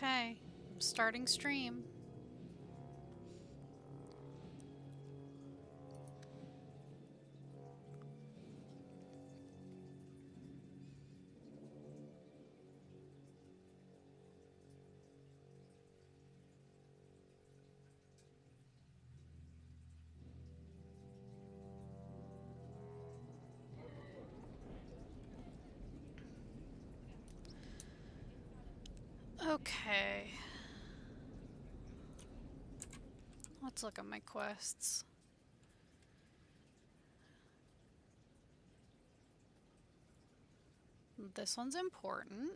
Okay, I'm starting stream. Okay. Let's look at my quests. This one's important.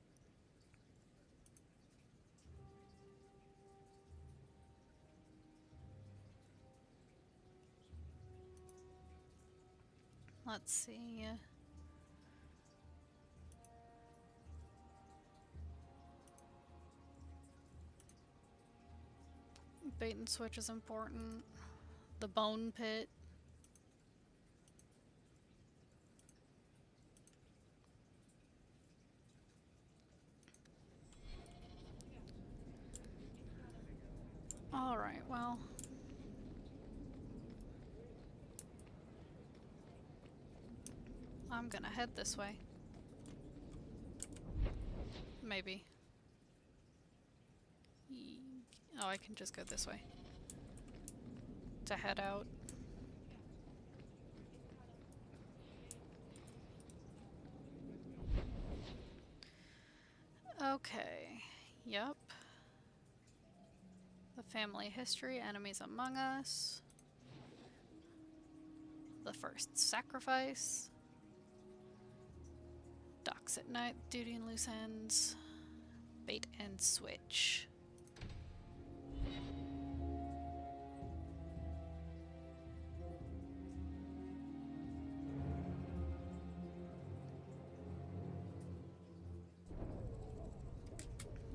Let's see. Bait and switch is important. The bone pit. Alright, well. I'm gonna head this way. Maybe. Oh, I can just go this way. To head out. Okay. Yep. The family history, enemies among us. The first sacrifice. Docks at night, duty and loose ends. Bait and switch.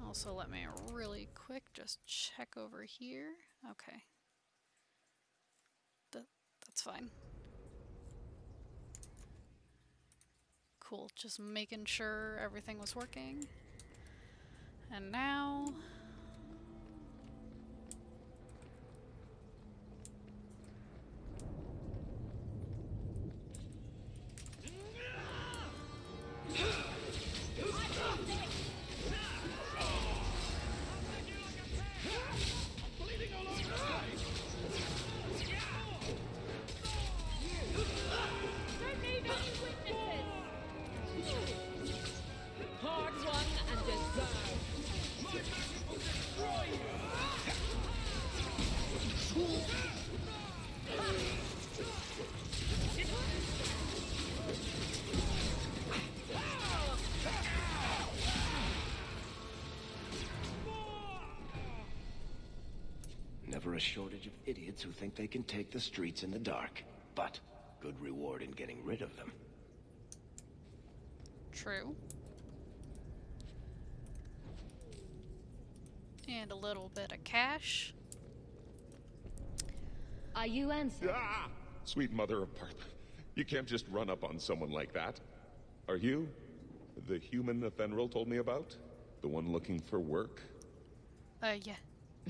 Also, let me really quick just check over here. Okay. That's fine. Cool, just making sure everything was working. And now... Never a shortage of idiots who think they can take the streets in the dark, but good reward in getting rid of them. True. And a little bit of cash. Are you Ansel? Ah! Sweet mother of Parth. You can't just run up on someone like that. Are you the human Athenril told me about? The one looking for work? Yeah.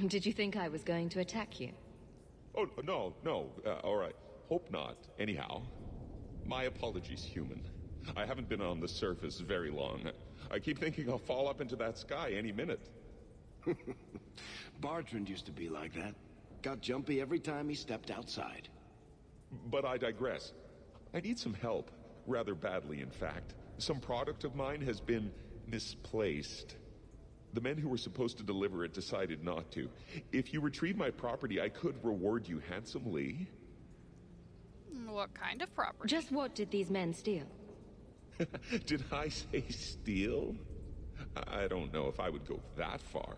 Did you think I was going to attack you? Oh, no. All right. Hope not. Anyhow, my apologies, human. I haven't been on the surface very long. I keep thinking I'll fall up into that sky any minute. Bartrand used to be like that. Got jumpy every time he stepped outside. But I digress. I need some help. Rather badly, in fact. Some product of mine has been misplaced. The men who were supposed to deliver it decided not to. If you retrieve my property, I could reward you handsomely. What kind of property? Just what did these men steal? Did I say steal? I don't know if I would go that far.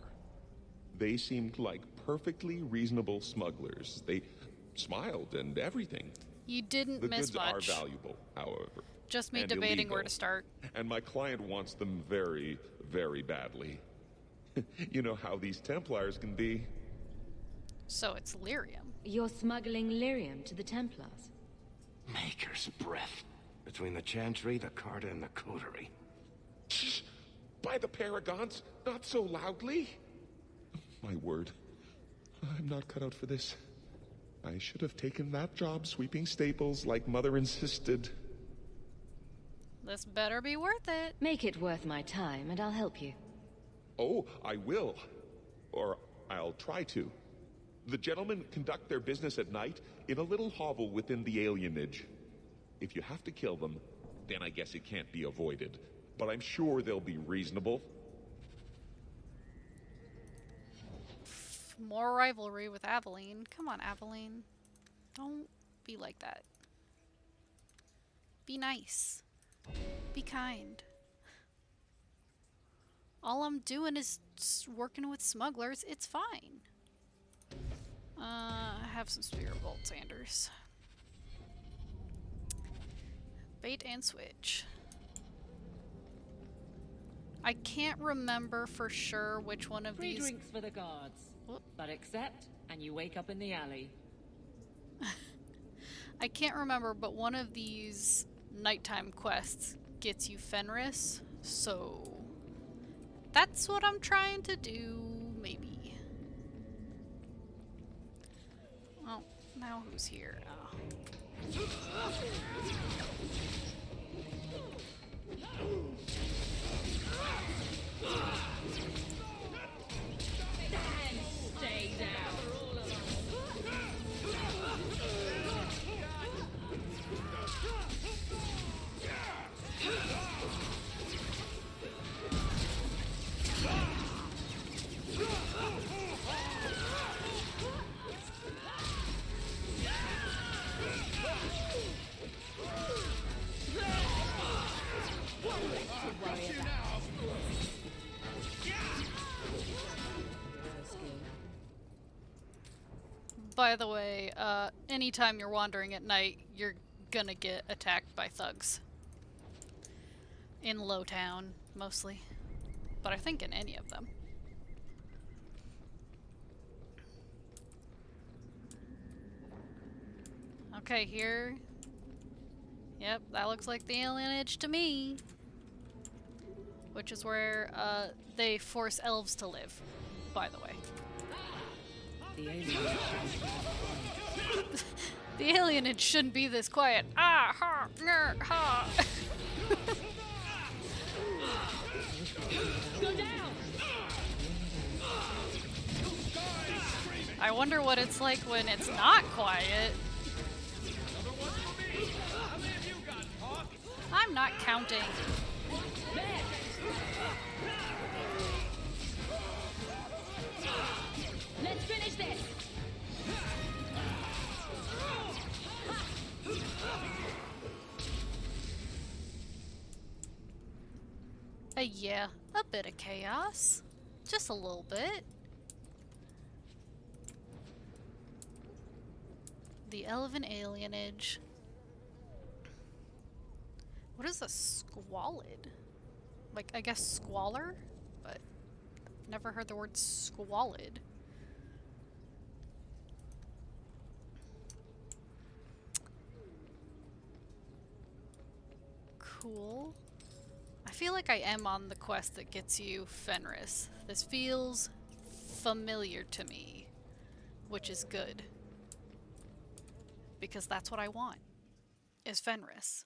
They seemed like perfectly reasonable smugglers. They smiled and everything. You didn't The miss goods much. are valuable, however. Just me and debating where illegal. to start. And my client wants them very, very badly. You know how these Templars can be. So it's lyrium. You're smuggling lyrium to the Templars. Maker's breath. Between the Chantry, the Carta, and the Coterie. Shh! By the Paragons, not so loudly. My word. I'm not cut out for this. I should have taken that job sweeping staples like Mother insisted. This better be worth it. Make it worth my time, and I'll help you. Oh, I will. Or I'll try to. The gentlemen conduct their business at night in a little hovel within the alienage. If you have to kill them, then I guess it can't be avoided. But I'm sure they'll be reasonable. More rivalry with Aveline. Come on, Aveline. Don't be like that. Be nice. Be kind. All I'm doing is just working with smugglers. It's fine. I have some Spirit Bolts, Anders. Bait and switch. I can't remember for sure which one of Free these... drinks for the guards. Whoop. But accept, and you wake up in the alley. I can't remember, but one of these nighttime quests gets you Fenris, so that's what I'm trying to do, maybe. Oh, now who's here? Oh. Stay down. By the way, anytime you're wandering at night, you're gonna get attacked by thugs. In Lowtown, mostly. But I think in any of them. Okay, here. Yep, that looks like the alienage to me. Which is where, they force elves to live, by the way. The alien. The alienage shouldn't be this quiet. Ah, ha, ner, ha. Go down! I wonder what it's like when it's not quiet. I'm not counting. Let's finish this! Yeah, a bit of chaos. Just a little bit. The Elven Alienage. What is a squalid? Like, I guess squalor? But never heard the word squalid. Cool. I feel like I am on the quest that gets you Fenris. This feels familiar to me, which is good. Because that's what I want, is Fenris.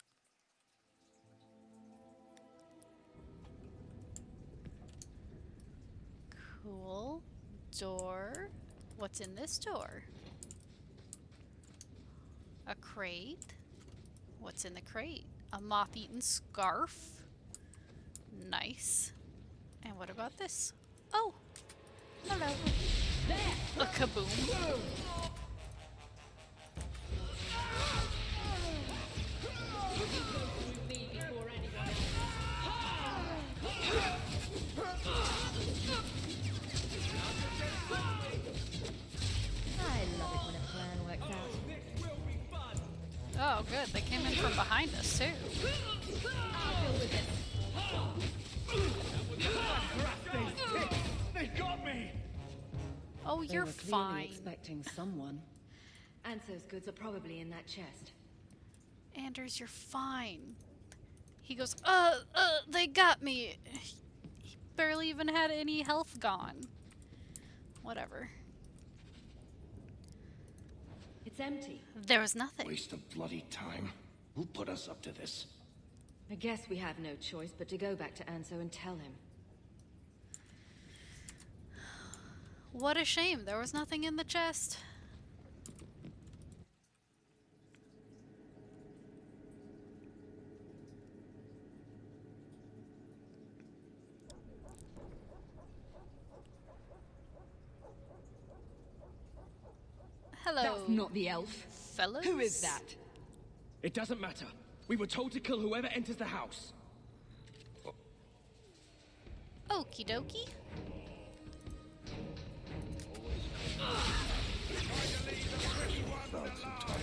Cool. Door. What's in this door? A crate. What's in the crate? A moth-eaten scarf. Nice. And what about this? Oh! Hello. A kaboom. I love it when a plan works out. Oh, good. They came in from behind us, too. They got me! Oh, They you're were clearly fine. expecting someone. Anso's goods are probably in that chest. Anders, you're fine. He goes, they got me. He barely even had any health gone. Whatever. It's empty. There was nothing. Waste of bloody time. Who put us up to this? I guess we have no choice but to go back to Anso and tell him. What a shame. There was nothing in the chest. Hello, That's not the elf. fellas. Who is that? It doesn't matter. We were told to kill whoever enters the house. Okie dokie. Thugs who talk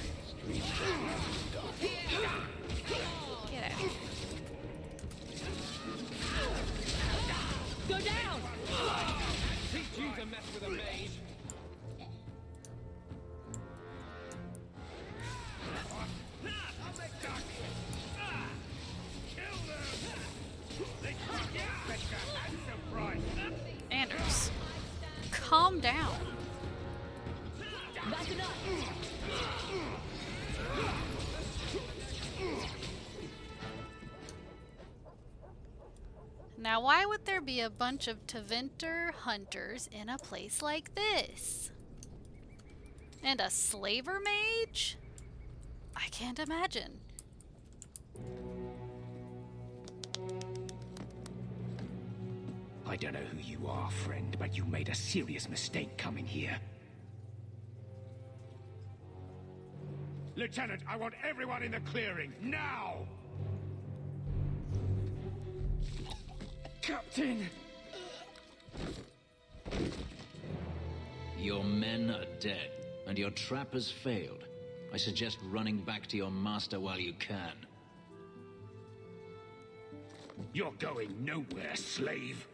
in the streets. Get out of here. Go down! Teach you to mess with a mage. Anders, calm down. Back it up! Now, why would there be a bunch of Tevinter hunters in a place like this? And a slaver mage? I can't imagine. I don't know who you are, friend, but you made a serious mistake coming here. Lieutenant, I want everyone in the clearing, now! Captain! Your men are dead, and your trap has failed. I suggest running back to your master while you can. You're going nowhere, slave!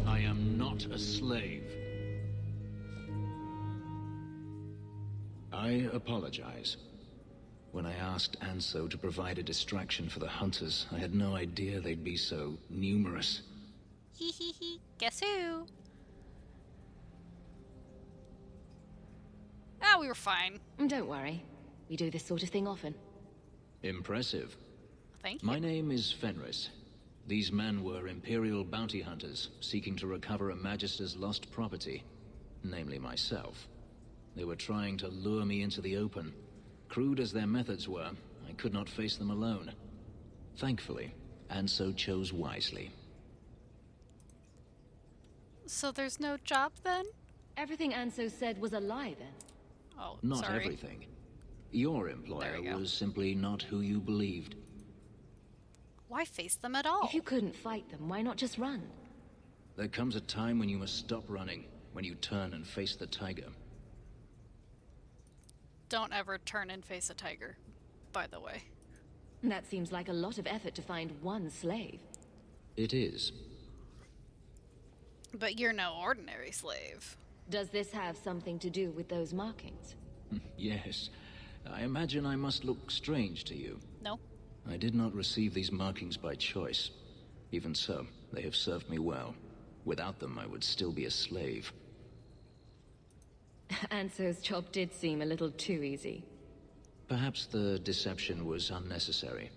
I am not a slave. I apologize. When I asked Anso to provide a distraction for the hunters, I had no idea they'd be so numerous. Hee hee hee. Guess who? Ah, we were fine. Don't worry. We do this sort of thing often. Impressive. Thank you. My name is Fenris. These men were Imperial bounty hunters, seeking to recover a Magister's lost property, namely myself. They were trying to lure me into the open. Crude as their methods were, I could not face them alone. Thankfully, Anso chose wisely. So there's no job then? Everything Anso said was a lie then. Oh, Not sorry. everything. Your employer There we go. was simply not who you believed. Why face them at all? If you couldn't fight them, why not just run? There comes a time when you must stop running, when you turn and face the tiger. Don't ever turn and face a tiger, by the way. That seems like a lot of effort to find one slave. It is. But you're no ordinary slave. Does this have something to do with those markings? Yes. I imagine I must look strange to you. No? I did not receive these markings by choice. Even so, they have served me well. Without them, I would still be a slave. Anso's job did seem a little too easy. Perhaps the deception was unnecessary.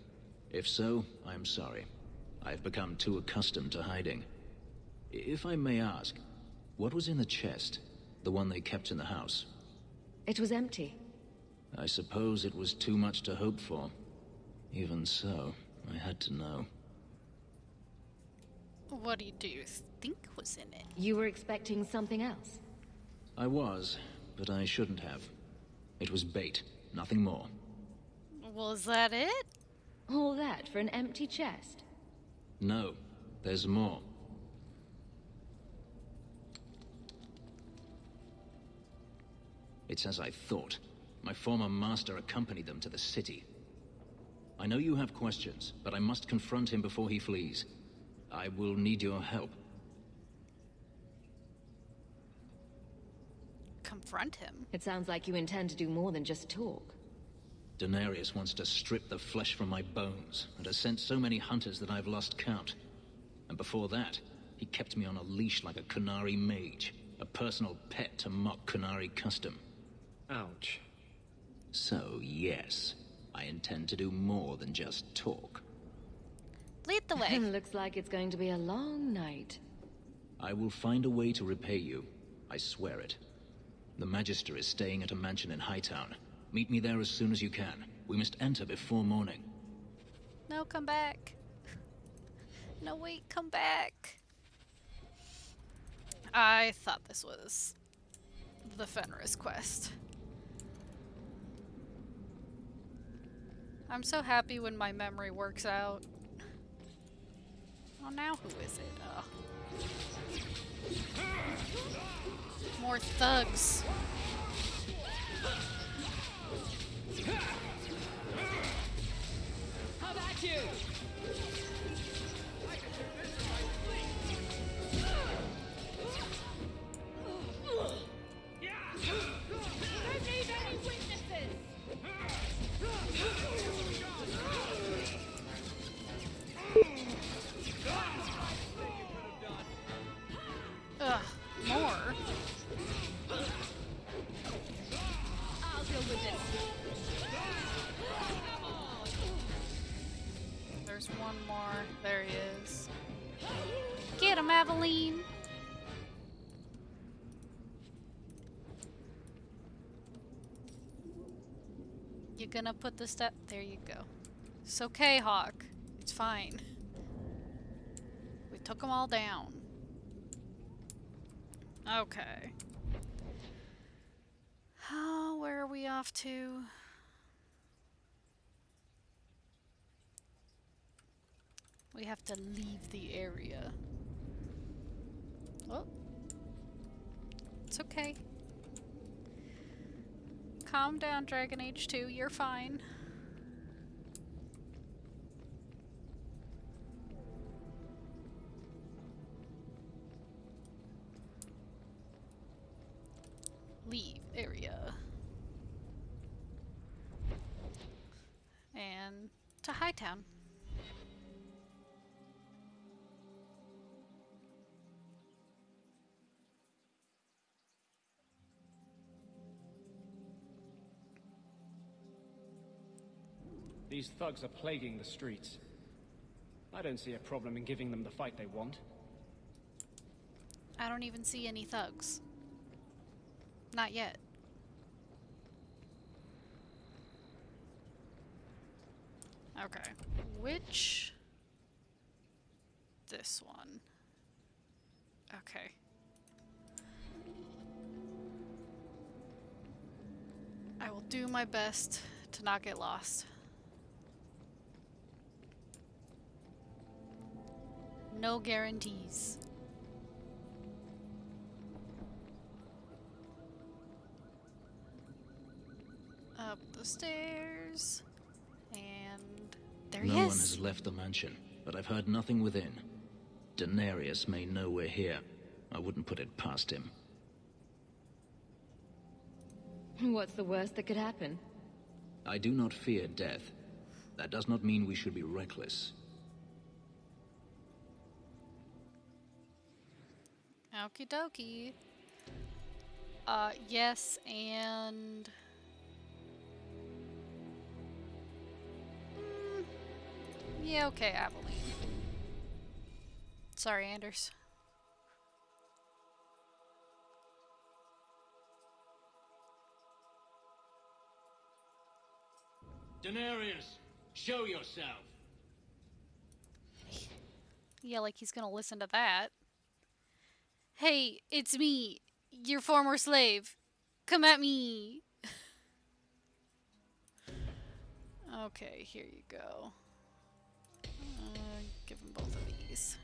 If so, I am sorry. I have become too accustomed to hiding. If I may ask, what was in the chest? The one they kept in the house? It was empty. I suppose it was too much to hope for. Even so, I had to know. What do you think was in it? You were expecting something else? I was, but I shouldn't have. It was bait, nothing more. Was that it? All that for an empty chest? No, there's more. It's as I thought. My former master accompanied them to the city. I know you have questions, but I must confront him before he flees. I will need your help. Confront him. It sounds like you intend to do more than just talk. Daenerys wants to strip the flesh from my bones, and has sent so many hunters that I've lost count. before that, he kept me on a leash like a Qunari mage, a personal pet to mock Qunari custom. Ouch. So, yes, I intend to do more than just talk. Lead the way. Looks like it's going to be a long night. I will find a way to repay you. I swear it. The Magister is staying at a mansion in Hightown. Meet me there as soon as you can. We must enter before morning. No, come back. No, wait, come back. I thought this was the Fenris quest. I'm so happy when my memory works out. Oh, now who is it? More thugs. How about you? Don't need any witnesses. Ugh, more. I'll deal with this. There's one more. There he is. Get him, Aveline. You gonna put the step? There you go. It's okay, Hawk. It's fine. We took them all down. Okay. Oh, where are we off to? We have to leave the area. Oh. It's okay. Calm down, Dragon Age 2. You're fine. Leave area. And to Hightown. These thugs are plaguing the streets. I don't see a problem in giving them the fight they want. I don't even see any thugs. Not yet. Okay. Which? This one. Okay. I will do my best to not get lost. No guarantees. Up the stairs. And there he No one is. has left the mansion, but I've heard nothing within. Daenerys may know we're here. I wouldn't put it past him. What's the worst that could happen? I do not fear death. That does not mean we should be reckless. Okie dokie. Yes, and... yeah, okay, Aveline. Sorry, Anders. Daenerys, show yourself. Yeah, like he's gonna listen to that. Hey, it's me, your former slave. Come at me. Okay, here you go. Give him both of these.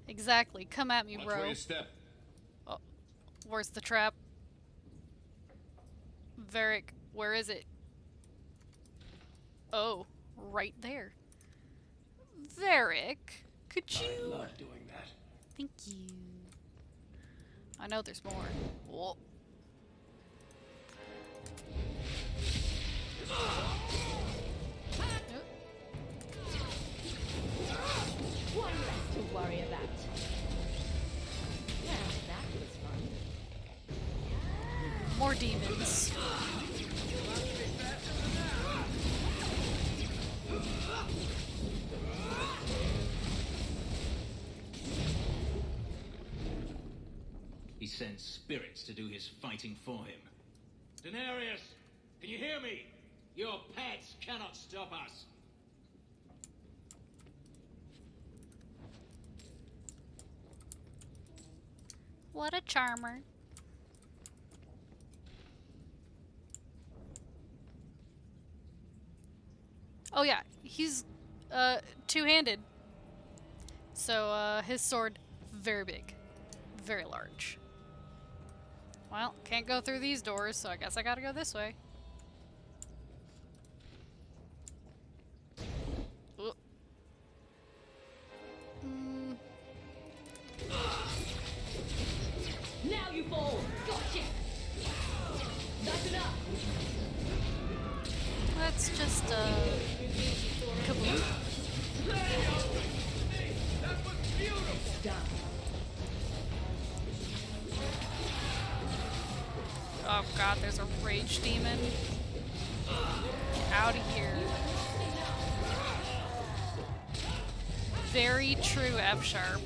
Exactly. Come at me, bro. Step. Oh, where's the trap? Varric, where is it? Oh, right there. Varric, could you... I love doing that. Thank you. I know there's more. Whoa. He sends spirits to do his fighting for him. Daenerys, can you hear me? Your pets cannot stop us. What a charmer. Oh yeah, he's two-handed. So his sword very big, very large. Well, can't go through these doors, so I guess I gotta go this way. Ooh. Now you fall! Gotcha! That's enough! Let's just kaboom. Oh god, there's a rage demon. Get out of here. Very true F sharp.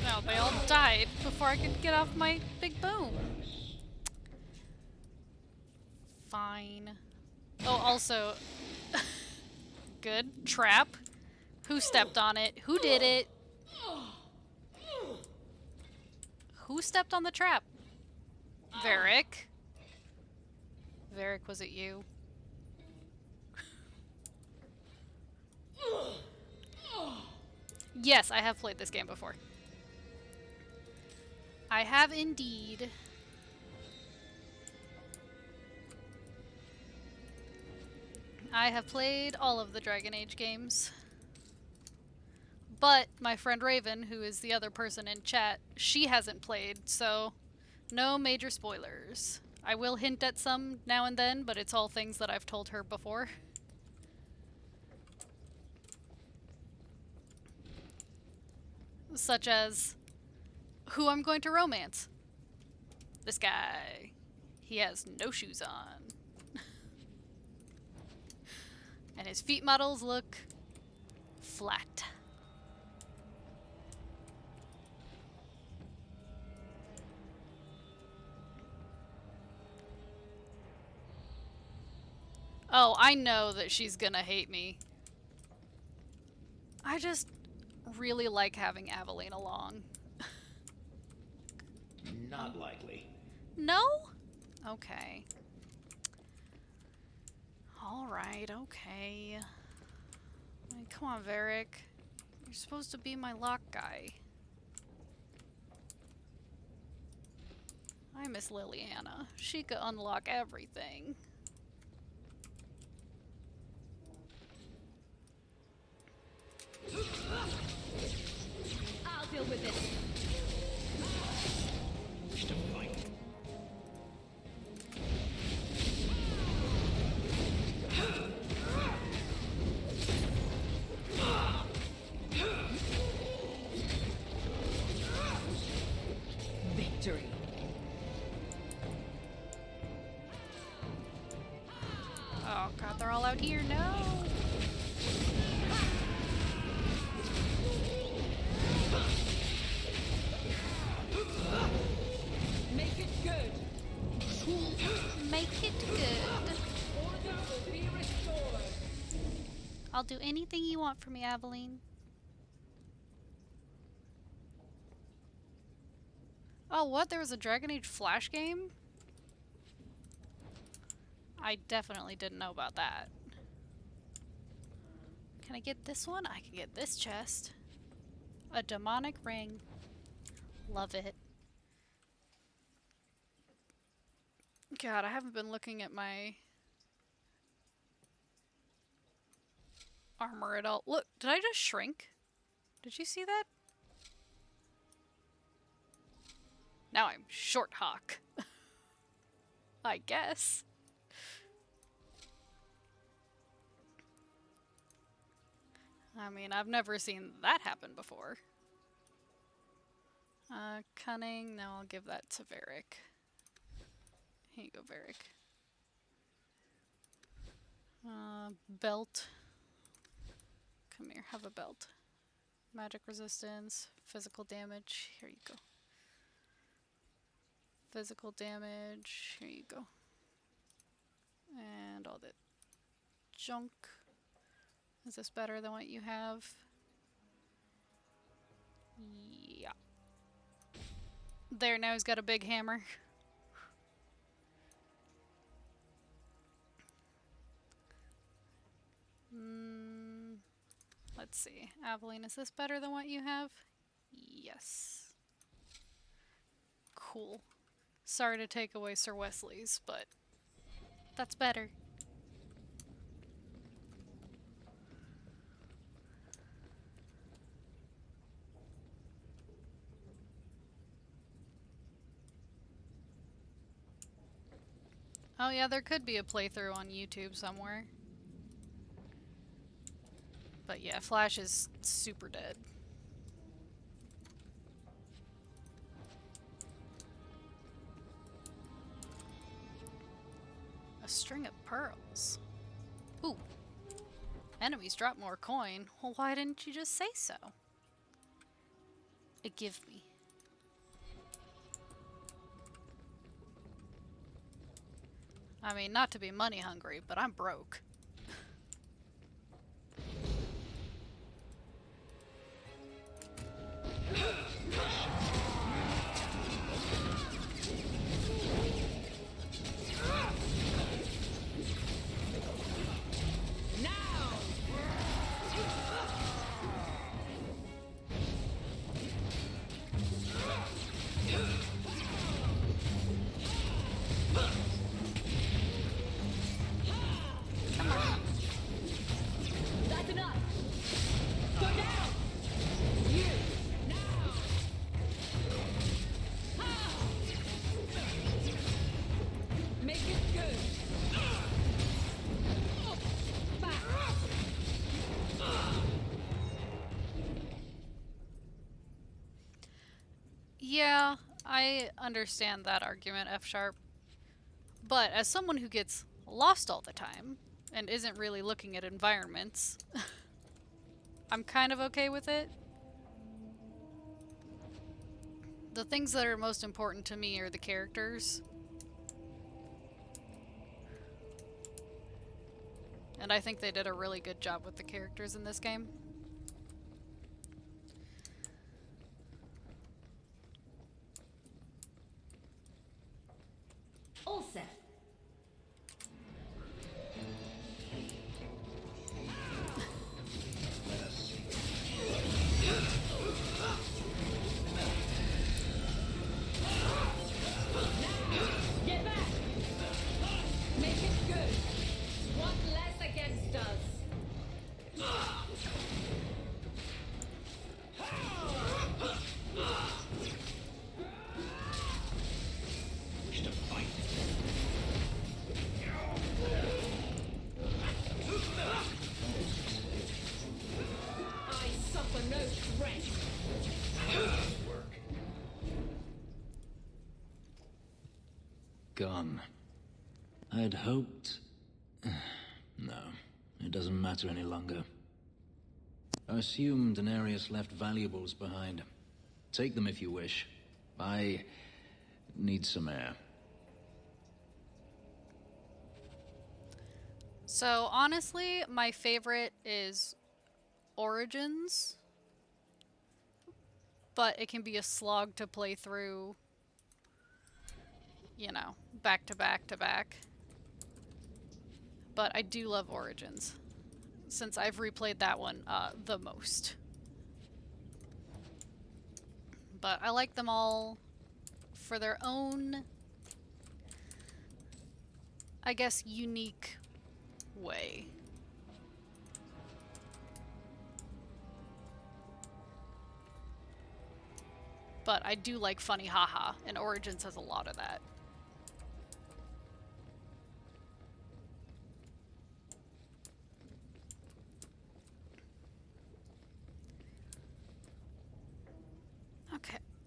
No, they all died before I could get off my big boom. Fine. Oh, also, good. Trap. Who stepped on it? Who did it? Who stepped on the trap? Varric. Varric, was it you? Yes, I have played this game before. I have indeed. I have played all of the Dragon Age games. But my friend Raven, who is the other person in chat, she hasn't played, so no major spoilers. I will hint at some now and then, but it's all things that I've told her before. Such as who I'm going to romance. This guy. He has no shoes on. And his feet models look flat. Oh, I know that she's gonna hate me. I just really like having Aveline along. Not likely. No? Okay. Alright, okay. I mean, come on, Varric. You're supposed to be my lock guy. I miss Liliana. She could unlock everything. I'll deal with this. Just a fight. Victory. Oh god, they're all out here. No! Make it good. Make it good. Order will be restored. I'll do anything you want for me, Aveline. Oh, what? There was a Dragon Age Flash game? I definitely didn't know about that. Can I get this one? I can get this chest. A demonic ring. Love it. God, I haven't been looking at my armor at all. Look, did I just shrink? Did you see that? Now I'm Short Hawk. I guess. I mean, I've never seen that happen before. Cunning, now I'll give that to Varric. Here you go, Varric. Belt. Come here, have a belt. Magic resistance, physical damage, here you go. Physical damage, here you go. And all that junk. Is this better than what you have? Yeah. There, now he's got a big hammer. Let's see. Aveline, is this better than what you have? Yes. Cool. Sorry to take away Sir Wesley's, but that's better. Oh yeah, there could be a playthrough on YouTube somewhere. But yeah, Flash is super dead. A string of pearls. Ooh. Enemies drop more coin. Well, why didn't you just say so? Give me. I mean, not to be money hungry, but I'm broke. That's enough! Go down! You! Now! Ha! Make it good! Back! Yeah, I understand that argument, F-sharp. But as someone who gets lost all the time, and isn't really looking at environments, I'm kind of okay with it. The things that are most important to me are the characters. And I think they did a really good job with the characters in this game. All set. Get back! Make it good! One less against us! Wish to fight. I suffer no threat! Gone. I'd hoped... No, it doesn't matter any longer. I assume Daenerys left valuables behind. Take them if you wish. I need some air. So honestly, my favorite is Origins. But it can be a slog to play through, you know, back to back to back. But I do love Origins, since I've replayed that one the most. But I like them all for their own, I guess, unique way. But I do like funny haha, and Origins has a lot of that.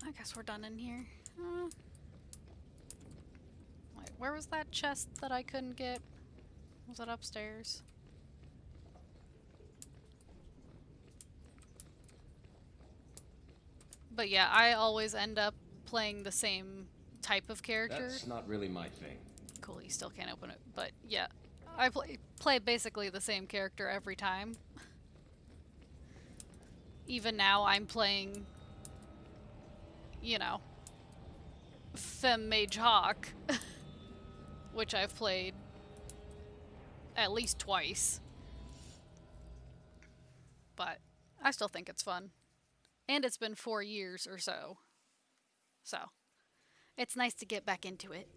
I guess we're done in here. Wait, where was that chest that I couldn't get? Was it upstairs? But yeah, I always end up playing the same type of character. That's not really my thing. Cool, you still can't open it. But yeah, I play basically the same character every time. Even now, I'm playing, you know, Femme Mage Hawk, which I've played at least twice. But I still think it's fun. And it's been 4 years or so. So, it's nice to get back into it.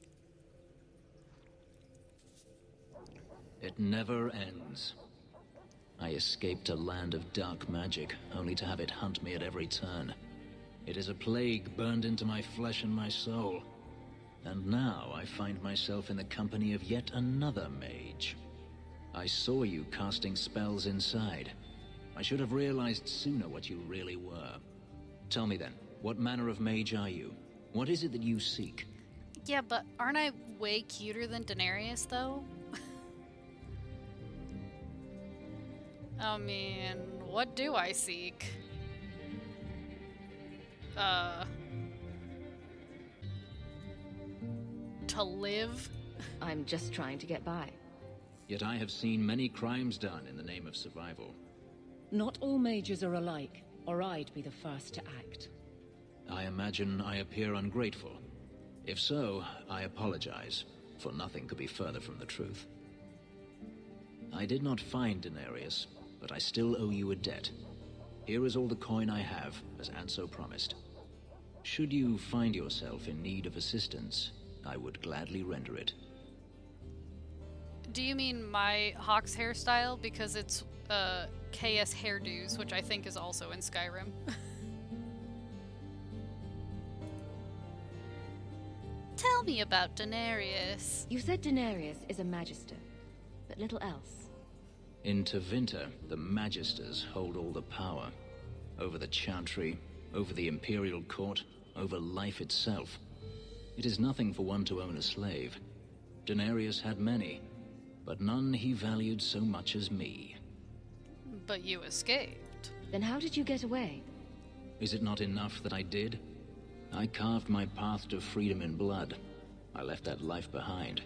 It never ends. I escaped a land of dark magic, only to have it hunt me at every turn. It is a plague burned into my flesh and my soul. And now I find myself in the company of yet another mage. I saw you casting spells inside. I should have realized sooner what you really were. Tell me then, what manner of mage are you? What is it that you seek? Yeah, but aren't I way cuter than Daenerys, though? I mean, what do I seek? To live? I'm just trying to get by. Yet I have seen many crimes done in the name of survival. Not all mages are alike, or I'd be the first to act. I imagine I appear ungrateful. If so, I apologize, for nothing could be further from the truth. I did not find Daenerys, but I still owe you a debt. Here is all the coin I have, as Anso promised. Should you find yourself in need of assistance, I would gladly render it. Do you mean my Hawk's hairstyle? Because it's KS hairdos, which I think is also in Skyrim. Tell me about Daenerys. You said Daenerys is a magister, but little else. In Tevinter, the Magisters hold all the power. Over the Chantry, over the Imperial Court, over life itself. It is nothing for one to own a slave. Daenerys had many, but none he valued so much as me. But you escaped. Then how did you get away? Is it not enough that I did? I carved my path to freedom in blood. I left that life behind.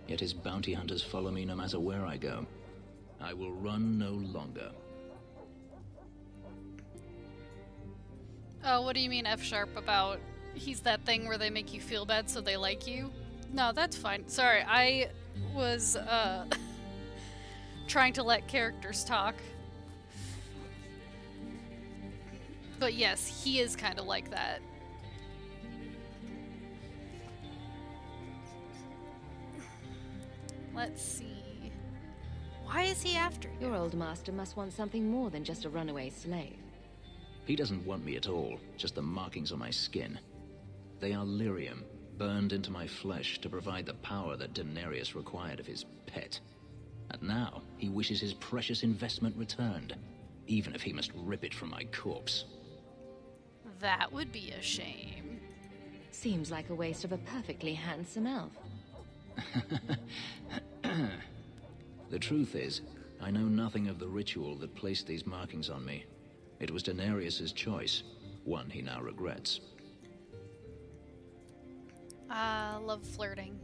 Yet his bounty hunters follow me no matter where I go. I will run no longer. Oh, what do you mean, F-sharp, about he's that thing where they make you feel bad so they like you? No, that's fine. Sorry, I was, trying to let characters talk. But yes, he is kind of like that. Let's see. Why is he after you? Your old master must want something more than just a runaway slave. He doesn't want me at all, just the markings on my skin. They are lyrium, burned into my flesh to provide the power that Daenerys required of his pet. And now, he wishes his precious investment returned, even if he must rip it from my corpse. That would be a shame. Seems like a waste of a perfectly handsome elf. The truth is, I know nothing of the ritual that placed these markings on me. It was Daenerys' choice, one he now regrets. Love flirting.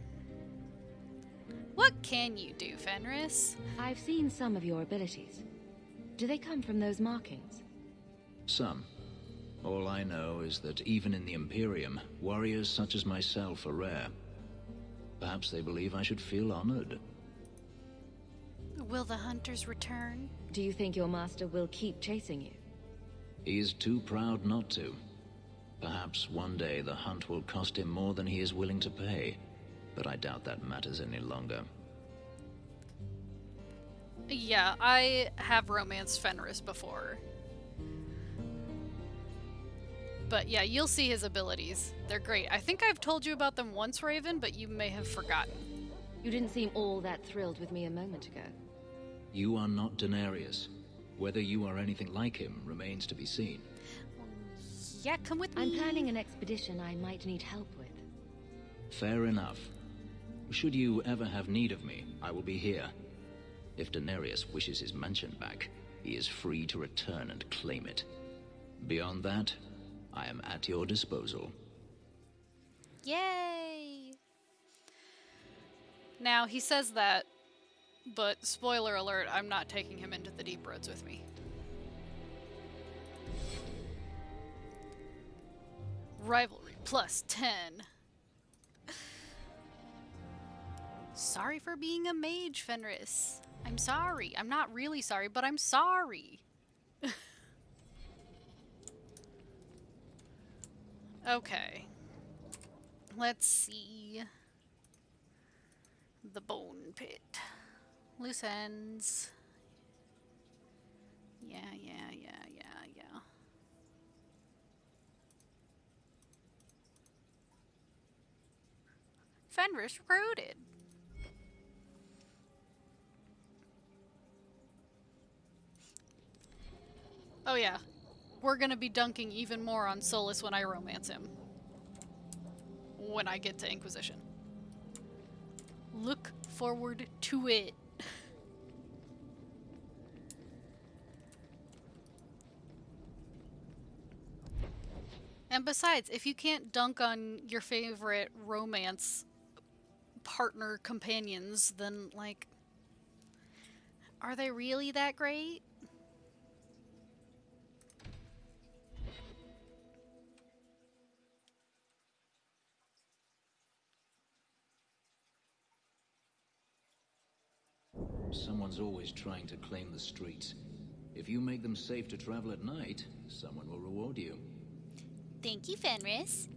What can you do, Fenris? I've seen some of your abilities. Do they come from those markings? Some. All I know is that even in the Imperium, warriors such as myself are rare. Perhaps they believe I should feel honored. Will the hunters return? Do you think your master will keep chasing you? He is too proud not to. Perhaps one day the hunt will cost him more than he is willing to pay, but I doubt that matters any longer. Yeah, I have romanced Fenris before. But yeah, you'll see his abilities. They're great. I think I've told you about them once, Raven, but you may have forgotten. You didn't seem all that thrilled with me a moment ago. You are not Daenerys. Whether you are anything like him remains to be seen. Yeah, come with me. I'm planning an expedition I might need help with. Fair enough. Should you ever have need of me, I will be here. If Daenerys wishes his mansion back, he is free to return and claim it. Beyond that, I am at your disposal. Yay! Now, he says that, but spoiler alert, I'm not taking him into the deep roads with me. Rivalry plus 10. Sorry for being a mage, Fenris. I'm sorry. I'm not really sorry, but I'm sorry. Okay. Let's see. The bone pit. Loose ends. Yeah. Fenris recruited. Oh yeah. We're gonna be dunking even more on Solas when I romance him. When I get to Inquisition. Look forward to it. And besides, if you can't dunk on your favorite romance partner companions, then, like, are they really that great? Someone's always trying to claim the streets. If you make them safe to travel at night, someone will reward you. Thank you, Fenris.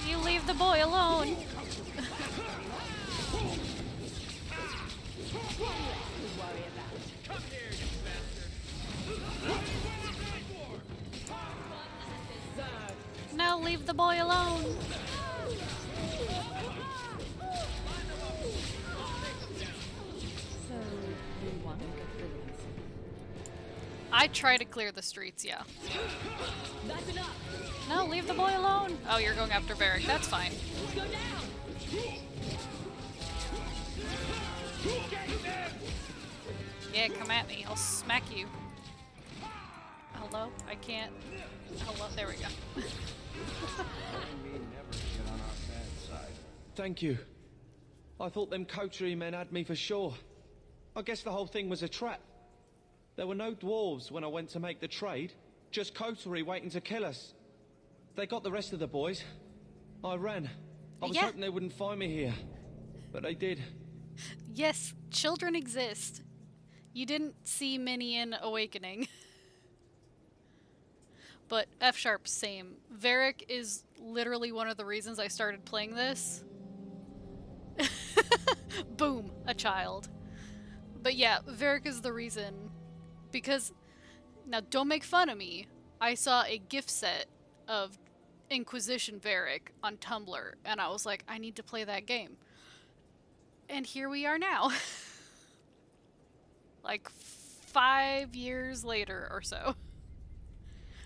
You leave the boy alone. No, leave the boy alone. So, you want to go through this? I try to clear the streets, yeah. No, leave the boy alone. Oh, you're going after Varric. That's fine. Yeah, come at me. I'll smack you. Hello? I can't. Hello? There we go. Thank you. I thought them coterie men had me for sure. I guess the whole thing was a trap. There were no dwarves when I went to make the trade, just coterie waiting to kill us. They got the rest of the boys. I ran. I was hoping they wouldn't find me here, but they did. Yes, children exist. You didn't see many in Awakening. But F Sharp, same. Varric is literally one of the reasons I started playing this. Boom, a child. But yeah, Varric is the reason. Because, now don't make fun of me, I saw a gift set of Inquisition Varric on Tumblr, and I was like, I need to play that game. And here we are now. Like 5 years later or so.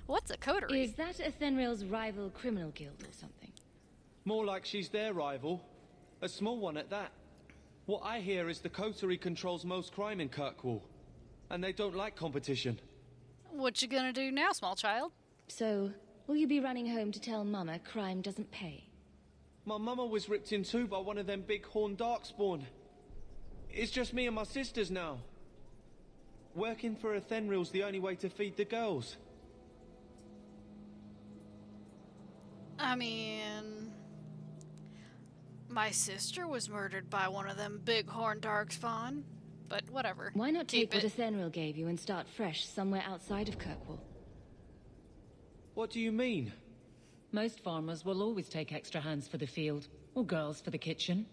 What's a coterie? Is that Ethenril's rival criminal guild or something? More like she's their rival. A small one at that. What I hear is the coterie controls most crime in Kirkwall. And they don't like competition. What you gonna do now, small child? So, will you be running home to tell Mama crime doesn't pay? My mama was ripped in two by one of them big horned darkspawn. It's just me and my sisters now. Working for Ethenril's the only way to feed the girls. I mean, my sister was murdered by one of them bighorn darkspawn, but whatever. Why not Keep take what it. Ethenril gave you and start fresh somewhere outside of Kirkwall? What do you mean? Most farmers will always take extra hands for the field, or girls for the kitchen.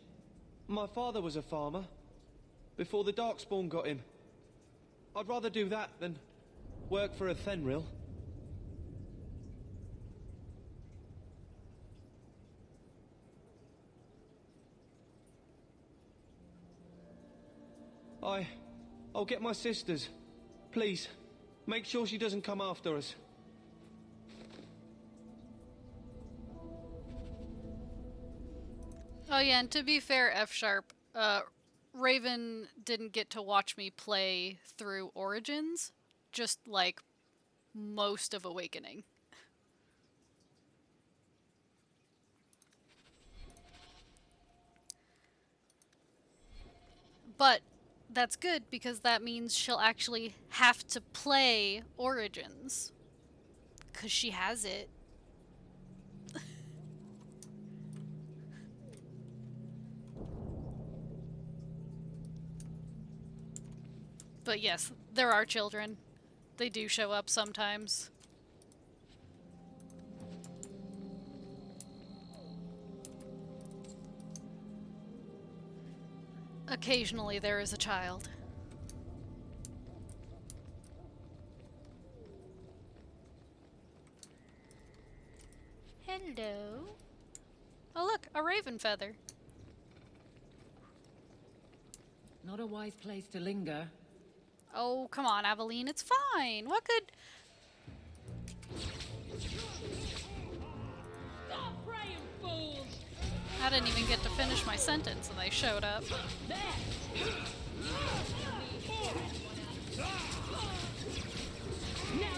My father was a farmer. Before the darkspawn got him. I'd rather do that than work for Ethenril. I'll get my sisters. Please, make sure she doesn't come after us. Oh yeah, and to be fair, F-Sharp, Raven didn't get to watch me play through Origins, just like most of Awakening. But that's good because that means she'll actually have to play Origins. 'Cause she has it. But yes, there are children. They do show up sometimes. Occasionally there is a child. Hello. Oh look, a raven feather. Not a wise place to linger. Oh, come on, Aveline, it's fine. What could... Stop praying, fools! I didn't even get to finish my sentence and they showed up. Now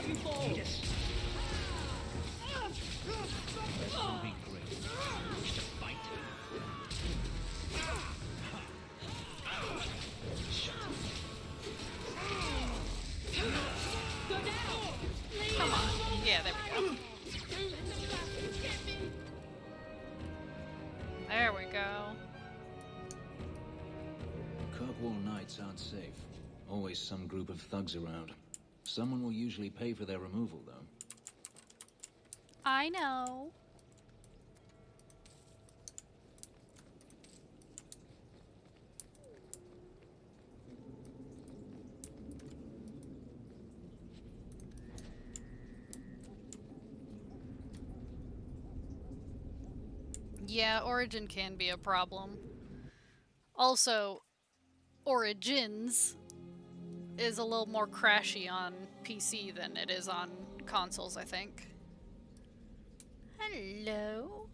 you fall! Yes. This will be great. Wish to fight. Come on. Yeah, there we go. There we go. Kirkwall nights aren't safe. Always some group of thugs around. Someone will usually pay for their removal, though. I know. Yeah, Origin can be a problem. Also, Origins is a little more crashy on PC than it is on consoles, I think. Hello?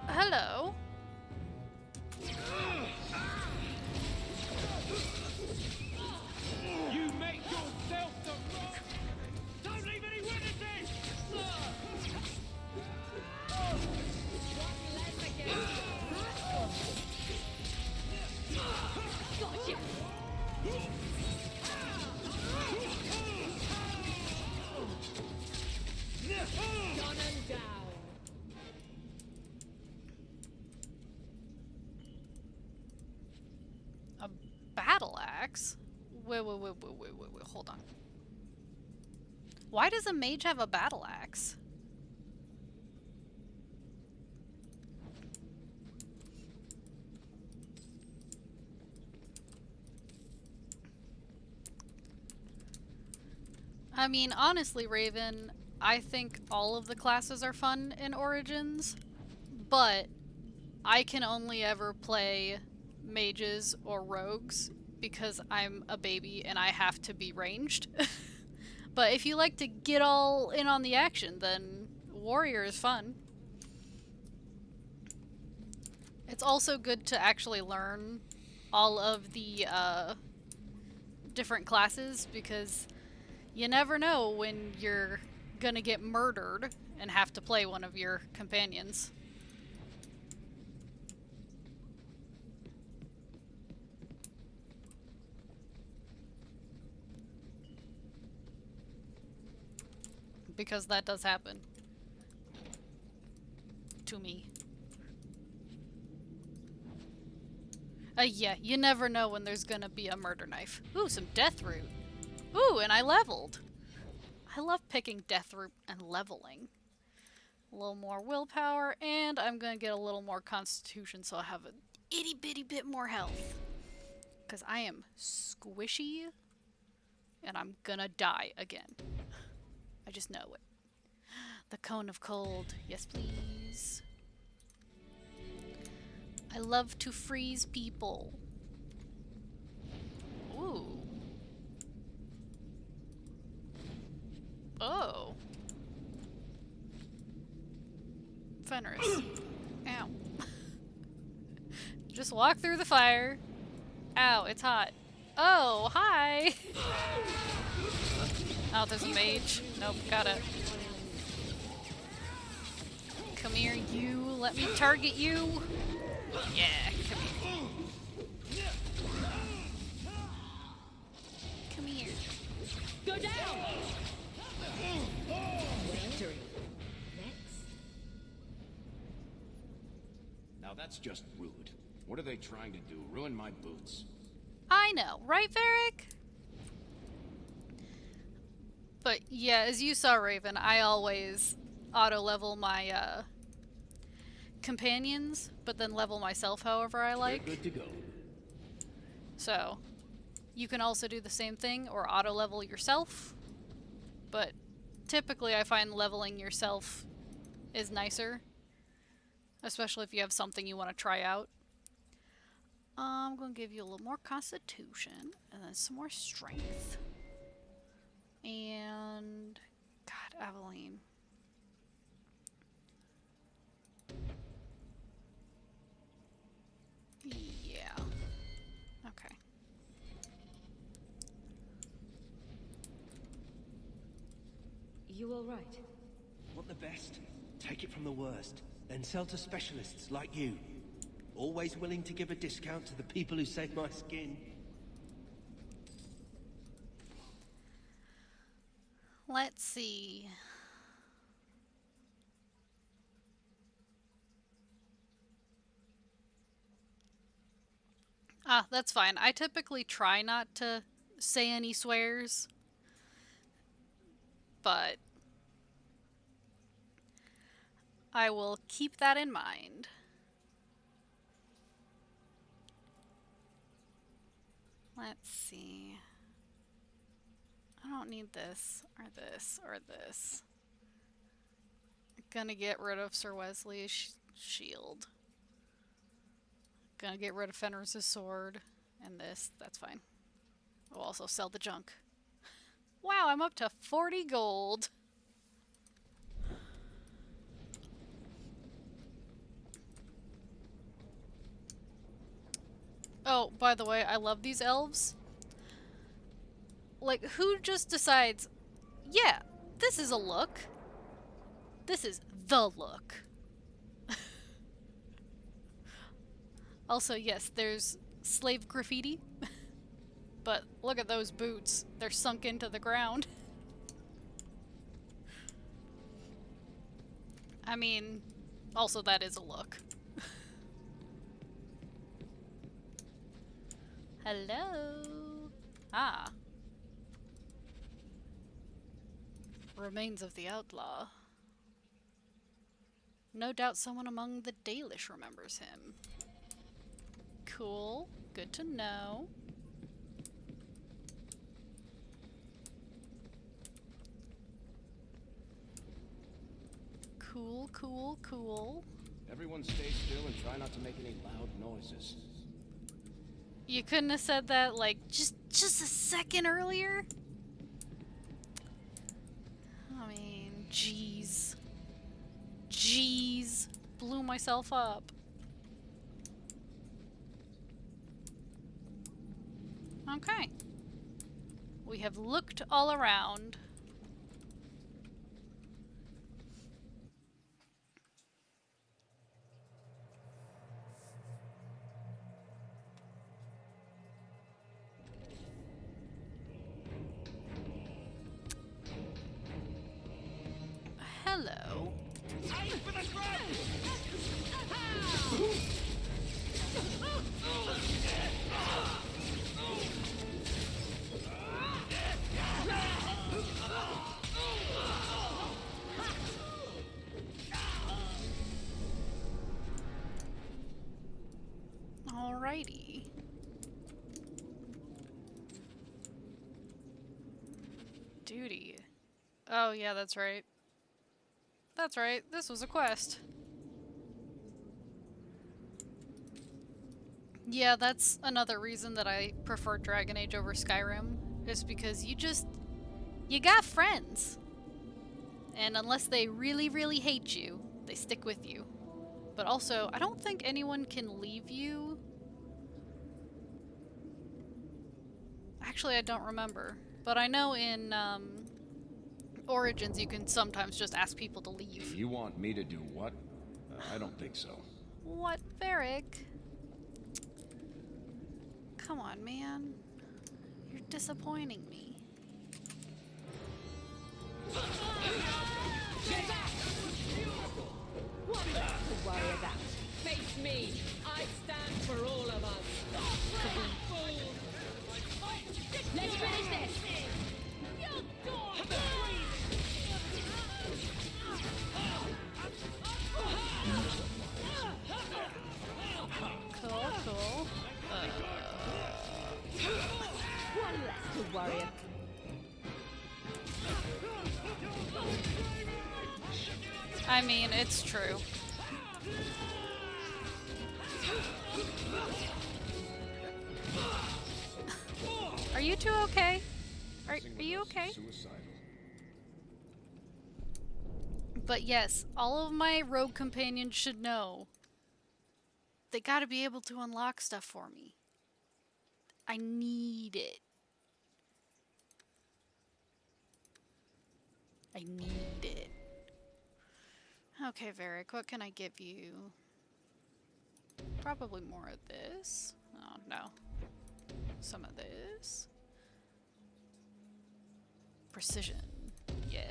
Hello? You make yourself the rock! Don't leave any witnesses! Gotcha! Done and down. A battle axe? Wait, hold on. Why does a mage have a battle axe? I mean, honestly, Raven, I think all of the classes are fun in Origins, but I can only ever play mages or rogues because I'm a baby and I have to be ranged. But if you like to get all in on the action, then warrior is fun. It's also good to actually learn all of the different classes because you never know when you're gonna get murdered and have to play one of your companions. Because that does happen. To me. Yeah, you never know when there's gonna be a murder knife. Ooh, some death root. Ooh, and I leveled. I love picking death root and leveling. A little more willpower, and I'm gonna get a little more constitution so I have an itty bitty bit more health. Because I am squishy, and I'm gonna die again. I just know it. The Cone of Cold. Yes, please. I love to freeze people. Ooh. Oh. Fenris. Ow. Just walk through the fire. Ow, it's hot. Oh, hi! Oh, there's a mage. Nope, got it. Come here, you. Let me target you. Yeah, come here. Come here. Go down! Victory. Next. Now that's just rude. What are they trying to do? Ruin my boots? I know, right, Varric? But yeah, as you saw, Raven, I always auto-level my companions, but then level myself however I like. You're good to go. So, you can also do the same thing, or auto-level yourself. But typically I find leveling yourself is nicer. Especially if you have something you want to try out. I'm going to give you a little more constitution, and then some more strength. And... God, Aveline. Yeah. Okay. You all right? Want the best? Take it from the worst. Then sell to specialists like you. Always willing to give a discount to the people who save my skin. Let's see. Ah, that's fine. I typically try not to say any swears. But I will keep that in mind. Let's see. I don't need this, or this, or this. Gonna get rid of Sir Wesley's shield. Gonna get rid of Fenris's sword. And this, that's fine. I'll also sell the junk. Wow, I'm up to 40 gold. Oh, by the way, I love these elves. Like, who just decides, yeah, this is a look. This is the look. Also, yes, there's slave graffiti. But look at those boots. They're sunk into the ground. I mean, also that is a look. Hello? Ah. Remains of the outlaw. No doubt someone among the Dalish remembers him. Cool. Good to know. Cool, cool, cool. Everyone stay still and try not to make any loud noises. You couldn't have said that, like, just a second earlier? I mean, jeez. Jeez. Blew myself up. Okay. We have looked all around. Hello. Alrighty. Duty. Oh, yeah, that's right. That's right, this was a quest. Yeah, that's another reason that I prefer Dragon Age over Skyrim, is because you got friends. And unless they really, really hate you, they stick with you. But also, I don't think anyone can leave you. Actually, I don't remember. But I know in Origins you can sometimes just ask people to leave. You want me to do what? I don't think so. What, Varric? Come on, man. You're disappointing me. What left to worry about? Face me. I stand for all of us. Let's finish this. Cool, cool. One less to worry about. I mean, it's true. Are you two okay? Are you okay? But yes, all of my rogue companions should know. They gotta be able to unlock stuff for me. I need it. I need it. Okay, Varric, what can I give you? Probably more of this. Oh, no. Some of this. Precision. Yeah.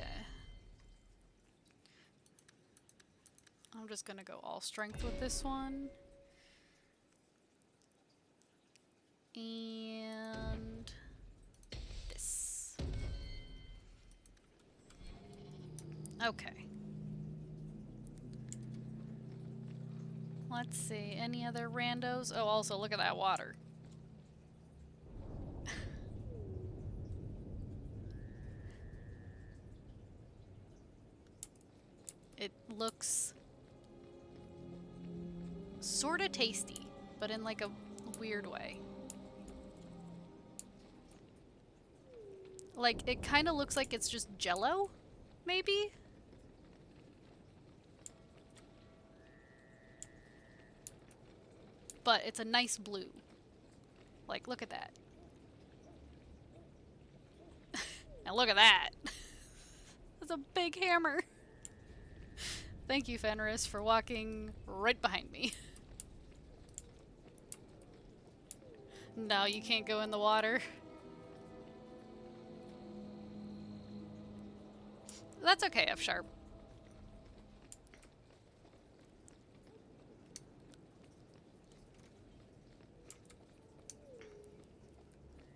I'm just gonna go all strength with this one. And this. Okay. Let's see, any other randos? Oh, also, look at that water. It looks sorta tasty, but in like a weird way. Like, it kinda looks like it's just Jell-O, maybe? But it's a nice blue. Like, look at that. Now look at that. That's a big hammer. Thank you, Fenris, for walking right behind me. No, you can't go in the water. That's okay, F-sharp.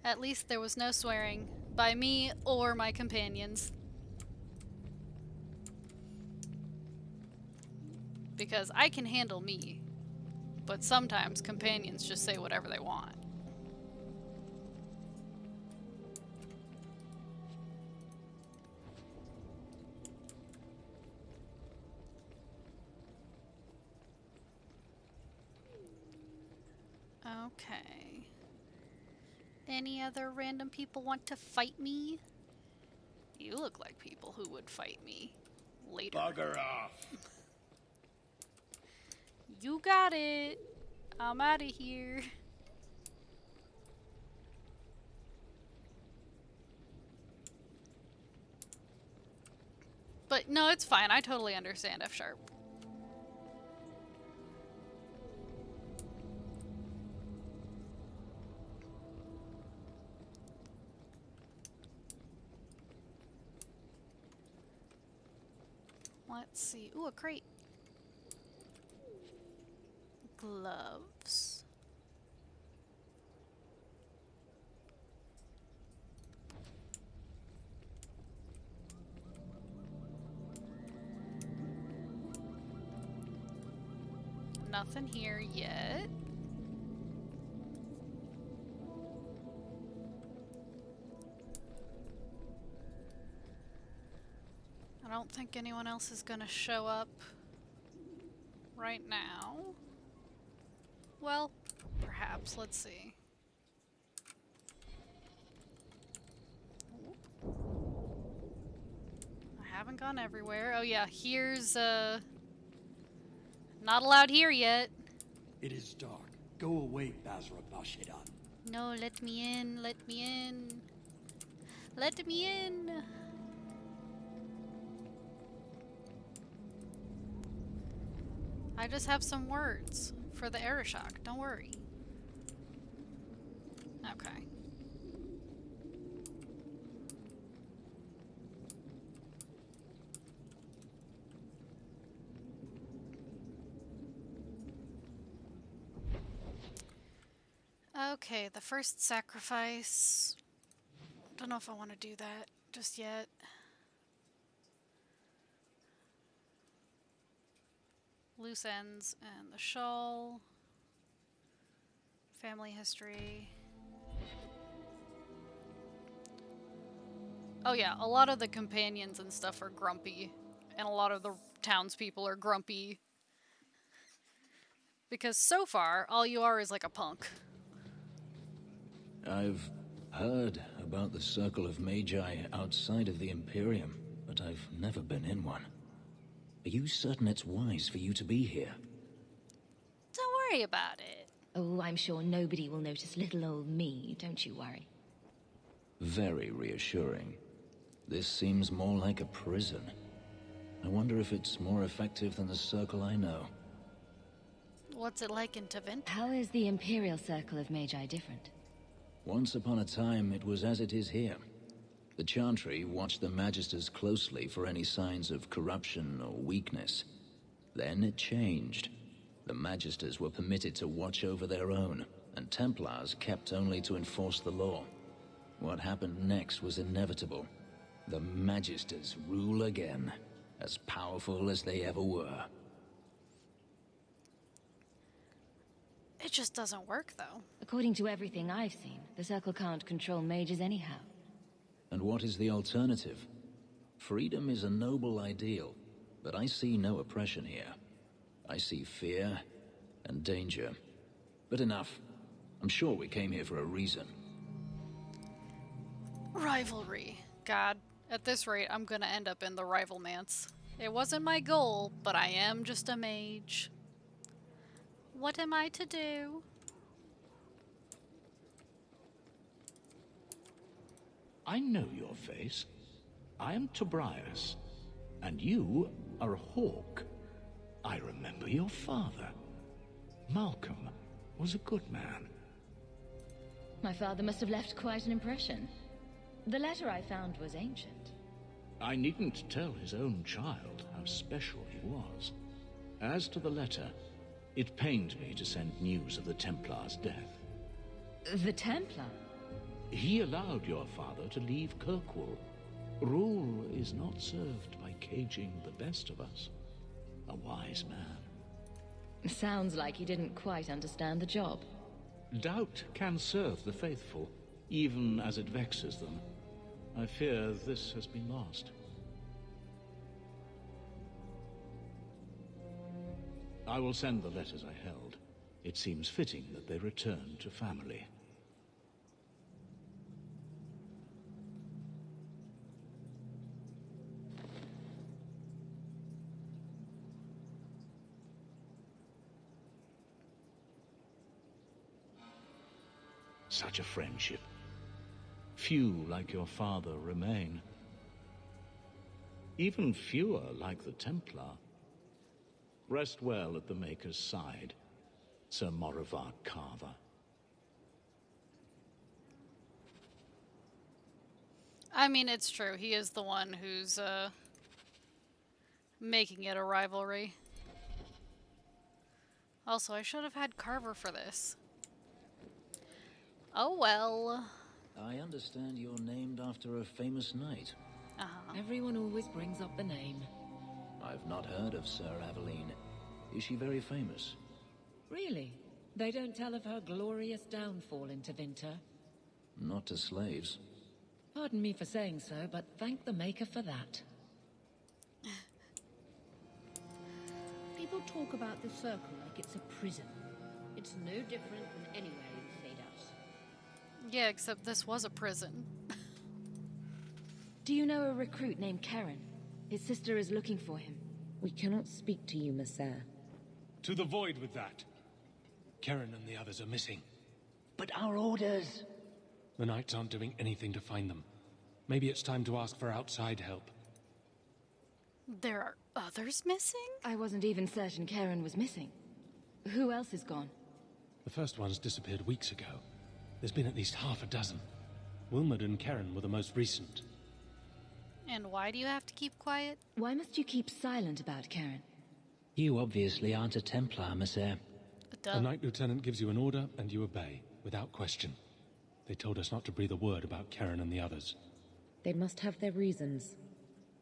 At least there was no swearing by me or my companions. Because I can handle me, but sometimes companions just say whatever they want. Okay. Any other random people want to fight me? You look like people who would fight me later. Bugger off. You got it. I'm out of here. But no, it's fine. I totally understand F-sharp. Let's see. Ooh, a crate. Gloves. Nothing here yet. I don't think anyone else is gonna show up right now. Well, perhaps. maps. Let's see. I haven't gone everywhere. Oh yeah, here's not allowed here yet. It is dark. Go away, Basra Bashidan. No, let me in, let me in. Let me in. I just have some words for the Arishok, don't worry. Okay. Okay, the first sacrifice. Don't know if I want to do that just yet. Loose ends and the shawl. Family history. Oh yeah, a lot of the companions and stuff are grumpy. And a lot of the townspeople are grumpy. Because so far, all you are is like a punk. I've heard about the Circle of Magi outside of the Imperium, but I've never been in one. Are you certain it's wise for you to be here? Don't worry about it. Oh, I'm sure nobody will notice little old me, don't you worry. Very reassuring. This seems more like a prison. I wonder if it's more effective than the Circle I know. What's it like in Tevinter? How is the Imperial Circle of Magi different? Once upon a time, it was as it is here. The Chantry watched the Magisters closely for any signs of corruption or weakness. Then it changed. The Magisters were permitted to watch over their own, and Templars kept only to enforce the law. What happened next was inevitable. The Magisters rule again, as powerful as they ever were. It just doesn't work, though. According to everything I've seen, the Circle can't control mages anyhow. And what is the alternative? Freedom is a noble ideal, but I see no oppression here. I see fear and danger. But enough. I'm sure we came here for a reason. Rivalry. God, at this rate, I'm gonna end up in the Rivalmance. It wasn't my goal, but I am just a mage. What am I to do? I know your face. I am Tobias, and you are a hawk. I remember your father. Malcolm was a good man. My father must have left quite an impression. The letter I found was ancient. I needn't tell his own child how special he was. As to the letter, it pained me to send news of the Templar's death. The Templar? He allowed your father to leave Kirkwall. Rule is not served by caging the best of us. A wise man. Sounds like he didn't quite understand the job. Doubt can serve the faithful, even as it vexes them. I fear this has been lost. I will send the letters I held. It seems fitting that they return to family. Such a friendship. Few like your father remain. Even fewer like the Templar. Rest well at the Maker's side, Sir Morivar Carver. I mean, it's true. He is the one who's, making it a rivalry. Also, I should have had Carver for this. Oh well. I understand you're named after a famous knight. Everyone always brings up the name. I've not heard of Sir Aveline. Is she very famous? Really? They don't tell of her glorious downfall in Tevinter? Not to slaves. Pardon me for saying so, but thank the Maker for that. People talk about the Circle like it's a prison. It It's no different than anywhere in Thedas. Yeah, except this was a prison. Do you know a recruit named Karen? His sister is looking for him. We cannot speak to you, Messer. To the void with that. Karen and the others are missing. But our orders... The Knights aren't doing anything to find them. Maybe it's time to ask for outside help. There are others missing? I wasn't even certain Karen was missing. Who else is gone? The first ones disappeared weeks ago. There's been at least half a dozen. Wilmot and Karen were the most recent. And why do you have to keep quiet? Why must you keep silent about Karen? You obviously aren't a Templar, Messer. A Knight Lieutenant gives you an order, and you obey, without question. They told us not to breathe a word about Karen and the others. They must have their reasons.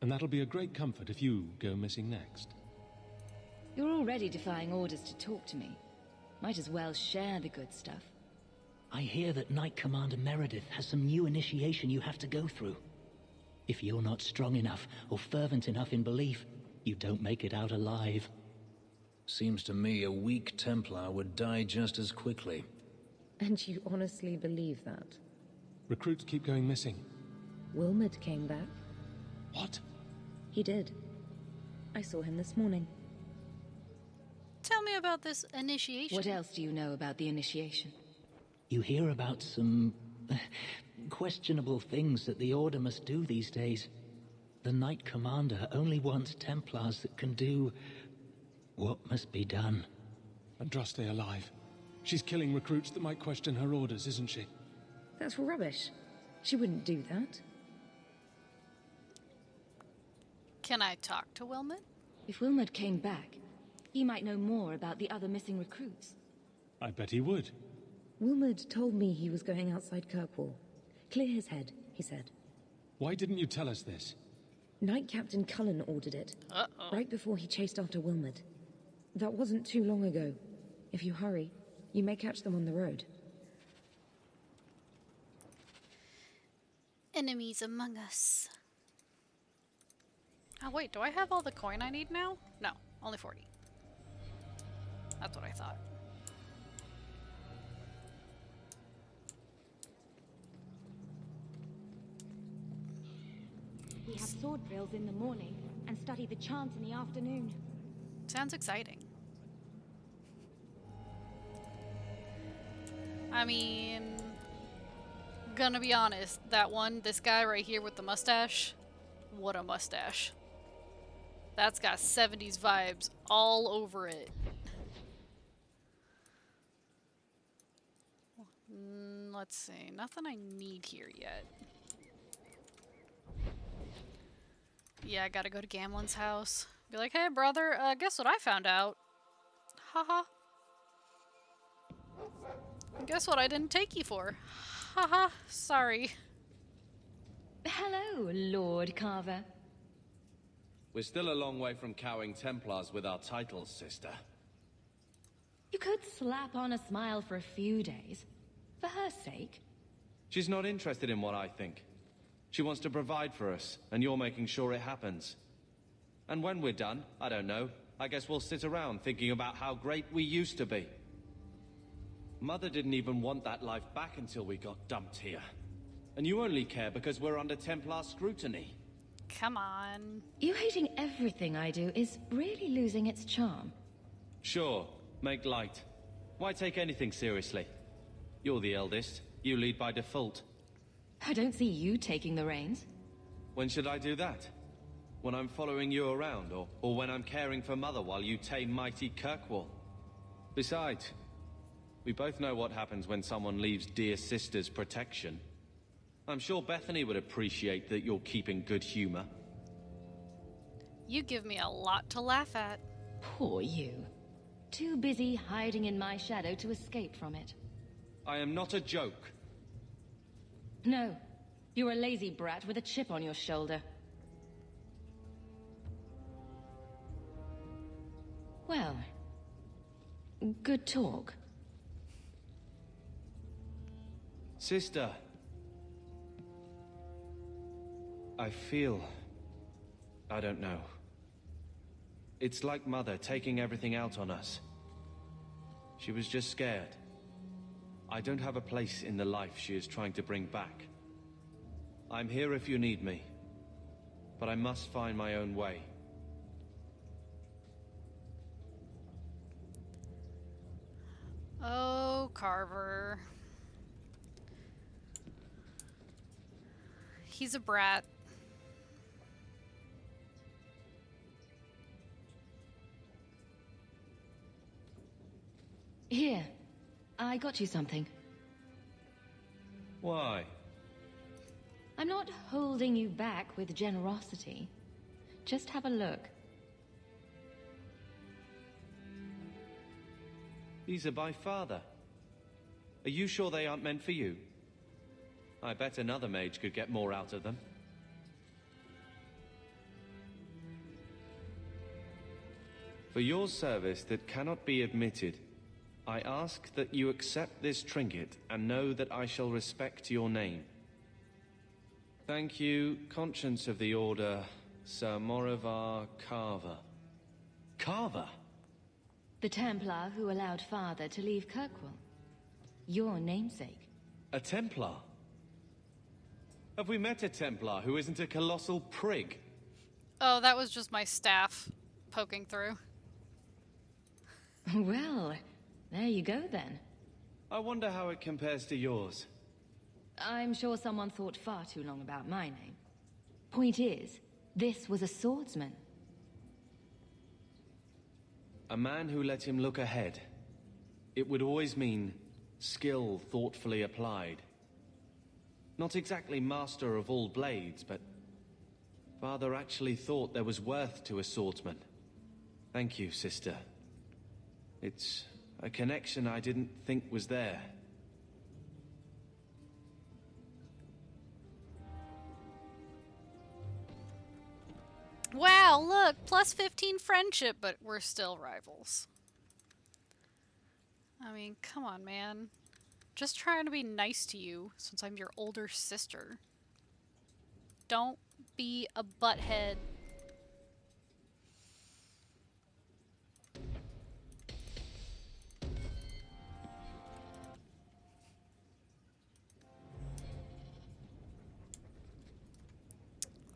And that'll be a great comfort if you go missing next. You're already defying orders to talk to me. Might as well share the good stuff. I hear that Knight Commander Meredith has some new initiation you have to go through. If you're not strong enough or fervent enough in belief, you don't make it out alive. Seems to me a weak Templar would die just as quickly. And you honestly believe that? Recruits keep going missing. Wilmot came back. What? He did. I saw him this morning. Tell me about this initiation. What else do you know about the initiation? You hear about some questionable things that the Order must do these days. The Knight Commander only wants Templars that can do what must be done. Andraste alive. She's killing recruits that might question her orders, isn't she? That's rubbish. She wouldn't do that. Can I talk to Wilmot? If Wilmot came back, he might know more about the other missing recruits. I bet he would. Wilmot told me he was going outside Kirkwall. Clear his head, he said. Why didn't you tell us this? Knight Captain Cullen ordered it. Right before he chased after Wilmot. That wasn't too long ago. If you hurry, you may catch them on the road. Enemies among us. Oh wait, do I have all the coin I need now? No, only 40. That's what I thought. We have sword drills in the morning and study the chants in the afternoon. Sounds exciting. I mean, gonna be honest, this guy right here with the mustache, what a mustache. That's got 70s vibes all over it. Let's see, nothing I need here yet. Yeah, I gotta go to Gamlen's house. Be like, hey brother, guess what I found out? Haha. Guess what I didn't take you for? Haha, sorry. Hello, Lord Carver. We're still a long way from cowing Templars with our titles, sister. You could slap on a smile for a few days. For her sake. She's not interested in what I think. She wants to provide for us, and you're making sure it happens. And when we're done, I don't know, I guess we'll sit around thinking about how great we used to be. Mother didn't even want that life back until we got dumped here. And you only care because we're under Templar scrutiny. Come on. You hating everything I do is really losing its charm. Sure, make light. Why take anything seriously? You're the eldest. You lead by default. I don't see you taking the reins. When should I do that? When I'm following you around, or when I'm caring for Mother while you tame mighty Kirkwall? Besides, we both know what happens when someone leaves dear sister's protection. I'm sure Bethany would appreciate that you're keeping good humor. You give me a lot to laugh at. Poor you. Too busy hiding in my shadow to escape from it. I am not a joke. No. You're a lazy brat with a chip on your shoulder. Well, good talk. Sister. I feel... I don't know. It's like Mother taking everything out on us. She was just scared. I don't have a place in the life she is trying to bring back. I'm here if you need me, but I must find my own way. Oh, Carver. He's a brat. Here, I got you something. Why? I'm not holding you back with generosity. Just have a look. These are by father. Are you sure they aren't meant for you? I bet another mage could get more out of them. For your service that cannot be admitted, I ask that you accept this trinket and know that I shall respect your name. Thank you, Conscience of the Order, Sir Morivar Carver. Carver? The Templar who allowed Father to leave Kirkwall. Your namesake. A Templar? Have we met a Templar who isn't a colossal prig? Oh, that was just my staff poking through. Well, there you go then. I wonder how it compares to yours. I'm sure someone thought far too long about my name. Point is, this was a swordsman. A man who let him look ahead. It would always mean skill thoughtfully applied. Not exactly master of all blades, but Father actually thought there was worth to a swordsman. Thank you, sister. It's a connection I didn't think was there. Wow, look, plus 15 friendship, but we're still rivals. I mean, come on, man. Just trying to be nice to you since I'm your older sister. Don't be a butthead.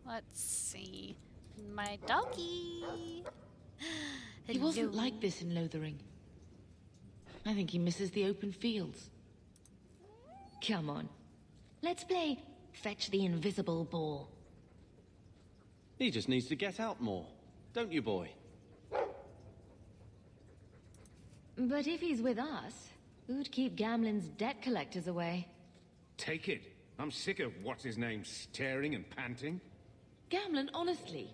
Let's see. My doggy. He wasn't like this in Lothering. I think he misses the open fields. Come on. Let's play Fetch the Invisible Ball. He just needs to get out more, don't you, boy? But if he's with us, who'd keep Gamlen's debt collectors away? Take it. I'm sick of what's-his-name staring and panting. Gamlen, honestly,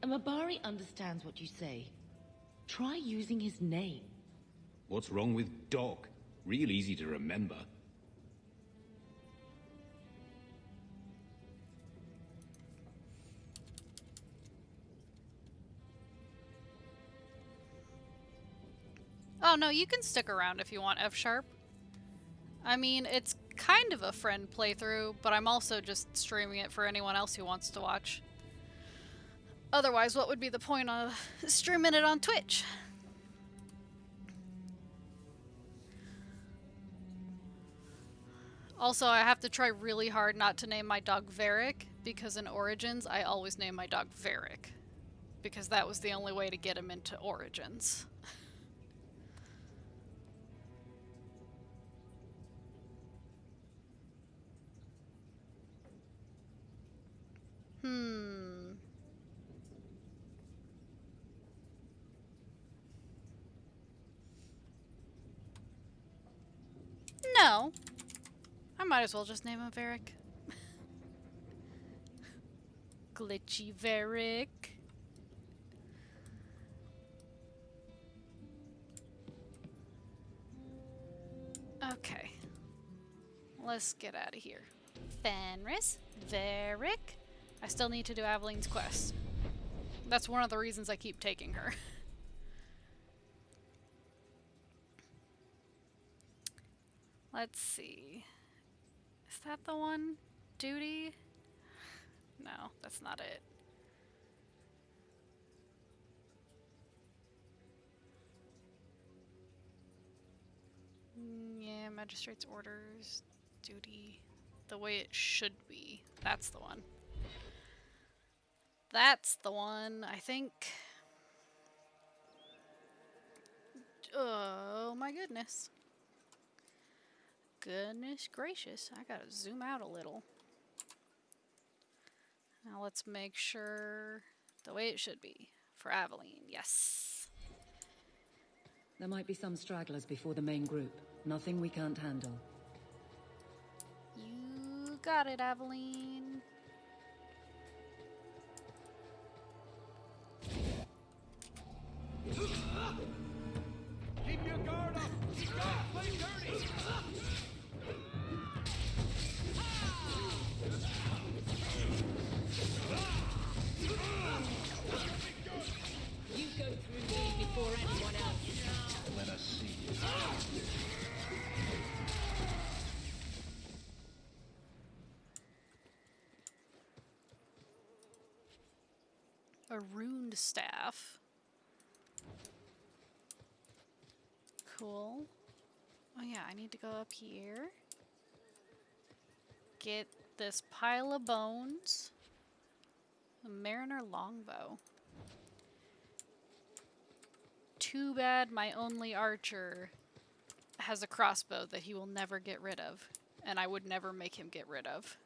a Mabari understands what you say. Try using his name. What's wrong with Dog? Real easy to remember. Oh no, you can stick around if you want, F-Sharp. I mean, it's kind of a friend playthrough, but I'm also just streaming it for anyone else who wants to watch. Otherwise, what would be the point of streaming it on Twitch? Also, I have to try really hard not to name my dog Varric, because in Origins, I always name my dog Varric. Because that was the only way to get him into Origins. No. I might as well just name him Varric. Glitchy Varric. Okay. Let's get out of here. Fenris, Varric. I still need to do Aveline's quest. That's one of the reasons I keep taking her. Let's see. Is that the one? Duty? No, that's not it. Magistrate's orders, duty, the way it should be. That's the one. That's the one, I think. Oh my goodness. Goodness gracious, I gotta zoom out a little. Now let's make sure the way it should be for Aveline. Yes. There might be some stragglers before the main group. Nothing we can't handle. You got it, Aveline. Keep your guard up! Don't play dirty! You go through me before anyone else. Let us see you. A runed staff. Cool. Oh yeah, I need to go up here. Get this pile of bones. A Mariner longbow. Too bad my only archer has a crossbow that he will never get rid of. And I would never make him get rid of.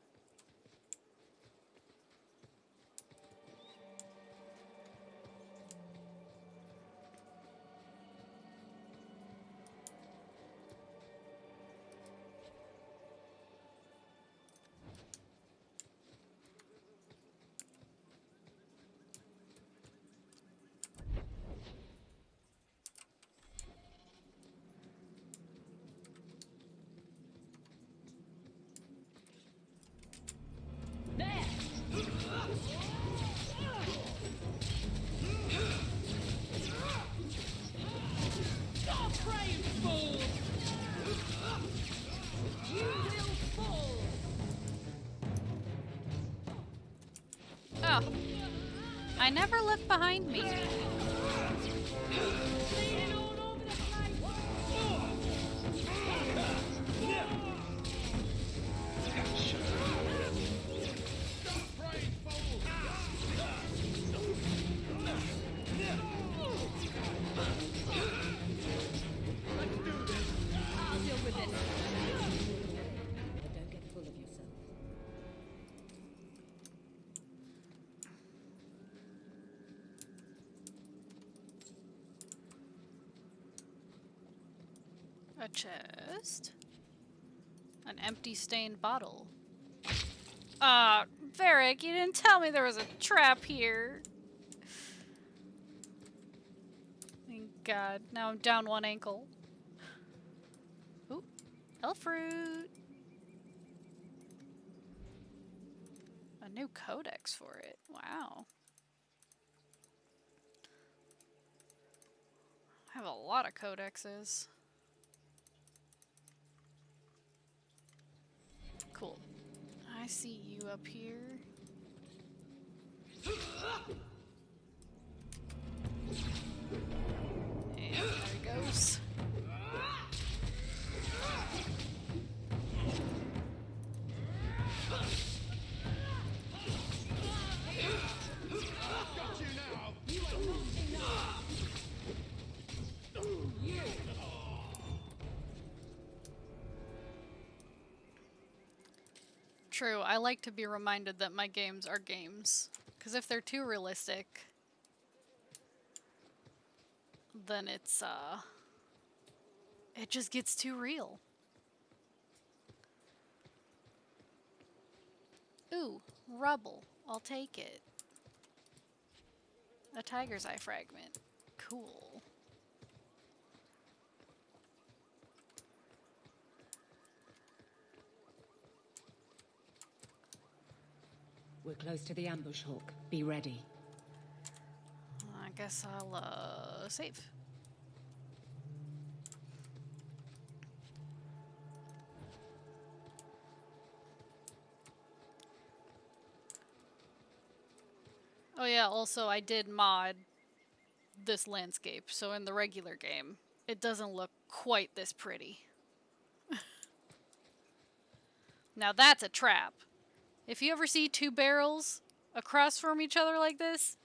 Stop praying, fool! You will fall! Oh. I never look behind me. Bleeding all over the I'll deal with this. But don't get full of yourself. A chest. An empty stained bottle. Varric, you didn't tell me there was a trap here. Thank God. Now I'm down one ankle. Ooh, elf fruit. A new codex for it. Wow. I have a lot of codexes. Cool. I see you up here. And there he goes. True, I like to be reminded that my games are games. Because if they're too realistic, then it's, it just gets too real. Ooh, rubble. I'll take it. A tiger's eye fragment. Cool. We're close to the ambush, Hawk. Be ready. I guess I'll, save. Oh yeah, also I did mod this landscape, so in the regular game, it doesn't look quite this pretty. Now that's a trap. If you ever see two barrels across from each other like this,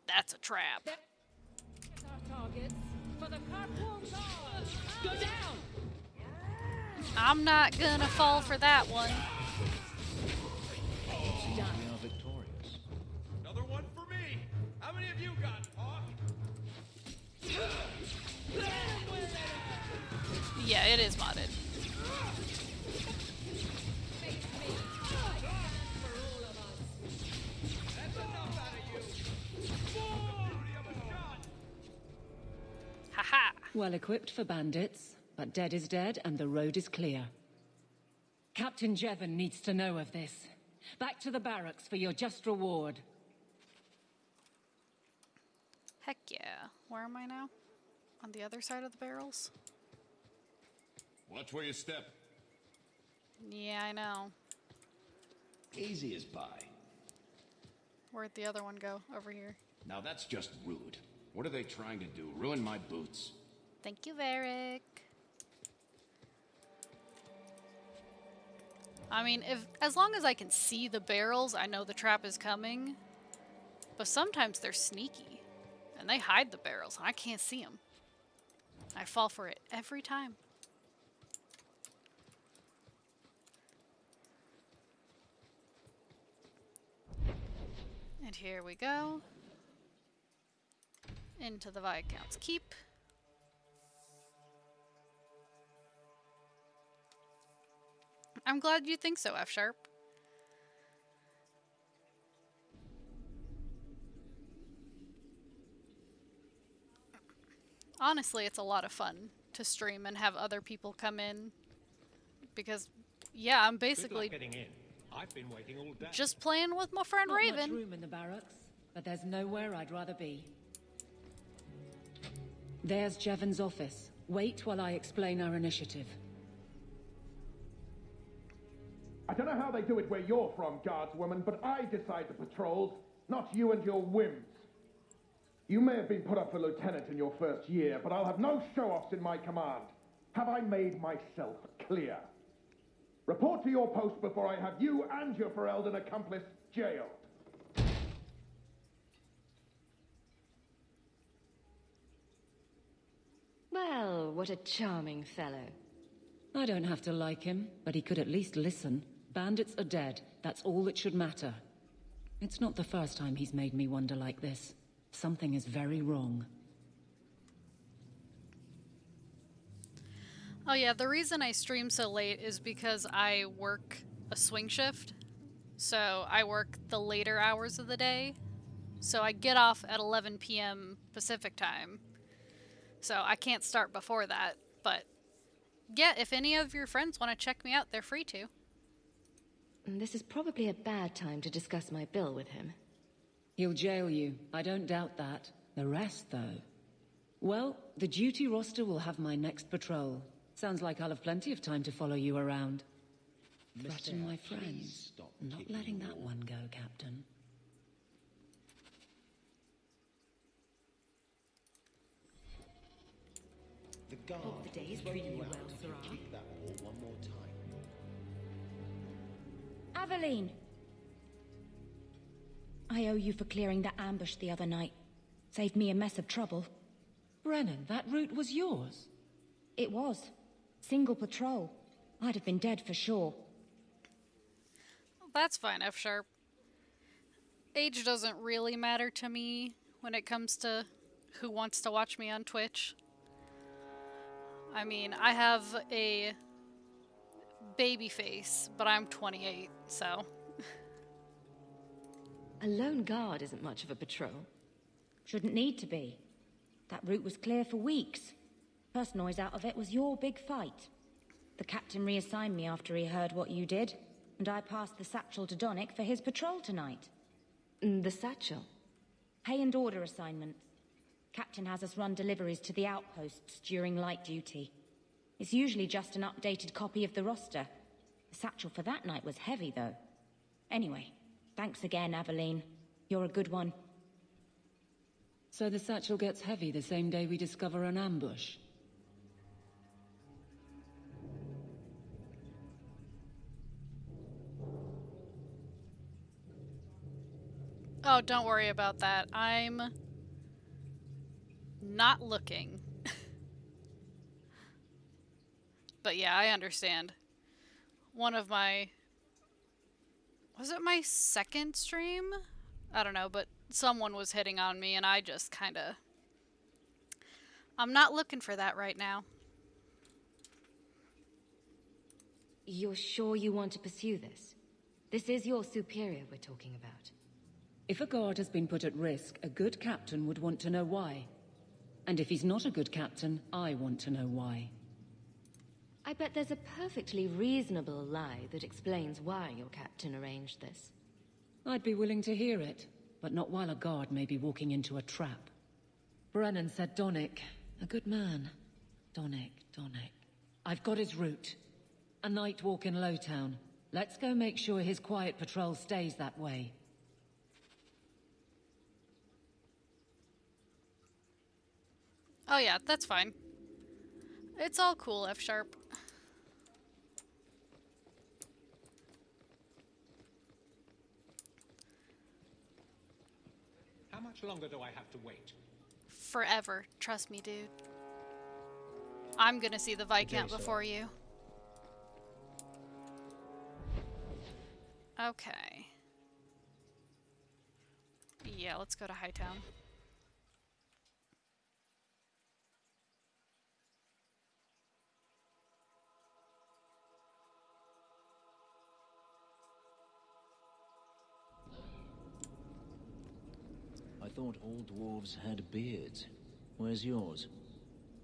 that's a trap. Our targets for the Carpool Guard. Go down! I'm not gonna fall for that one. We are victorious. Another one for me! How many of you got, Hawk? Yeah, it is modded. Haha! Well equipped for bandits, but dead is dead and the road is clear. Captain Jevon needs to know of this. Back to the barracks for your just reward. Heck yeah. Where am I now? On the other side of the barrels? Watch where you step. Yeah, I know. Easy as pie. Where'd the other one go? Over here. Now that's just rude. What are they trying to do? Ruin my boots? Thank you, Varric. I mean, as long as I can see the barrels, I know the trap is coming. But sometimes they're sneaky. And they hide the barrels, and I can't see them. I fall for it every time. And here we go. Into the Viscount's Keep. I'm glad you think so, F Sharp. Honestly, it's a lot of fun to stream and have other people come in. Because, yeah, I'm basically getting in. I've been waiting all day. just playing with my friend Not Raven. much room in the barracks, but there's nowhere I'd rather be. There's Jevon's office. Wait while I explain our initiative. I don't know how they do it where you're from, guardswoman, but I decide the patrols, not you and your whims. You may have been put up for lieutenant in your first year, but I'll have no show-offs in my command. Have I made myself clear? Report to your post before I have you and your Ferelden accomplice jailed. Well, what a charming fellow. I don't have to like him, but he could at least listen. Bandits are dead. That's all that should matter. It's not the first time he's made me wonder like this. Something is very wrong. Oh yeah, the reason I stream so late is because I work a swing shift. So I work the later hours of the day. So I get off at 11 p.m. Pacific time. So I can't start before that. But yeah, if any of your friends want to check me out, they're free to. This is probably a bad time to discuss my bill with him. He'll jail you. I don't doubt that. The rest, though. Well, the duty roster will have my next patrol. Sounds like I'll have plenty of time to follow you around. Threaten my friends. Not letting that one go, Captain. The guard Hope the day's treating you well, Sirrah. keep that wall one more time. Aveline! I owe you for clearing that ambush the other night. Saved me a mess of trouble. Brennan, that route was yours. It was. Single patrol. I'd have been dead for sure. That's fine, F Sharp. Age doesn't really matter to me when it comes to who wants to watch me on Twitch. I mean, I have a baby face, but I'm 28, so... A lone guard isn't much of a patrol. Shouldn't need to be. That route was clear for weeks. First noise out of it was your big fight. The captain reassigned me after he heard what you did, and I passed the satchel to Donnic for his patrol tonight. The satchel? Pay and order assignments. Captain has us run deliveries to the outposts during light duty. It's usually just an updated copy of the roster. The satchel for that night was heavy, though. Anyway, thanks again, Aveline. You're a good one. So the satchel gets heavy the same day we discover an ambush. Oh, don't worry about that. I'm not looking. But yeah, I understand. One of my... Was it my second stream? I don't know, but someone was hitting on me and I just kinda... I'm not looking for that right now. You're sure you want to pursue this? This is your superior we're talking about. If a guard has been put at risk, a good captain would want to know why. And if he's not a good captain, I want to know why. I bet there's a perfectly reasonable lie that explains why your captain arranged this. I'd be willing to hear it, but not while a guard may be walking into a trap. Brennan said Donnic. A good man. Donnic. I've got his route. A night walk in Lowtown. Let's go make sure his quiet patrol stays that way. Oh yeah, that's fine. It's all cool, F-sharp. How much longer do I have to wait? Forever. Trust me, dude. I'm gonna see the Viscount before you. Okay. Yeah, let's go to Hightown. I thought all dwarves had beards. Where's yours?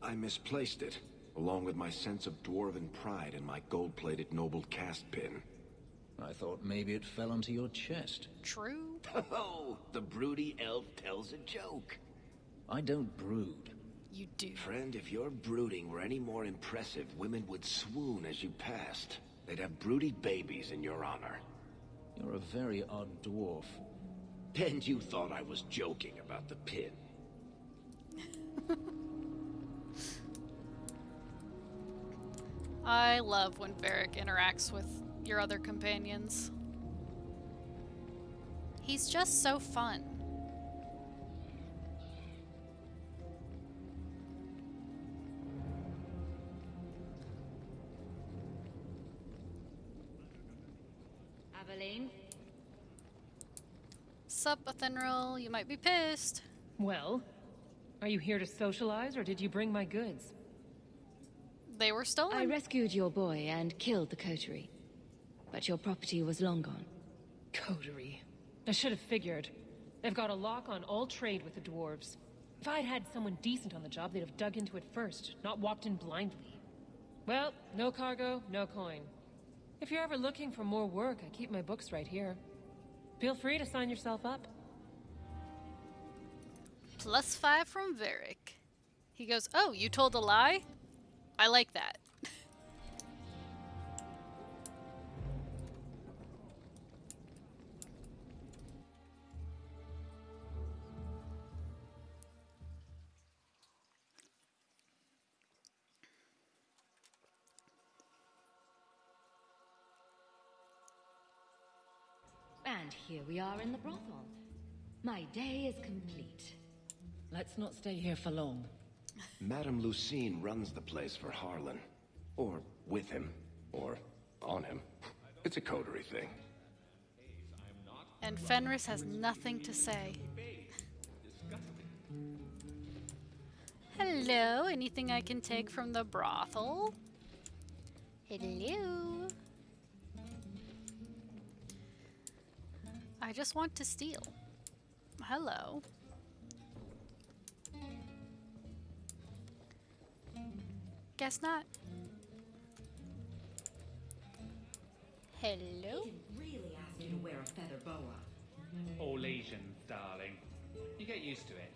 I misplaced it, along with my sense of dwarven pride and my gold-plated noble caste pin. I thought maybe it fell onto your chest. True. Oh, the broody elf tells a joke. I don't brood. You do. Friend, if your brooding were any more impressive, women would swoon as you passed. They'd have broody babies in your honor. You're a very odd dwarf. And you thought I was joking about the pin. I love when Varric interacts with your other companions. He's just so fun. Aveline? Sup, Athenril? You might be pissed. Well, are you here to socialize or did you bring my goods? They were stolen. I rescued your boy and killed the coterie. But your property was long gone. Coterie. I should have figured. They've got a lock on all trade with the dwarves. If I'd had someone decent on the job, they'd have dug into it first, not walked in blindly. Well, no cargo, no coin. If you're ever looking for more work, I keep my books right here. Feel free to sign yourself up. +5 from Varric. He goes, oh, you told a lie? I like that. And here we are in the brothel. My day is complete. Let's not stay here for long. Madame Lucine runs the place for Harlan. Or with him. Or on him. It's a coterie thing. And Fenris has nothing to say. Hello, anything I can take from the brothel? Hello. I just want to steal. Hello. Guess not. Hello? He really asked you to wear a feather boa. All Asians, darling. You get used to it.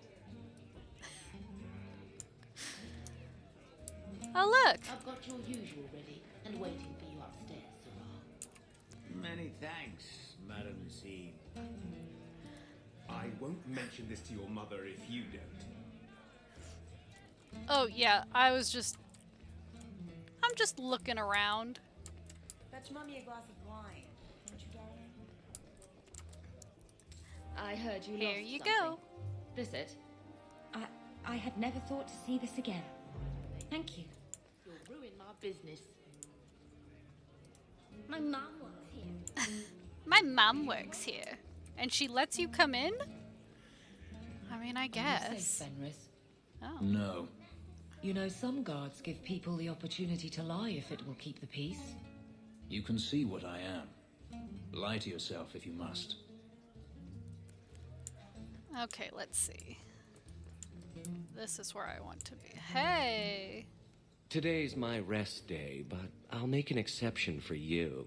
Oh, look! I've got your usual ready and waiting for you upstairs, Sarah. Many thanks, Madame Lucine. I won't mention this to your mother if you don't. Oh, yeah, I'm just looking around. Fetch Mummy a glass of wine, won't you, darling? I heard you Here lost you something. go. This it? I had never thought to see this again. Thank you. You'll ruin my business. My mom works here. My mom works here. And she lets you come in? I mean, I Are you guess. safe, Fenris? Oh. No. You know, some guards give people the opportunity to lie if it will keep the peace. You can see what I am. Lie to yourself if you must. Okay, let's see. This is where I want to be. Hey! Today's my rest day, but I'll make an exception for you.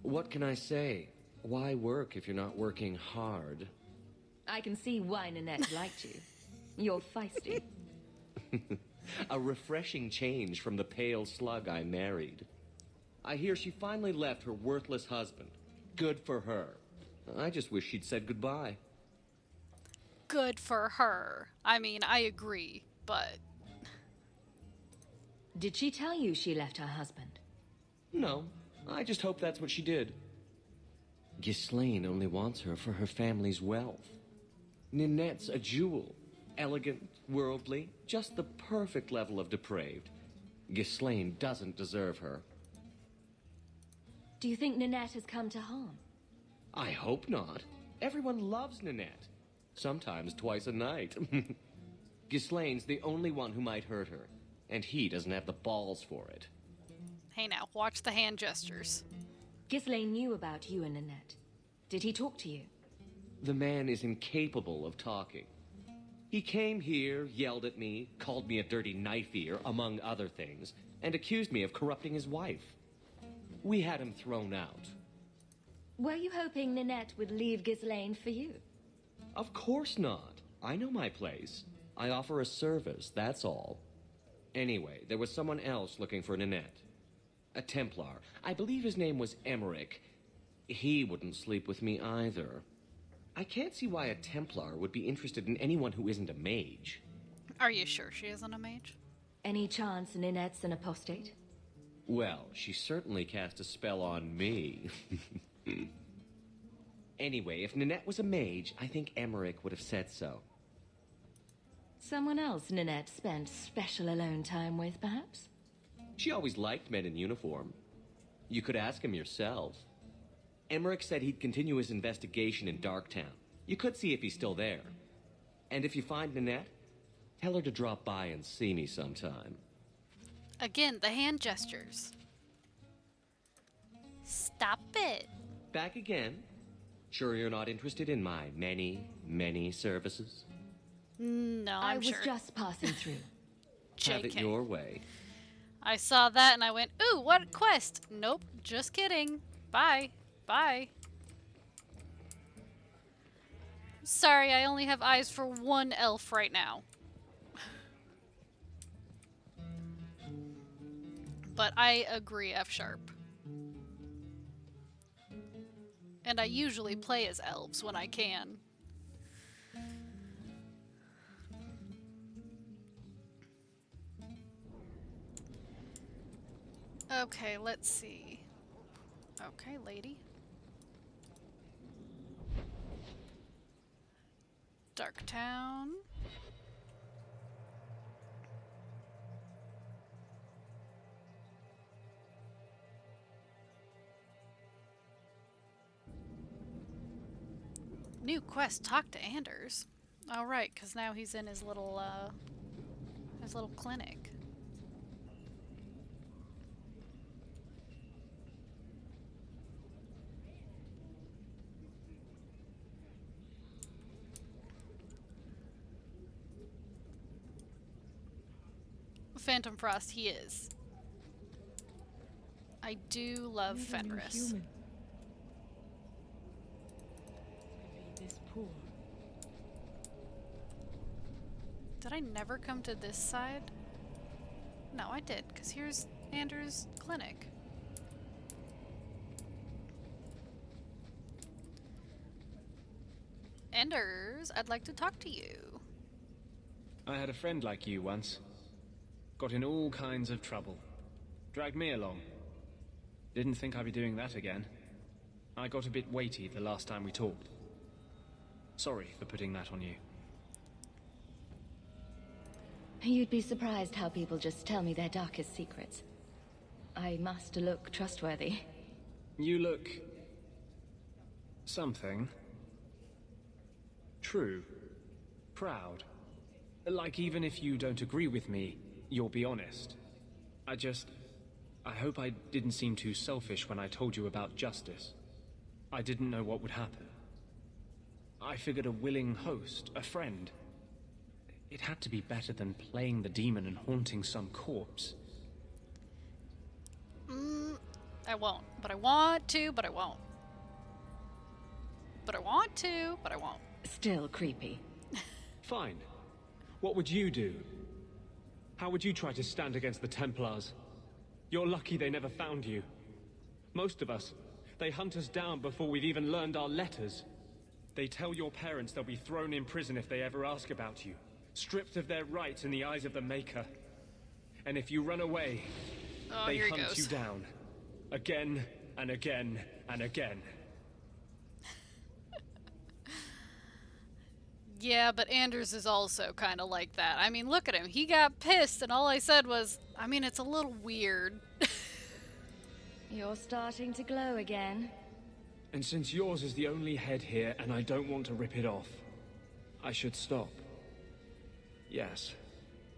What can I say? Why work if you're not working hard? I can see why Nanette liked you. You're feisty. A refreshing change from the pale slug I married. I hear she finally left her worthless husband. Good for her. I just wish she'd said goodbye. Good for her. I mean, I agree, but... Did she tell you she left her husband? No, I just hope that's what she did. Ghislaine only wants her for her family's wealth. Ninette's a jewel. Elegant, worldly, just the perfect level of depraved. Ghislaine doesn't deserve her. Do you think Nanette has come to harm? I hope not. Everyone loves Ninette. Sometimes twice a night. Ghislaine's the only one who might hurt her, and he doesn't have the balls for it. Hey now, watch the hand gestures. Ghislaine knew about you and Nanette. Did he talk to you? The man is incapable of talking. He came here, yelled at me, called me a dirty knife ear, among other things, and accused me of corrupting his wife. We had him thrown out. Were you hoping Nanette would leave Ghislaine for you? Of course not. I know my place. I offer a service, that's all. Anyway, there was someone else looking for Ninette. A Templar. I believe his name was Emmerich. He wouldn't sleep with me either. I can't see why a Templar would be interested in anyone who isn't a mage. Are you sure she isn't a mage? Any chance Ninette's an apostate? Well, she certainly cast a spell on me. Anyway, if Ninette was a mage, I think Emmerich would have said so. Someone else Ninette spent special alone time with, perhaps? She always liked men in uniform. You could ask him yourself. Emmerich said he'd continue his investigation in Darktown. You could see if he's still there. And if you find Ninette, tell her to drop by and see me sometime. Again, the hand gestures. Stop it. Back again? Sure you're not interested in my many, many services? No, I I'm was sure. just passing through. Have it JK. your way. I saw that and I went, ooh, what quest? Nope, just kidding. Bye. Bye. Sorry, I only have eyes for one elf right now. But I agree, F-sharp. And I usually play as elves when I can. Okay, let's see. Okay, lady. Darktown. New quest, talk to Anders. All right, because now he's in his little clinic. Phantom Frost, he is. I do love Fenris. This poor. Did I never come to this side? No, I did, because here's Anders' clinic. Anders, I'd like to talk to you. I had a friend like you once. Got in all kinds of trouble. Dragged me along. Didn't think I'd be doing that again. I got a bit weighty the last time we talked. Sorry for putting that on you. You'd be surprised how people just tell me their darkest secrets. I must look trustworthy. You look... something. True. Proud. Like even if you don't agree with me, you'll be honest. I hope I didn't seem too selfish when I told you about justice. I didn't know what would happen. I figured a willing host, a friend. It had to be better than playing the demon and haunting some corpse. I won't. But I want to, but I won't. But I want to, but I won't. Still creepy. Fine. What would you do? How would you try to stand against the Templars? You're lucky they never found you. Most of us, they hunt us down before we've even learned our letters. They tell your parents they'll be thrown in prison if they ever ask about you, stripped of their rights in the eyes of the Maker. And if you run away, they hunt you down. Again and again and again. Yeah, but Anders is also kind of like that. I mean, look at him. He got pissed, and all I said was, I mean, it's a little weird. You're starting to glow again. And since yours is the only head here, and I don't want to rip it off, I should stop. Yes.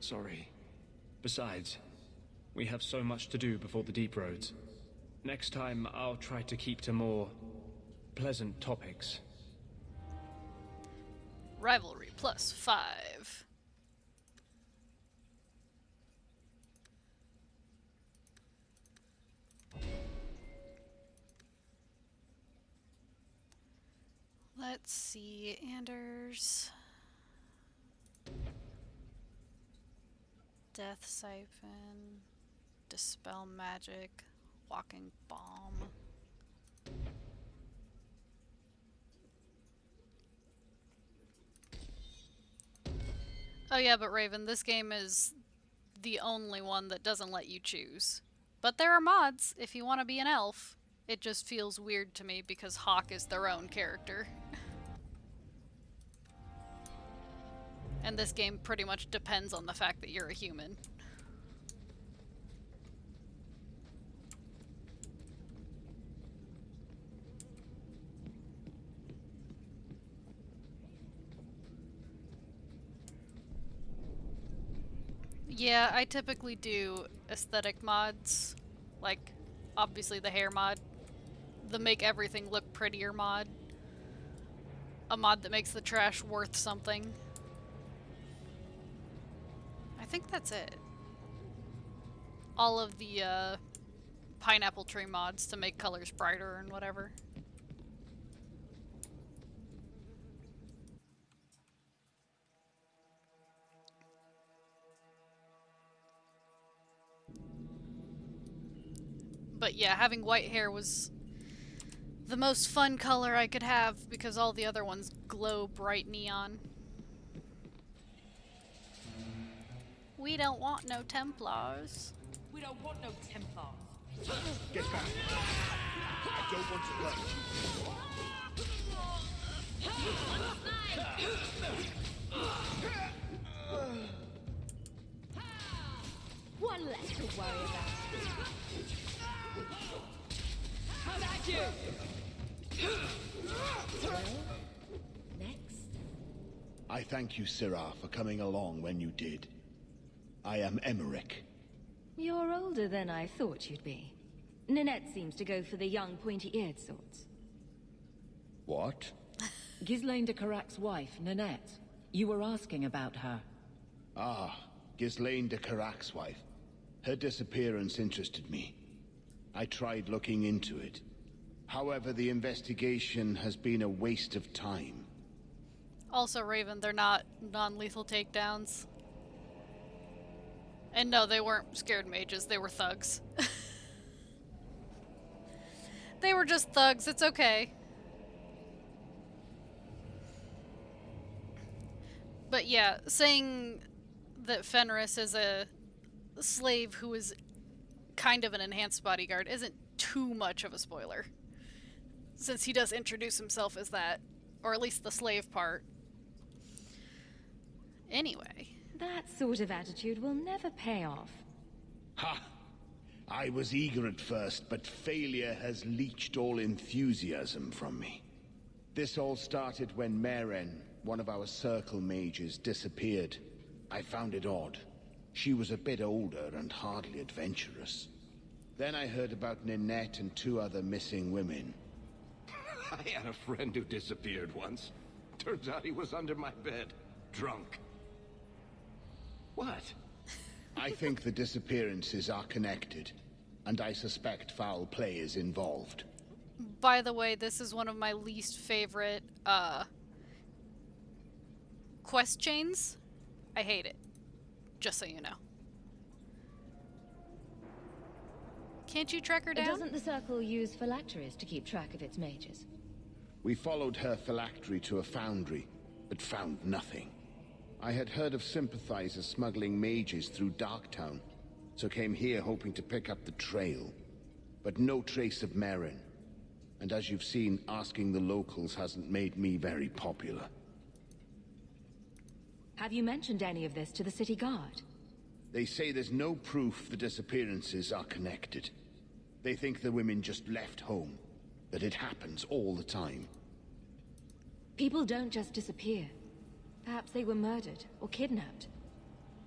Sorry. Besides, we have so much to do before the Deep Roads. Next time, I'll try to keep to more pleasant topics. Rivalry +5. Let's see, Anders. Death Siphon. Dispel Magic. Walking Bomb. Oh yeah, but Raven, this game is the only one that doesn't let you choose. But there are mods if you want to be an elf. It just feels weird to me because Hawk is their own character. And this game pretty much depends on the fact that you're a human. Yeah, I typically do aesthetic mods, like obviously the hair mod, the make everything look prettier mod, a mod that makes the trash worth something. I think that's it. All of the pineapple tree mods to make colors brighter and whatever. But yeah, having white hair was the most fun color I could have because all the other ones glow bright neon. We don't want no Templars. We don't want no Templars. Get back. I don't want to hurt you. One less to worry about. How about you? Well, next. I thank you, Syrah, for coming along when you did. I am Emmerich. You're older than I thought you'd be. Ninette seems to go for the young, pointy-eared sorts. What? Ghislaine de Carac's wife, Ninette. You were asking about her. Ah, Ghislaine de Carac's wife. Her disappearance interested me. I tried looking into it. However, the investigation has been a waste of time. Also, Raven, they're not non-lethal takedowns. And no, they weren't scared mages, they were thugs. They were just thugs, it's okay. But yeah, saying that Fenris is a slave who is kind of an enhanced bodyguard isn't too much of a spoiler, since he does introduce himself as that Or at least the slave part. Anyway. That sort of attitude will never pay off. Ha! I was eager at first, but failure has leached all enthusiasm from me. This all started when Meren, one of our circle mages, disappeared. I found it odd. She was a bit older and hardly adventurous. Then I heard about Ninette and 2 other missing women. I had a friend who disappeared once. Turns out he was under my bed, drunk. What? I think the disappearances are connected, and I suspect foul play is involved. By the way, this is one of my least favorite quest chains. I hate it. Just so you know. Can't you track her down? Doesn't the Circle use phylacteries to keep track of its mages? We followed her phylactery to a foundry, but found nothing. I had heard of sympathizers smuggling mages through Darktown, so came here hoping to pick up the trail. But no trace of Meren. And as you've seen, asking the locals hasn't made me very popular. Have you mentioned any of this to the city guard? They say there's no proof the disappearances are connected. They think the women just left home, that it happens all the time. People don't just disappear. Perhaps they were murdered or kidnapped.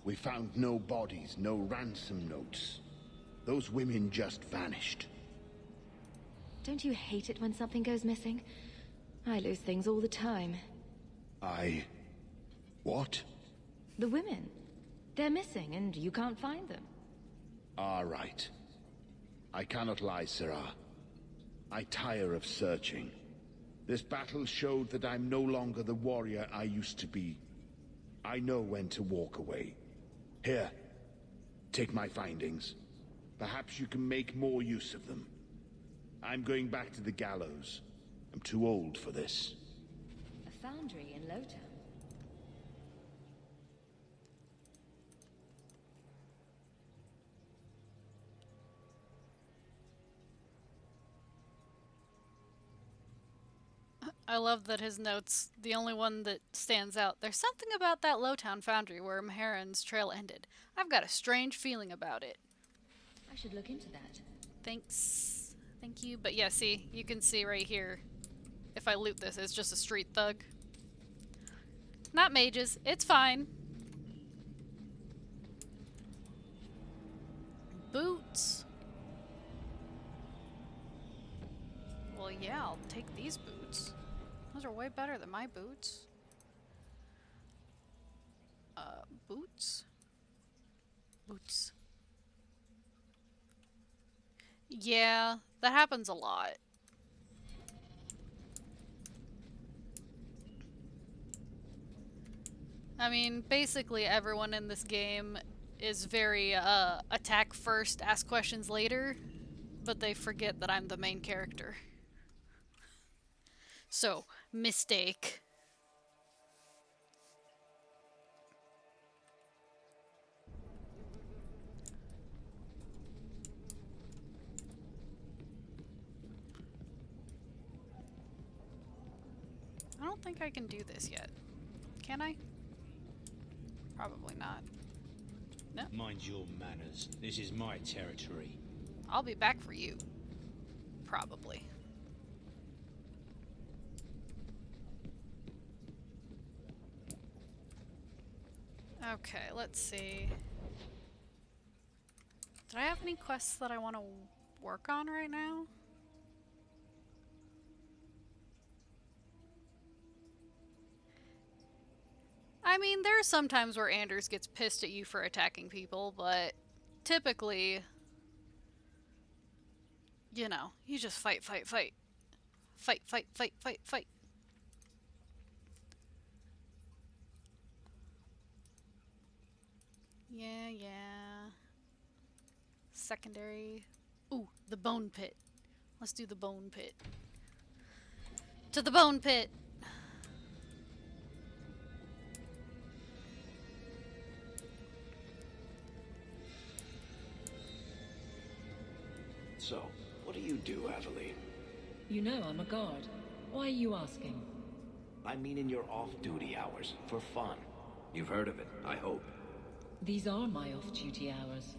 We found no bodies, no ransom notes. Those women just vanished. Don't you hate it when something goes missing? I lose things all the time. What? The women. They're missing and you can't find them. All right. I cannot lie, Sarah. I tire of searching. This battle showed that I'm no longer the warrior I used to be. I know when to walk away. Here, take my findings. Perhaps you can make more use of them. I'm going back to the gallows. I'm too old for this. A foundry in Lowtown. I love that his notes, the only one that stands out. There's something about that Lowtown foundry where Maharan's trail ended. I've got a strange feeling about it. I should look into that. Thanks. Thank you. But yeah, see, you can see right here, if I loot this, it's just a street thug. Not mages. It's fine. Boots. Well, yeah, I'll take these boots. Those are way better than my boots. Boots? Boots. Yeah, that happens a lot. I mean, basically everyone in this game is very, attack first, ask questions later, but they forget that I'm the main character. So, mistake. I don't think I can do this yet. Can I? Probably not. No. Mind your manners. This is my territory. I'll be back for you. Probably. Okay, let's see. Did I have any quests that I want to work on right now? I mean, there are some times where Anders gets pissed at you for attacking people, but typically, you know, you just fight, fight, fight. Fight, fight, fight, fight, fight. Yeah, yeah. Secondary. Ooh, the bone pit. Let's do the bone pit. To the bone pit! So, what do you do, Aveline? You know I'm a guard. Why are you asking? I mean in your off-duty hours, for fun. You've heard of it, I hope. These are my off-duty hours.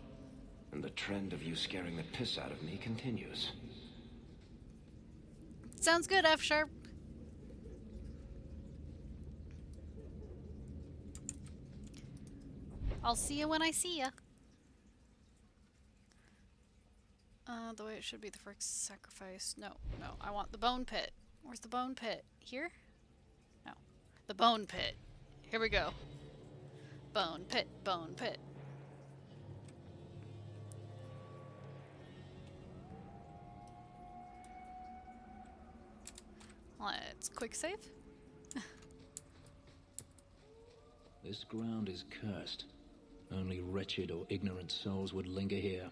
And the trend of you scaring the piss out of me continues. Sounds good, F-sharp. I'll see you when I see ya. The way it should be the first sacrifice. No, I want the bone pit. Where's the bone pit? Here? No. The bone pit. Here we go. Bone pit, bone pit. Let's quick save. This ground is cursed. Only wretched or ignorant souls would linger here.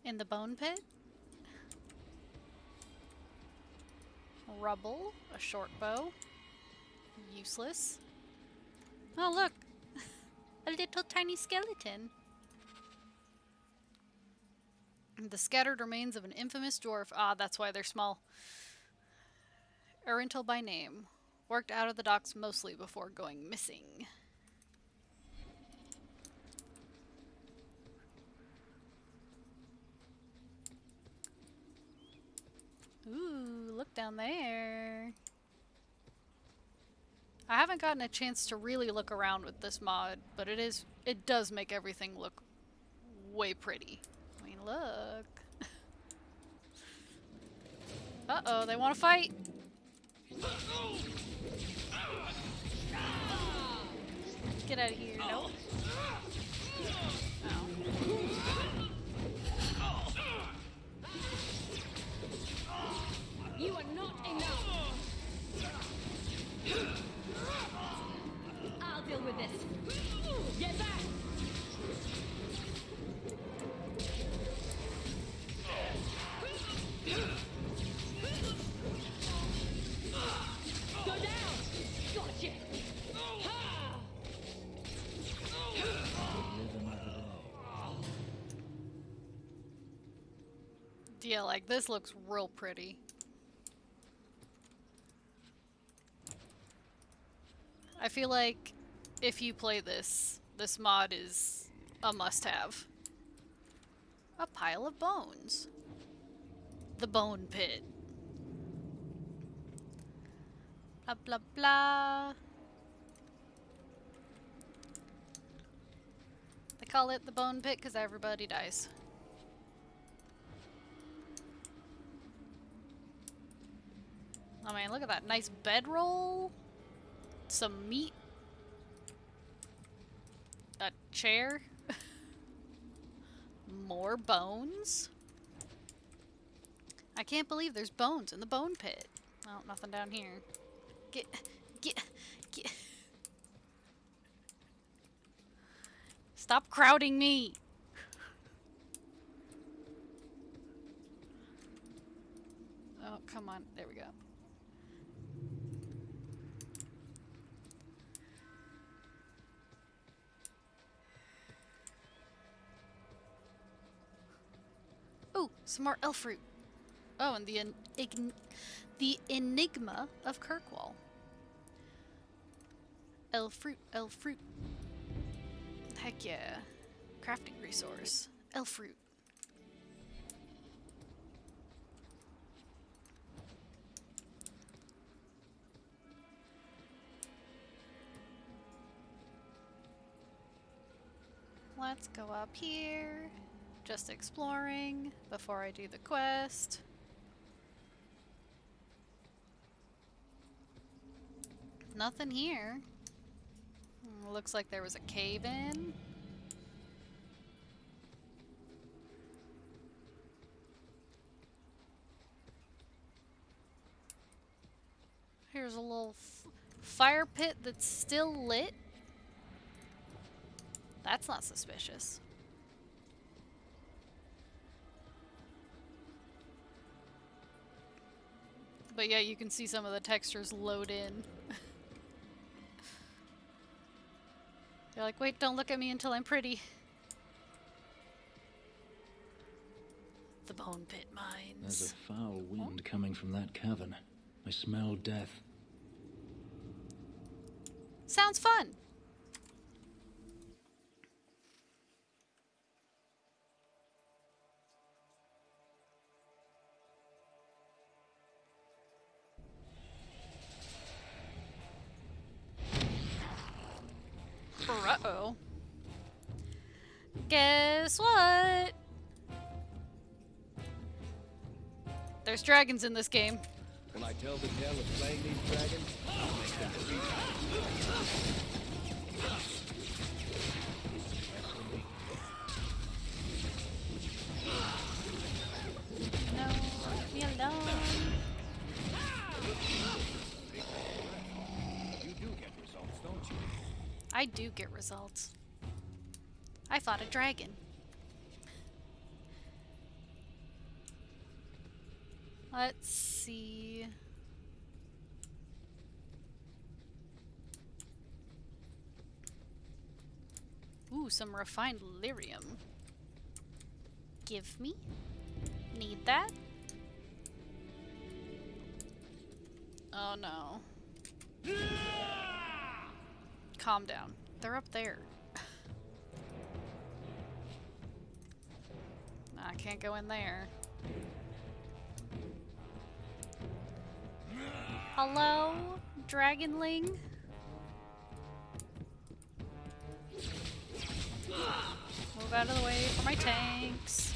In the bone pit? Rubble, a short bow. Useless. Oh look! A little tiny skeleton. The scattered remains of an infamous dwarf. Ah, that's why they're small. Arintal by name. Worked out of the docks mostly before going missing. Ooh, look down there. I haven't gotten a chance to really look around with this mod, but it does make everything look way pretty. I mean, look. Uh-oh, they want to fight. Get out of here. Nope. You are not enough! I'll deal with this. Get back! Go down! Gotcha! Ha! Yeah, like this looks real pretty. I feel like if you play this, this mod is a must-have. A pile of bones. The bone pit. Blah blah blah. They call it the bone pit because everybody dies. I mean, look at that nice bedroll. Some meat. A chair. More bones. I can't believe there's bones in the bone pit. Oh, nothing down here. Get. Stop crowding me. Oh, come on. There we go. Ooh, some more elf fruit. Oh, and the Enigma of Kirkwall. Elf fruit, elf fruit. Heck yeah. Crafting resource. Elf fruit. Let's go up here. Just exploring before I do the quest. Nothing here. Looks like there was a cave in. Here's a little fire pit that's still lit. That's not suspicious. But yeah, you can see some of the textures load in. You're like, wait, don't look at me until I'm pretty. The Bone Pit Mines. There's a foul wind coming from that cavern. I smell death. Guess what? There's dragons in this game. When I tell the tale of slaying these dragons, I'll make them 3 times. No, leave me alone. You do get results, don't you? I do get results. I fought a dragon. Let's see. Ooh, some refined lyrium. Give me. Need that. Oh no. Calm down. They're up there. I can't go in there. Hello, Dragonling? Move out of the way for my tanks.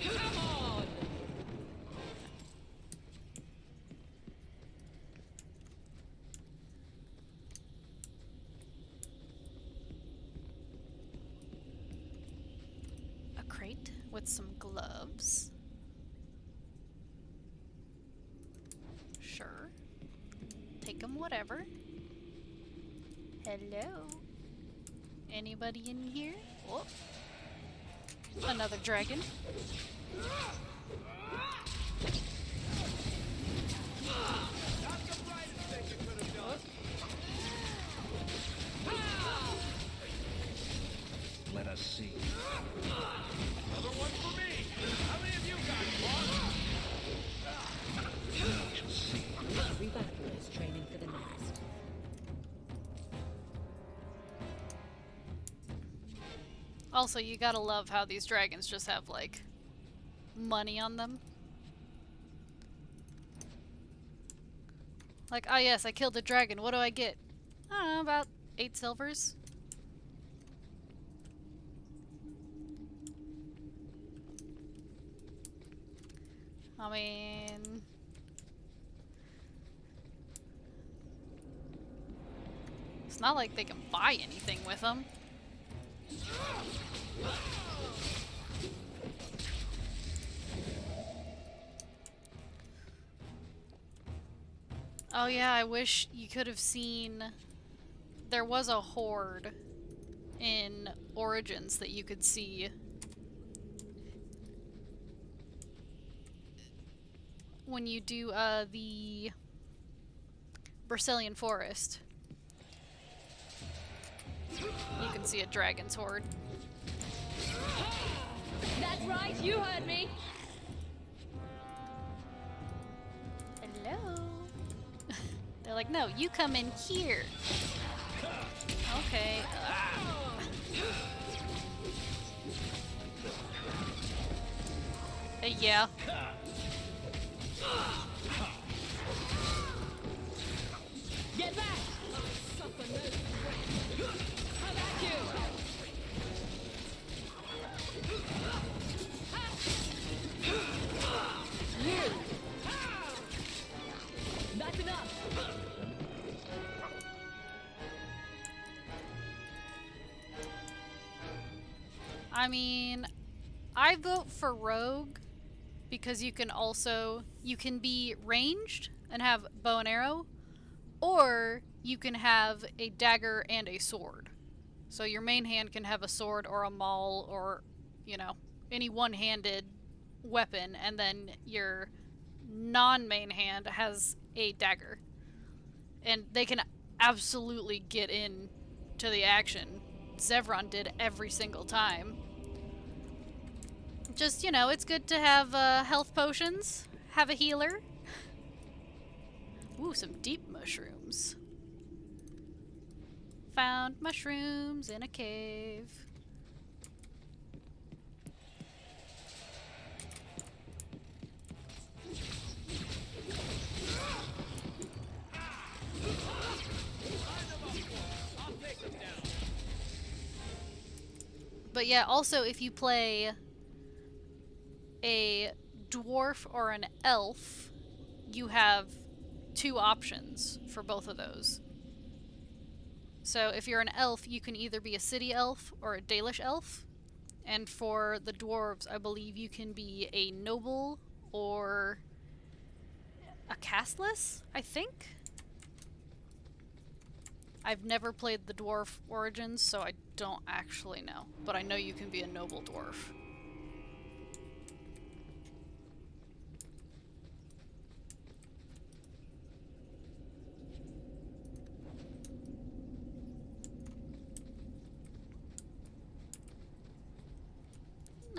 Come on! A crate with some gloves. Sure. Take them, whatever. Hello? Anybody in here? Oh. Another dragon. Let us see. Another one for me! How many of you got one? We shall see. Every battle is training for the next. Also, you gotta love how these dragons just have, like, money on them. Like, oh yes, I killed a dragon. What do I get? I don't know, about 8 silvers. I mean... it's not like they can buy anything with them. Oh yeah, I wish you could have seen... there was a horde in Origins that you could see when you do the Brazilian Forest. You can see a dragon's horde. That's right, you heard me! Hello? They're like, no, you come in here. Okay. Yeah. Get back! Suffer no threat. How about you? You! That's enough! I mean, I vote for Rogue because you can be ranged and have bow and arrow, or you can have a dagger and a sword. So your main hand can have a sword or a maul or, you know, any one-handed weapon, and then your non-main hand has a dagger. And they can absolutely get in to the action. Zevran did every single time. Just, you know, it's good to have health potions, have a healer. Ooh, some deep mushrooms. Found mushrooms in a cave. But yeah, also if you play a dwarf or an elf, you have 2 options for both of those. So if you're an elf, you can either be a city elf or a Dalish elf. And for the dwarves, I believe you can be a noble or a casteless, I think? I've never played the dwarf origins, so I don't actually know. But I know you can be a noble dwarf.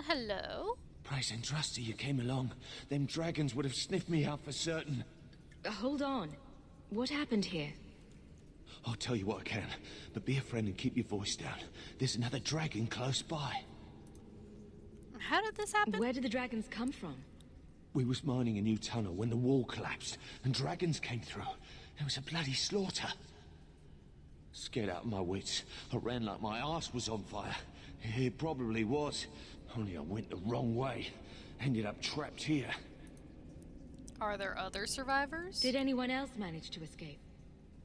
Hello? Praise and trusty you came along. Them dragons would have sniffed me out for certain. Hold on. What happened here? I'll tell you what I can, but be a friend and keep your voice down. There's another dragon close by. How did this happen? Where did the dragons come from? We was mining a new tunnel when the wall collapsed, and dragons came through. There was a bloody slaughter. Scared out of my wits, I ran like my arse was on fire. It probably was, only I went the wrong way. Ended up trapped here. Are there other survivors? Did anyone else manage to escape?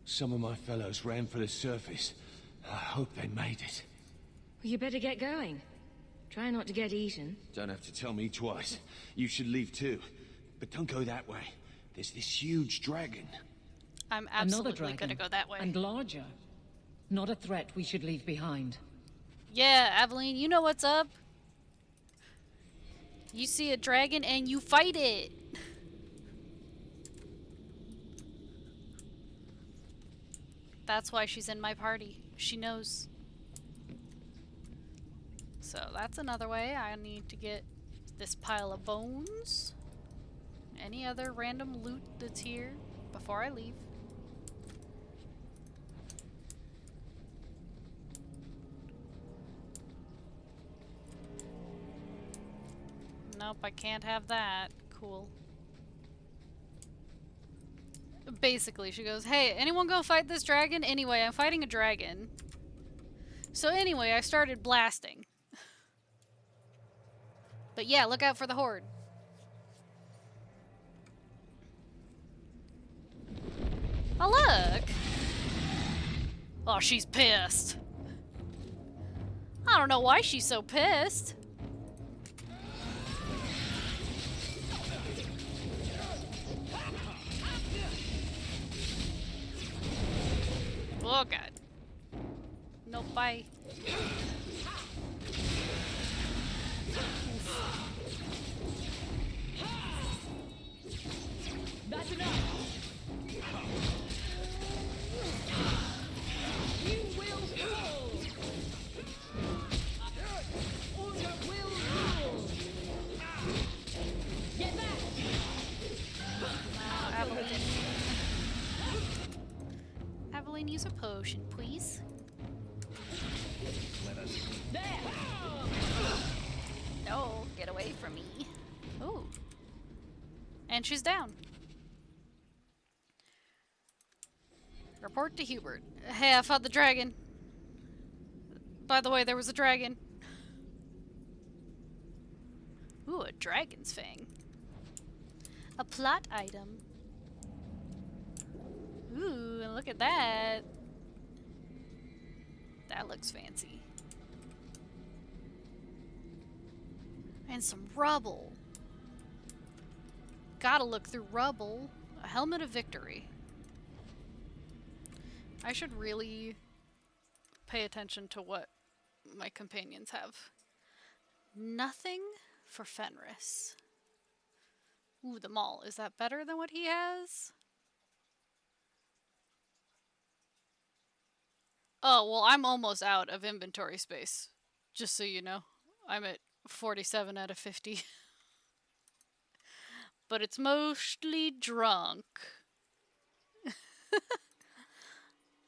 Some of my fellows ran for the surface. I hope they made it. Well, you better get going. Try not to get eaten. Don't have to tell me twice. You should leave too. But don't go that way. There's this huge dragon. I'm Another absolutely dragon. gonna go that way. And larger. Not a threat we should leave behind. Yeah, Aveline, you know what's up. You see a dragon and you fight it. That's why she's in my party. She knows. So that's another way. I need to get this pile of bones. Any other random loot that's here before I leave. Nope, I can't have that. Cool. Basically, she goes, hey, anyone go fight this dragon? Anyway, I'm fighting a dragon. So anyway, I started blasting. But yeah, look out for the horde. Oh, look! Oh, she's pissed. I don't know why she's so pissed. Oh god. No, bye. That's enough. You will fall. Order will rule. Get back. Aveline, use a potion, please. There. No, get away from me. Oh. And she's down. Report to Hubert. Hey, I fought the dragon. By the way, there was a dragon. Ooh, a dragon's fang. A plot item. Ooh, and look at that. That looks fancy. And some rubble. Gotta look through rubble. A helmet of victory. I should really pay attention to what my companions have. Nothing for Fenris. Ooh, the mall. Is that better than what he has? Oh, well, I'm almost out of inventory space. Just so you know. I'm at 47 out of 50. But it's mostly drunk.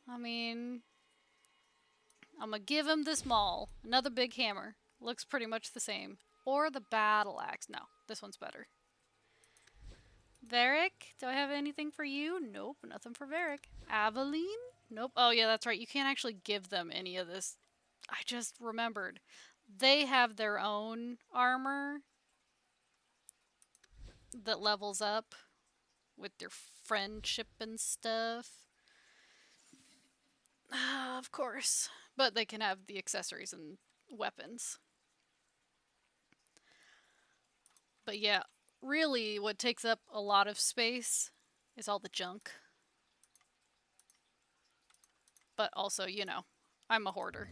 I mean, I'm gonna give him this maul. Another big hammer. Looks pretty much the same. Or the battle axe. No, this one's better. Varric, do I have anything for you? Nope, nothing for Varric. Aveline? Nope. Oh yeah, that's right. You can't actually give them any of this. I just remembered. they have their own armor that levels up with their friendship and stuff. Of course. But they can have the accessories and weapons. But yeah, really what takes up a lot of space is all the junk. But also, you know, I'm a hoarder.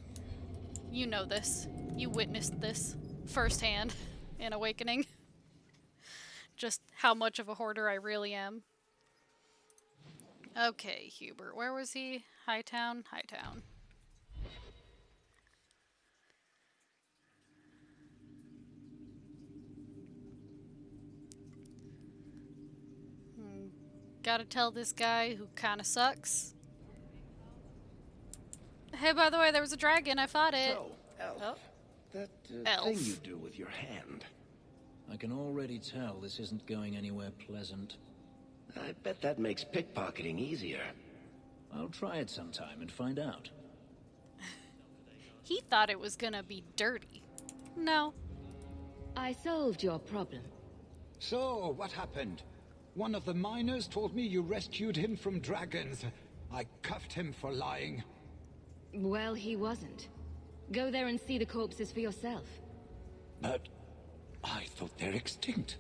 You know this. You witnessed this firsthand in Awakening. Just how much of a hoarder I really am. Okay, Hubert. Where was he? Hightown? Hightown. Gotta tell this guy who kinda sucks. Hey, by the way, there was a dragon. I fought it. So, Elf, Oh. that Elf. thing you do with your hand. I can already tell this isn't going anywhere pleasant. I bet that makes pickpocketing easier. I'll try it sometime and find out. He thought it was gonna be dirty. No. I solved your problem. So, what happened? One of the miners told me you rescued him from dragons. I cuffed him for lying. Well, he wasn't. Go there and see the corpses for yourself. But I thought they're extinct.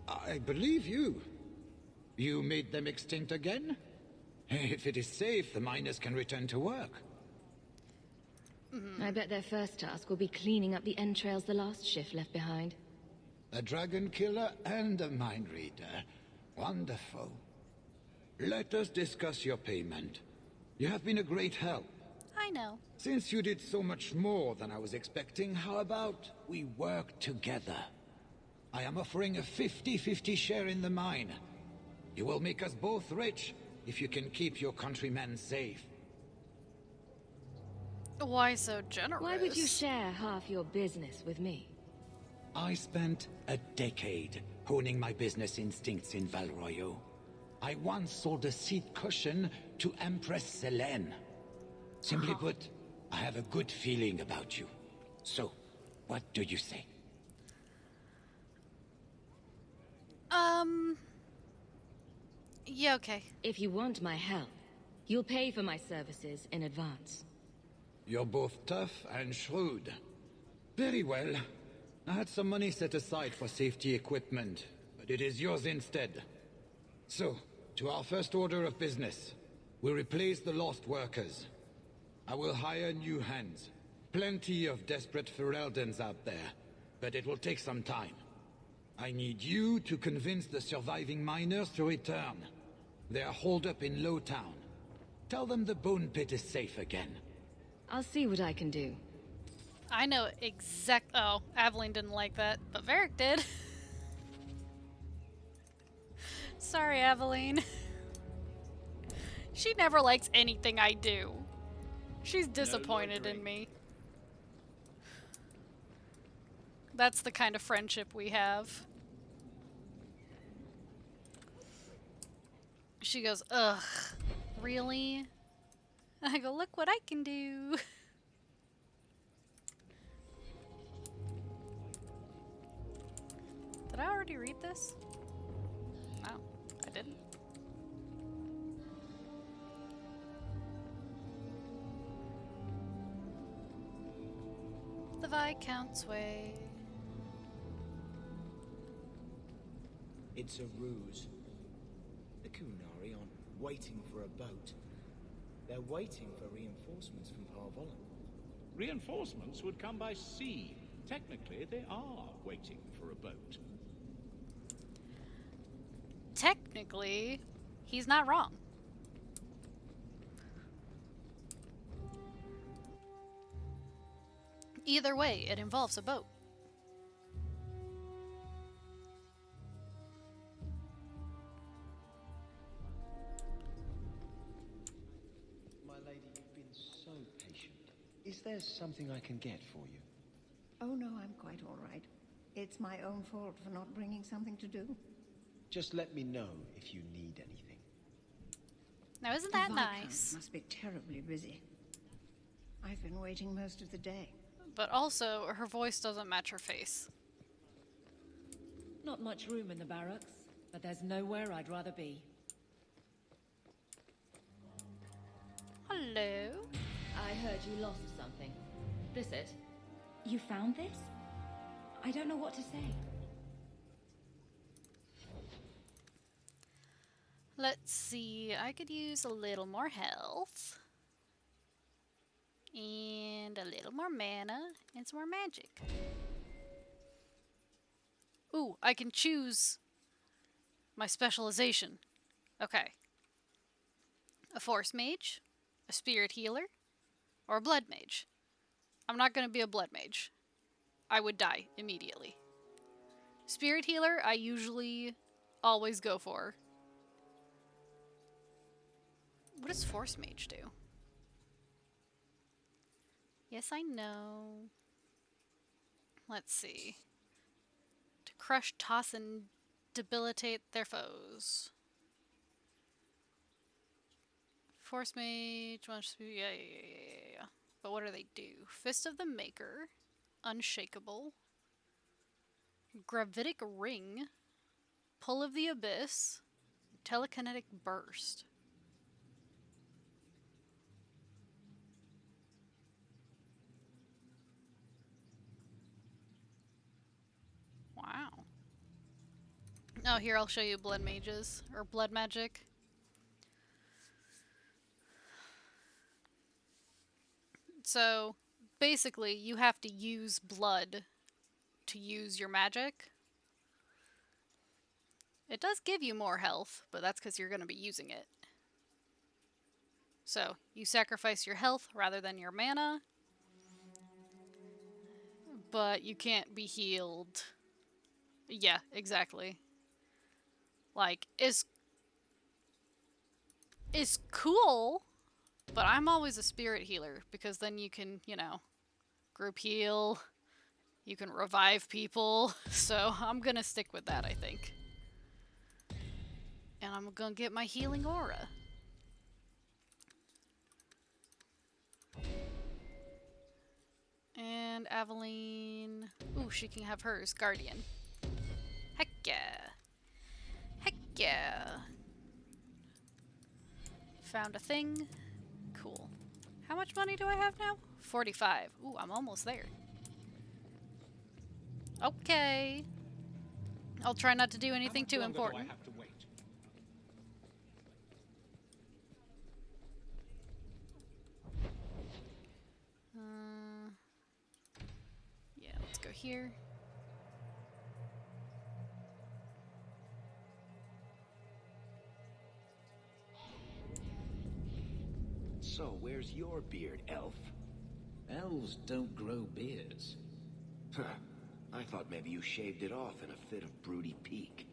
I believe you. You made them extinct again? If it is safe, the miners can return to work. I bet their first task will be cleaning up the entrails the last shift left behind. A dragon killer and a mind reader. Wonderful. Let us discuss your payment. You have been a great help. I know. Since you did so much more than I was expecting, how about we work together? I am offering a 50-50 share in the mine. You will make us both rich if you can keep your countrymen safe. Why so generous? Why would you share half your business with me? I spent a decade honing my business instincts in Val Royeaux. I once sold a seat cushion to Empress Selene. Simply put, I have a good feeling about you. So, what do you say? Yeah, okay. If you want my help, you'll pay for my services in advance. You're both tough and shrewd. Very well. I had some money set aside for safety equipment, but it is yours instead. So, to our first order of business. We replace the lost workers. I will hire new hands. Plenty of desperate Ferelden's out there, but it will take some time. I need you to convince the surviving miners to return. They are holed up in Lowtown. Tell them the Bone Pit is safe again. I'll see what I can do. I know oh, Aveline didn't like that, but Varric did. Sorry, Aveline. She never likes anything I do. She's disappointed in me. That's the kind of friendship we have. She goes, ugh, really? I go, look what I can do. Did I already read this? No, I didn't. The Viscount's Way. It's a ruse. The Kunari aren't waiting for a boat. They're waiting for reinforcements from Parvolan. Reinforcements would come by sea. Technically, they are waiting for a boat. Technically, he's not wrong. Either way, it involves a boat. My lady, you've been so patient. Is there something I can get for you? Oh no, I'm quite all right. It's my own fault for not bringing something to do. Just let me know if you need anything. Now, isn't that The Viscount nice? must be terribly busy. I've been waiting most of the day. But also, her voice doesn't match her face. Not much room in the barracks, but there's nowhere I'd rather be. Hello? I heard you lost something. This it? You found this? I don't know what to say. Let's see, I could use a little more health. And a little more mana, and some more magic. Ooh, I can choose my specialization. Okay. A force mage, a spirit healer, or a blood mage. I'm not going to be a blood mage. I would die immediately. Spirit healer, I usually always go for. What does force mage do? Yes, I know. Let's see. To crush, toss, and debilitate their foes. Force mage, yeah. But what do they do? Fist of the Maker, Unshakable, Gravitic Ring, Pull of the Abyss, Telekinetic Burst. Wow. Oh, here, I'll show you blood mages, or blood magic. So, basically, you have to use blood to use your magic. It does give you more health, but that's because you're going to be using it. So, you sacrifice your health rather than your mana, but you can't be healed. Yeah, exactly. Like, it's cool, but I'm always a spirit healer, because then you can, you know, group heal, you can revive people, so I'm gonna stick with that, I think. And I'm gonna get my healing aura. And Aveline, ooh, she can have hers, Guardian. Heck yeah. Heck yeah. Found a thing. Cool. How much money do I have now? 45. Ooh, I'm almost there. Okay. I'll try not to do anything too important. Yeah, let's go here. So, where's your beard, elf? Elves don't grow beards. Huh. I thought maybe you shaved it off in a fit of broody pique.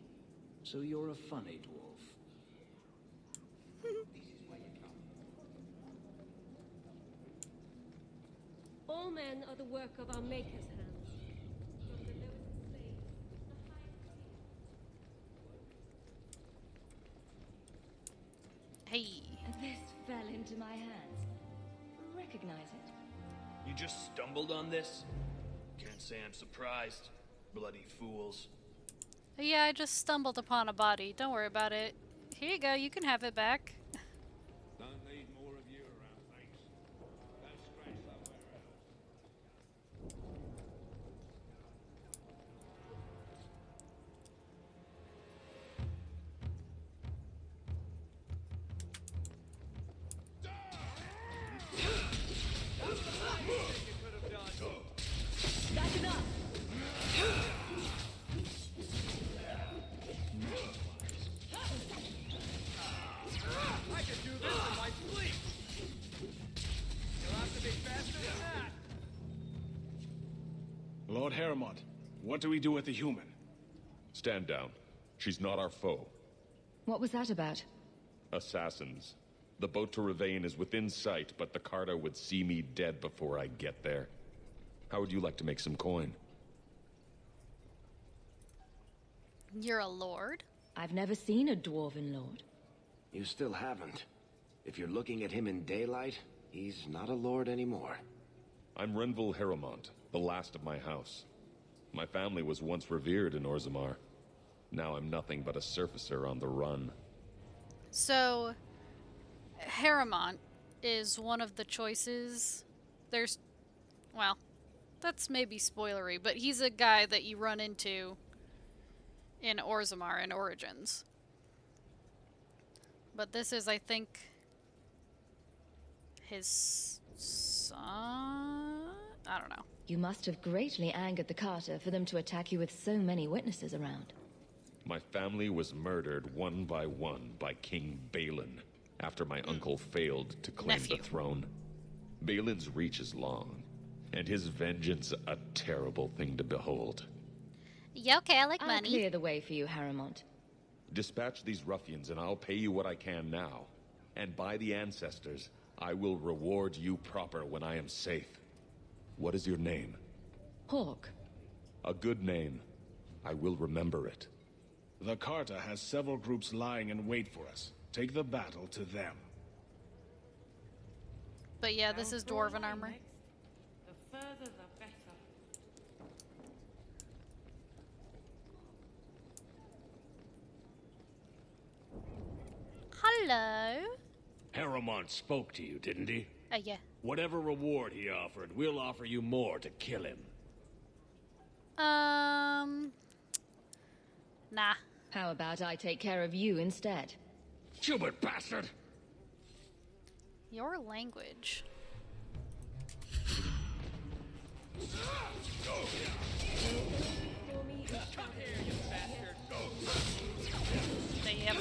So you're a funny dwarf. All men are the work of our Maker's hands. From the lowest slave to the highest king. Hey. This fell into my hands. Recognize it? You just stumbled on this? Can't say I'm surprised. Bloody fools. Yeah, I just stumbled upon a body. Don't worry about it. Here you go, you can have it back. Don't need more of you around, thanks. Go scratch somewhere That's enough! I could do this in my sleep! You'll have to be faster than that! Lord Heremont, what do we do with the human? Stand down. She's not our foe. What was that about? Assassins. The boat to Ravain is within sight, but the Carter would see me dead before I get there. How would you like to make some coin? You're a lord? I've never seen a dwarven lord. You still haven't. If you're looking at him in daylight, he's not a lord anymore. I'm Renville Harrowmont, the last of my house. My family was once revered in Orzammar. Now I'm nothing but a surfacer on the run. So, Harrowmont is one of the choices. There's, well, that's maybe spoilery, but he's a guy that you run into in Orzammar in Origins. But this is, I think, his son? I don't know. You must have greatly angered the Carter for them to attack you with so many witnesses around. My family was murdered one by King Balin after my uncle failed to claim the throne. Balin's reach is long, and his vengeance a terrible thing to behold. Yeah, okay, I like I'll money. clear the way for you, Harrowmont. Dispatch these ruffians and I'll pay you what I can now. And by the ancestors, I will reward you proper when I am safe. What is your name? Hawk. A good name. I will remember it. The Carter has several groups lying in wait for us. Take the battle to them. But yeah, this is dwarven armor. The further the better. Hello. Harrowmont spoke to you, didn't he? Yeah. Whatever reward he offered, we'll offer you more to kill him. Nah. How about I take care of you instead? Stupid bastard! Your language. Yep.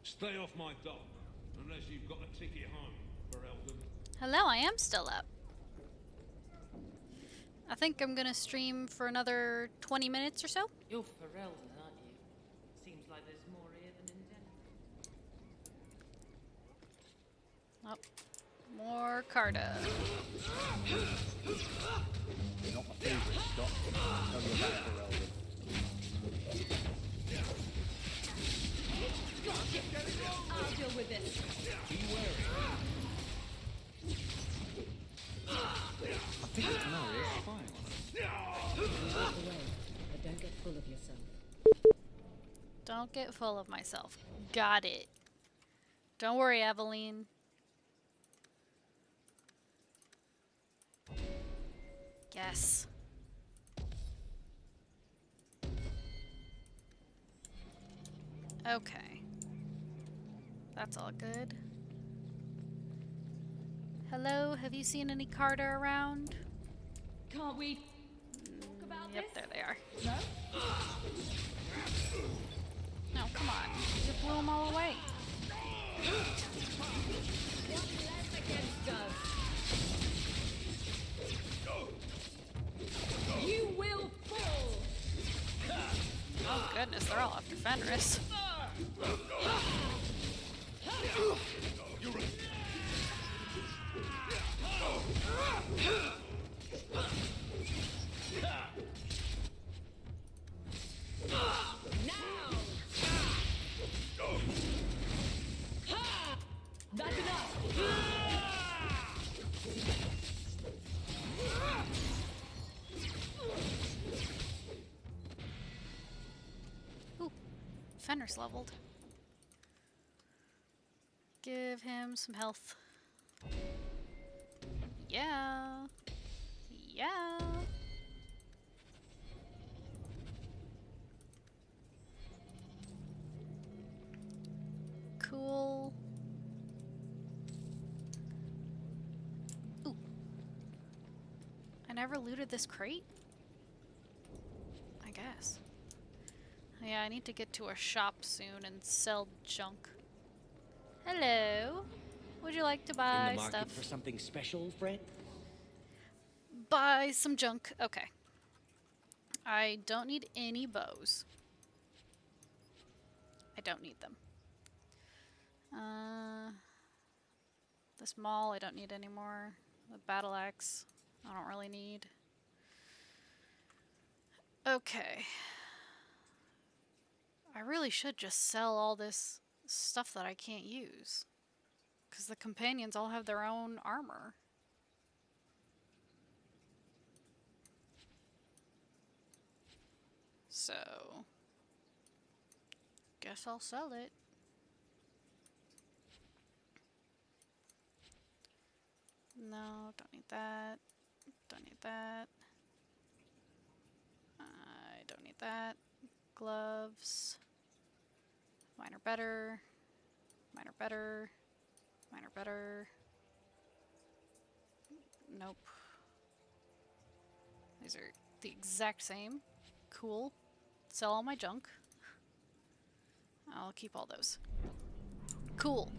Stay off my dock, unless you've got a ticket home for Eldon. Hello, I am still up. I think I'm gonna stream for another 20 minutes or so. You're Ferelden, aren't you? Seems like there's more here than intended. Oh, more Carta. You're not my favourite stop. Tell you about Ferelden. I'll deal with this. Be wary. I think it's Marius spying on us. Walk away, but don't get full of yourself. Don't get full of myself. Got it. Don't worry, Aveline. Yes. Okay. That's all good. Hello, have you seen any Carter around? Can't we talk about Yep, this? there they are. No? No, come on. You blew them all away. You will fall! Oh goodness, they're all after Fenris. That's enough! Ooh, Fenris leveled. Give him some health. Yeah. Yeah. Cool. Ooh. I never looted this crate? I guess. Yeah, I need to get to a shop soon and sell junk. Hello. Would you like to buy In the market stuff? for something special, friend? Buy some junk. Okay. I don't need any bows. I don't need them. This maul I don't need anymore. The battle axe I don't really need. Okay. I really should just sell all this stuff that I can't use. Because the companions all have their own armor. So, guess I'll sell it. No, don't need that. Don't need that. I don't need that. Gloves. Mine are better. Mine are better. Mine are better. Nope. These are the exact same. Cool. Sell all my junk. I'll keep all those. Cool.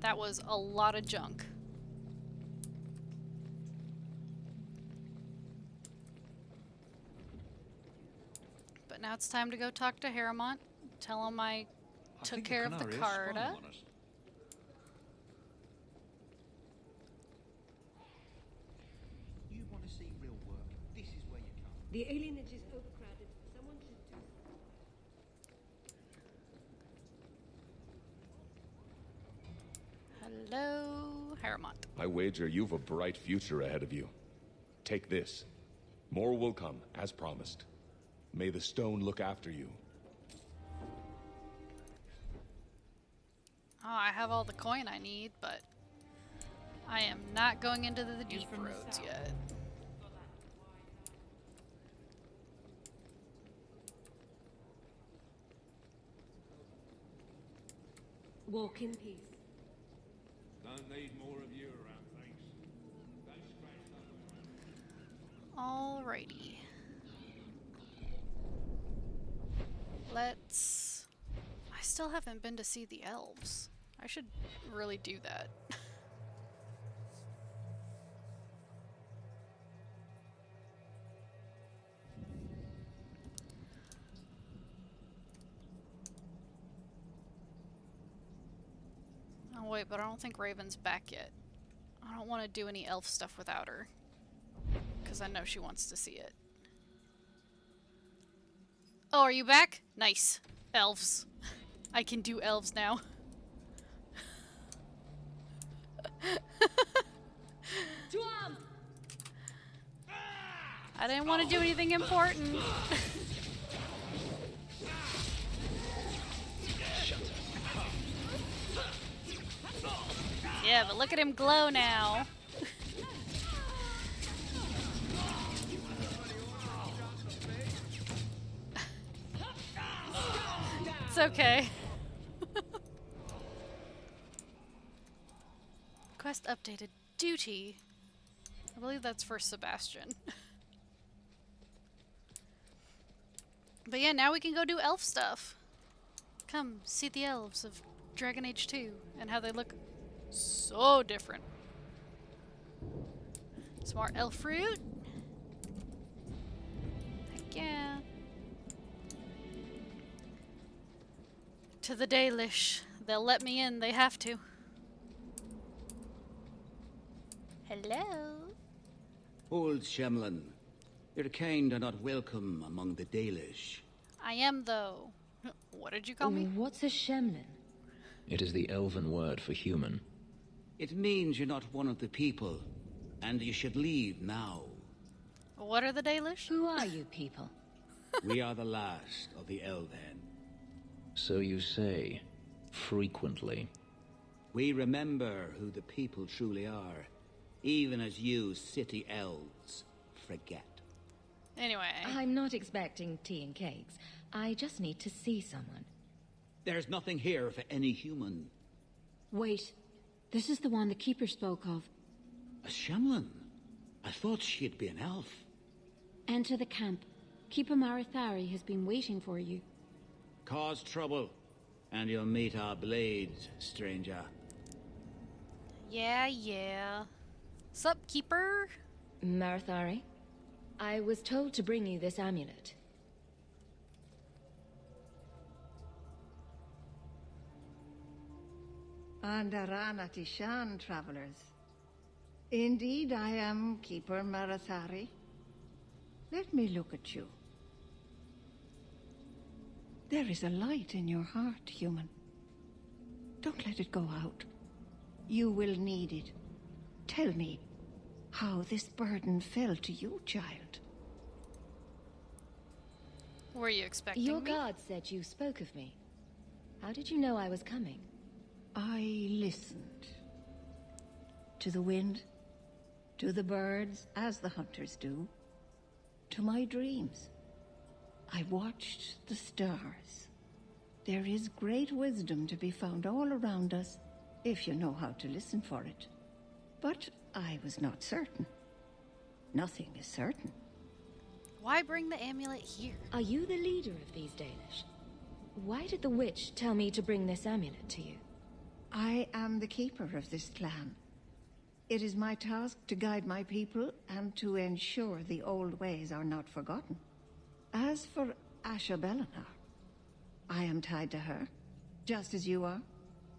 That was a lot of junk. But now it's time to go talk to Harrimont. Tell him I took care of the Carta. You want to see real work? This is where you come. The alienage is overcrowded. Someone should do. Hello, Harrimont. I wager you've a bright future ahead of you. Take this. More will come, as promised. May the stone look after you. Oh, I have all the coin I need, but I am not going into the deep roads yet. Walk in peace. Don't need more of you around, thanks. Alrighty. Let's... I still haven't been to see the elves. I should really do that. Oh wait, but I don't think Raven's back yet. I don't want to do any elf stuff without her. Because I know she wants to see it. Oh, are you back? Nice. Elves. I can do elves now. I didn't want to do anything important. Yeah, but look at him glow now. It's okay. Quest updated. Duty. I believe that's for Sebastian. But yeah, now we can go do elf stuff. Come, see the elves of Dragon Age 2 and how they look so different. Some more elf fruit. Heck yeah. To the Dalish. They'll let me in, they have to. Hello? Old Shemlin, your kind are not welcome among the Dalish. I am, though. What did you call me? What's a Shemlin? It is the elven word for human. It means you're not one of the people, and you should leave now. What are the Dalish? Who are you people? We are the last of the Elven. So you say, frequently. We remember who the people truly are, even as you city elves forget. Anyway. I'm not expecting tea and cakes. I just need to see someone. There's nothing here for any human. Wait. This is the one the Keeper spoke of. A Shemlin? I thought she'd be an elf. Enter the camp. Keeper Marithari has been waiting for you. Cause trouble, and you'll meet our blades, stranger. Yeah. Sup, Keeper? Marithari, I was told to bring you this amulet. Andarana Tishan, travelers. Indeed, I am Keeper Marathari. Let me look at you. There is a light in your heart, human. Don't let it go out. You will need it. Tell me how this burden fell to you, child. Were you expecting Your me? guard said you spoke of me. How did you know I was coming? I listened. To the wind, to the birds, as the hunters do, to my dreams. I watched the stars. There is great wisdom to be found all around us, if you know how to listen for it. But I was not certain. Nothing is certain. Why bring the amulet here? Are you the leader of these Dalish? Why did the witch tell me to bring this amulet to you? I am the keeper of this clan. It is my task to guide my people and to ensure the old ways are not forgotten. As for Asha Belinar, I am tied to her, just as you are,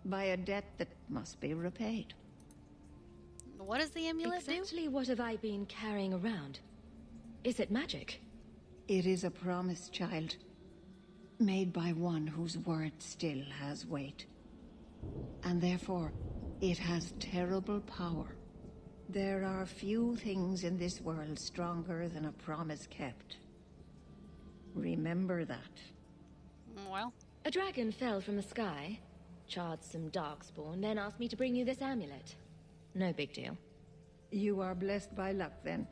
by a debt that must be repaid. What does the amulet do? Exactly what have I been carrying around? Is it magic? It is a promise, child, made by one whose word still has weight. And therefore, it has terrible power. There are few things in this world stronger than a promise kept. Remember that. Well, a dragon fell from the sky, charred some darkspawn, then asked me to bring you this amulet. No big deal. You are blessed by luck, then.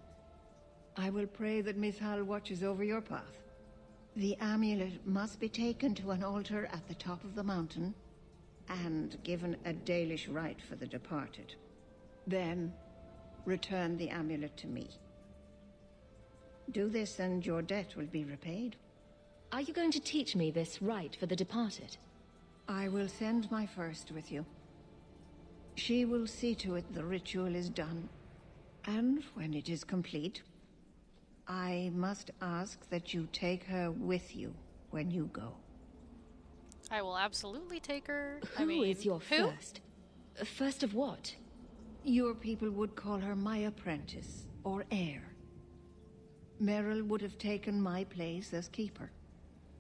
I will pray that Mithal watches over your path. The amulet must be taken to an altar at the top of the mountain and given a Dalish rite for the departed. Then, return the amulet to me. Do this and your debt will be repaid. Are you going to teach me this rite for the departed? I will send my first with you. She will see to it the ritual is done. And when it is complete, I must ask that you take her with you when you go. I will absolutely take her. Who is your first? First of what? Your people would call her my apprentice, or heir. Meryl would have taken my place as keeper.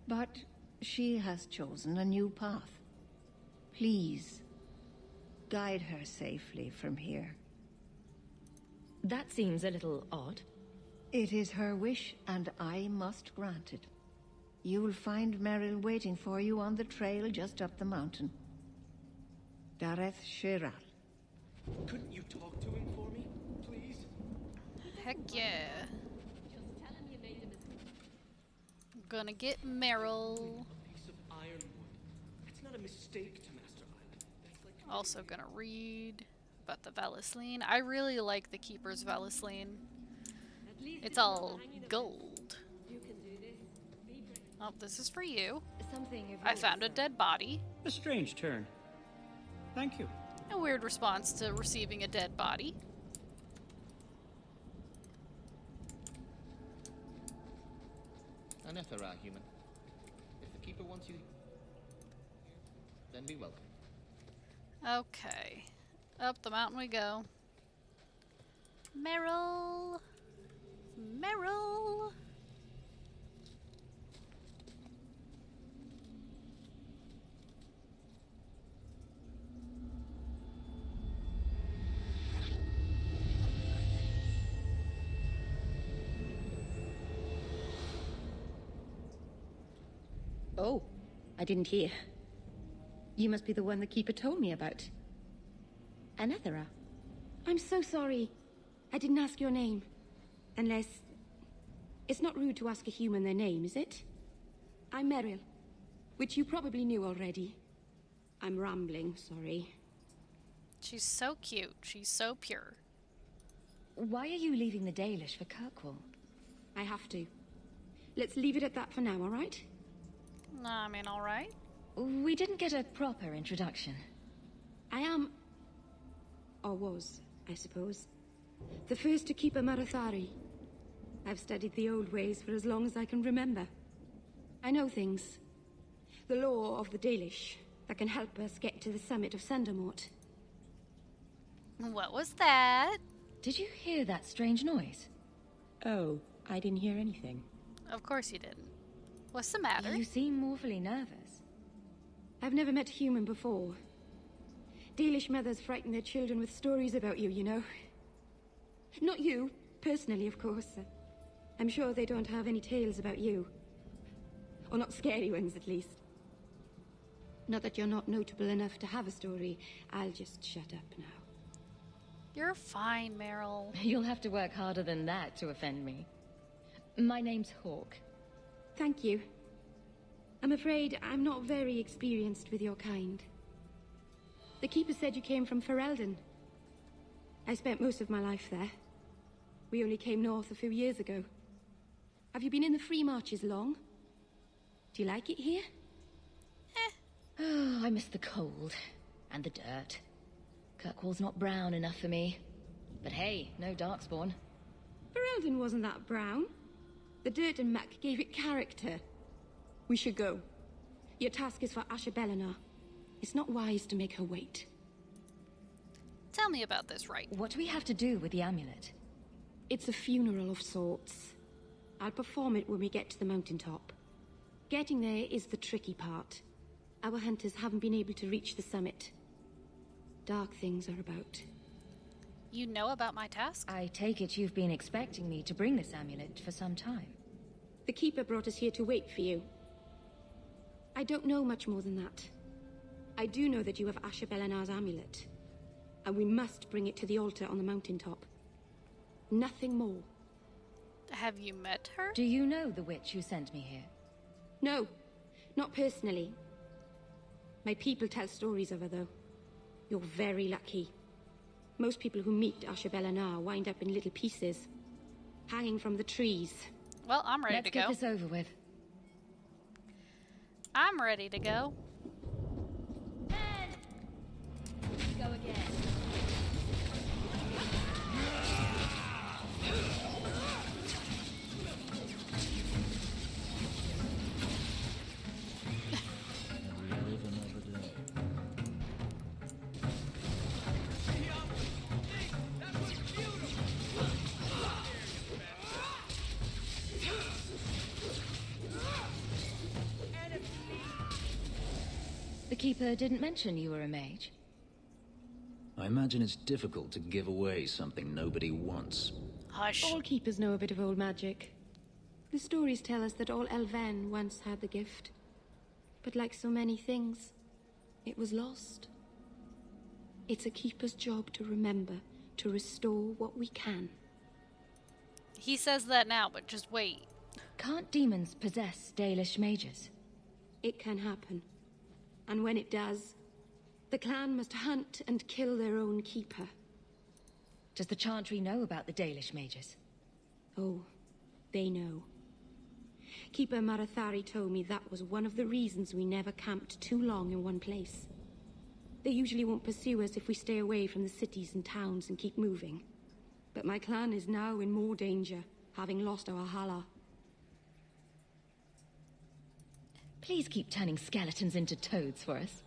But she has chosen a new path. Please, guide her safely from here. That seems a little odd. It is her wish, and I must grant it. You will find Meryl waiting for you on the trail just up the mountain. Dareth Shiral. Couldn't you talk to him for me, please? Heck yeah. I'm gonna get Meryl. Piece of ironwood. It's not a mistake to master Island. That's like Also gonna read about the Valisleen. I really like the Keeper's Valisleen. It's all gold. Oh, this is for you. I found a dead body. A strange turn. Thank you. A weird response to receiving a dead body. Anethera, human. If the Keeper wants you, then be welcome. Okay. Up the mountain we go. Meryl! Meryl! Oh, I didn't hear. You must be the one the Keeper told me about. Anethera. I'm so sorry. I didn't ask your name. Unless... It's not rude to ask a human their name, is it? I'm Meryl, which you probably knew already. I'm rambling, sorry. She's so cute. She's so pure. Why are you leaving the Dalish for Kirkwall? I have to. Let's leave it at that for now, all right? I mean, all right. We didn't get a proper introduction. I am... or was, I suppose. The first to keep a Marathari. I've studied the old ways for as long as I can remember. I know things. The law of the Dalish, that can help us get to the summit of Sundermort. What was that? Did you hear that strange noise? Oh, I didn't hear anything. Of course you didn't. What's the matter? You seem awfully nervous. I've never met a human before. Dalish mothers frighten their children with stories about you, you know. Not you, personally, of course. I'm sure they don't have any tales about you. Or not scary ones, at least. Not that you're not notable enough to have a story. I'll just shut up now. You're fine, Meryl. You'll have to work harder than that to offend me. My name's Hawke. Thank you. I'm afraid I'm not very experienced with your kind. The Keeper said you came from Ferelden. I spent most of my life there. We only came north a few years ago. Have you been in the Free Marches long? Do you like it here? Oh, I miss the cold. And the dirt. Kirkwall's not brown enough for me. But hey, no Darkspawn. Ferelden wasn't that brown. The dirt and muck gave it character. We should go. Your task is for Asher Bellinar. It's not wise to make her wait. Tell me about this rite. What do we have to do with the amulet? It's a funeral of sorts. I'll perform it when we get to the mountaintop. Getting there is the tricky part. Our hunters haven't been able to reach the summit. Dark things are about. You know about my task? I take it you've been expecting me to bring this amulet for some time. The Keeper brought us here to wait for you. I don't know much more than that. I do know that you have Asher Bellinar's amulet. And we must bring it to the altar on the mountaintop. Nothing more. Have you met her? Do you know the witch who sent me here? No, not personally. My people tell stories of her, though. You're very lucky. Most people who meet Asher Bellinar wind up in little pieces, hanging from the trees. Well, I'm ready to go. Let's get this over with. I'm ready to go. Go again. The Keeper didn't mention you were a mage. I imagine it's difficult to give away something nobody wants. Hush. All Keepers know a bit of old magic. The stories tell us that all Elven once had the gift. But like so many things, it was lost. It's a Keeper's job to remember, to restore what we can. He says that now, but just wait. Can't demons possess Dalish mages? It can happen. And when it does, the clan must hunt and kill their own Keeper. Does the Chantry know about the Dalish mages? Oh, they know. Keeper Marathari told me that was one of the reasons we never camped too long in one place. They usually won't pursue us if we stay away from the cities and towns and keep moving. But my clan is now in more danger, having lost our Hala. Please keep turning skeletons into toads for us.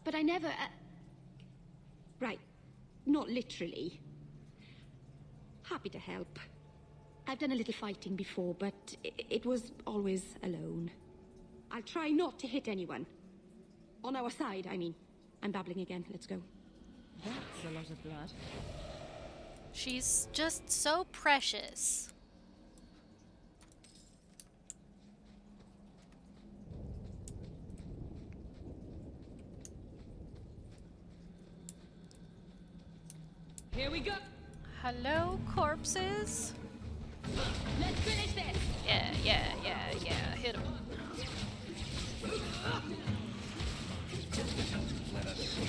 But I never... Right. Not literally. Happy to help. I've done a little fighting before, but it was always alone. I'll try not to hit anyone. On our side, I mean. I'm babbling again. Let's go. That's a lot of blood. She's just so precious. Here we go. Hello, corpses. Let's finish this. Yeah. Hit him. Let us see.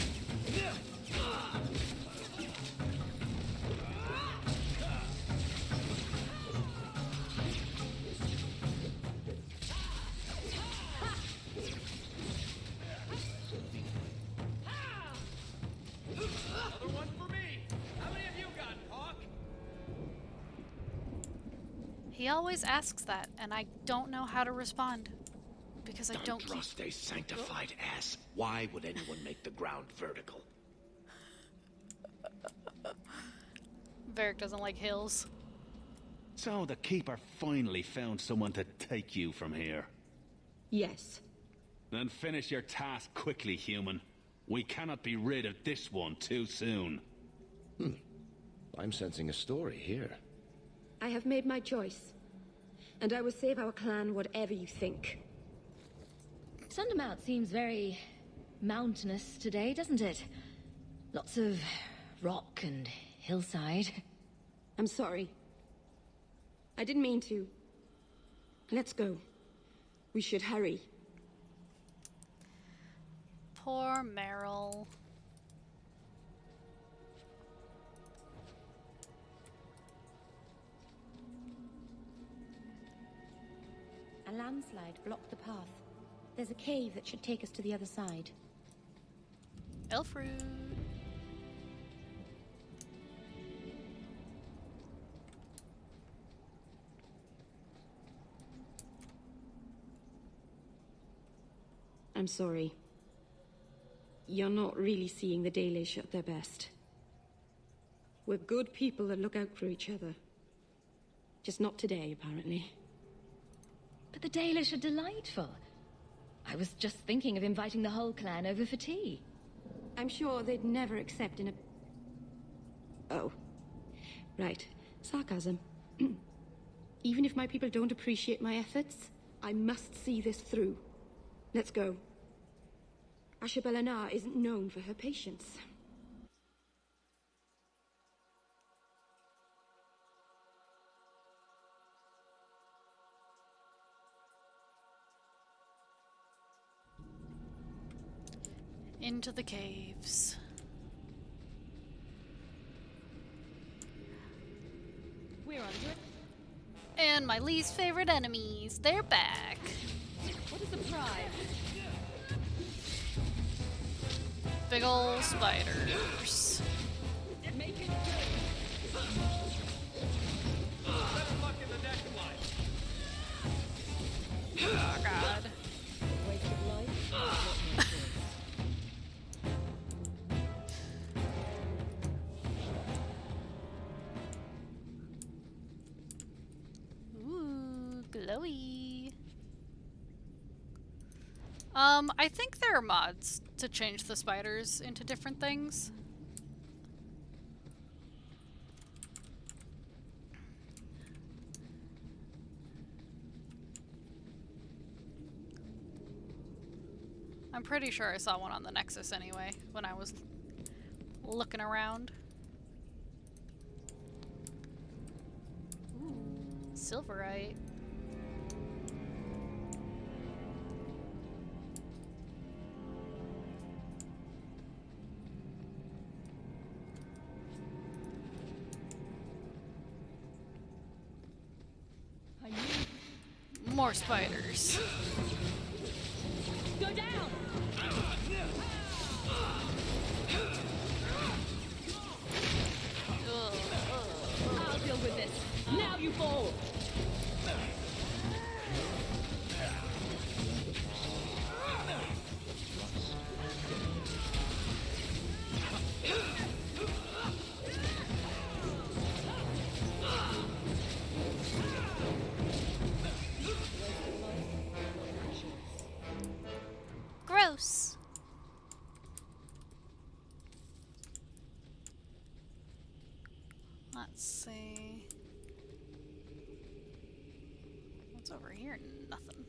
Another one for me. How many have you got, Hawk? He always asks that, and I don't know how to respond. because I don't keep... Andraste sanctified ass. Why would anyone make the ground vertical? Varric doesn't like hills. So the Keeper finally found someone to take you from here. Yes. Then finish your task quickly, human. We cannot be rid of this one too soon. I'm sensing a story here. I have made my choice. And I will save our clan whatever you think. Sundermount seems very mountainous today, doesn't it? Lots of rock and hillside. I'm sorry. I didn't mean to. Let's go. We should hurry. Poor Meryl. A landslide blocked the path. There's a cave that should take us to the other side. Elfrude. I'm sorry. You're not really seeing the Dalish at their best. We're good people that look out for each other. Just not today, apparently. But the Dalish are delightful. I was just thinking of inviting the whole clan over for tea. I'm sure they'd never accept in a... Oh. Right. Sarcasm. Even if my people don't appreciate my efforts, I must see this through. Let's go. Ashur-Bel-Anar isn't known for her patience. Into the caves. We're under it. And my least favorite enemies, they're back. What a surprise! Big ol' spiders. Make it Oh god. Ooh, glowy. I think there are mods to change the spiders into different things. I'm pretty sure I saw one on the Nexus anyway, when I was looking around. Ooh, silverite. More spiders. Go down! I'll deal with this. Now you fall! Gross. Let's see. What's over here? Nothing.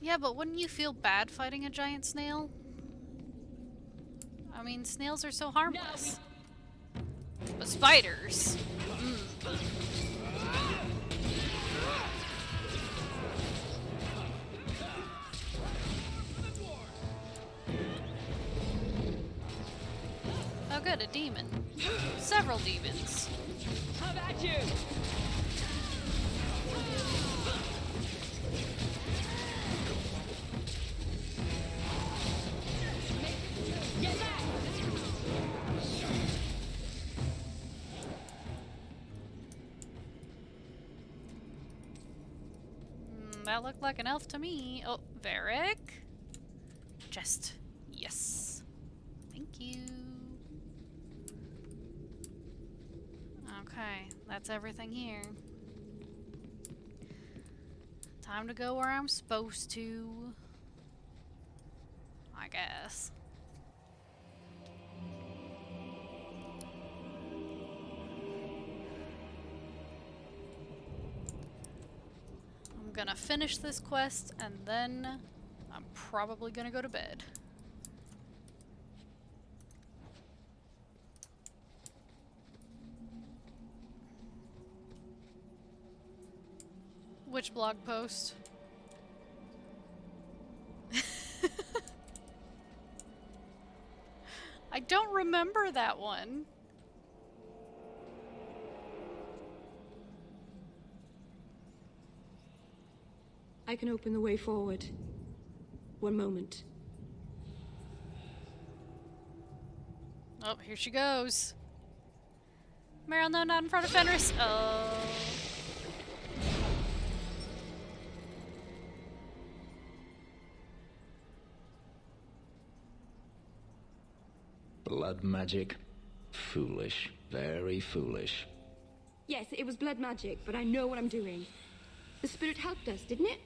Yeah, but wouldn't you feel bad fighting a giant snail? I mean, snails are so harmless. But spiders. Oh good, a demon. Several demons. How about you? Get back! that looked like an elf to me. Oh, Varric. Chest. Yes. Thank you. Okay, that's everything here. Time to go where I'm supposed to. I guess. I'm gonna finish this quest and then I'm probably gonna go to bed. Which blog post? I don't remember that one. I can open the way forward. One moment. Oh, here she goes. Meryl, no, not in front of Fenris. Oh. Blood magic? Foolish. Very foolish. Yes, it was blood magic, but I know what I'm doing. The spirit helped us, didn't it?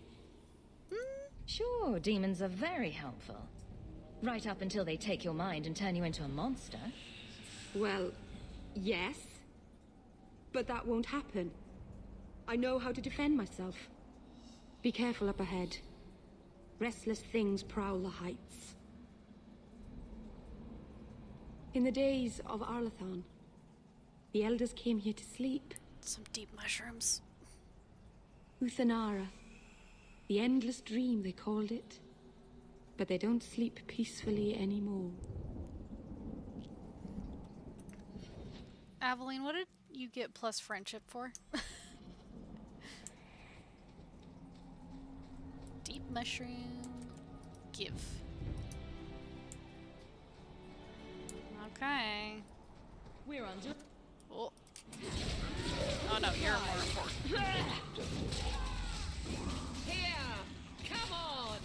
Sure, demons are very helpful. Right up until they take your mind and turn you into a monster. Well, yes. But that won't happen. I know how to defend myself. Be careful up ahead. Restless things prowl the heights. In the days of Arlathon, the elders came here to sleep. Some deep mushrooms. Uthanara. The endless dream, they called it. But they don't sleep peacefully anymore. Aveline, what did you get plus friendship for? Deep mushroom. Give. Okay. We're under. Oh. Oh no, you're more important. Here! Come on!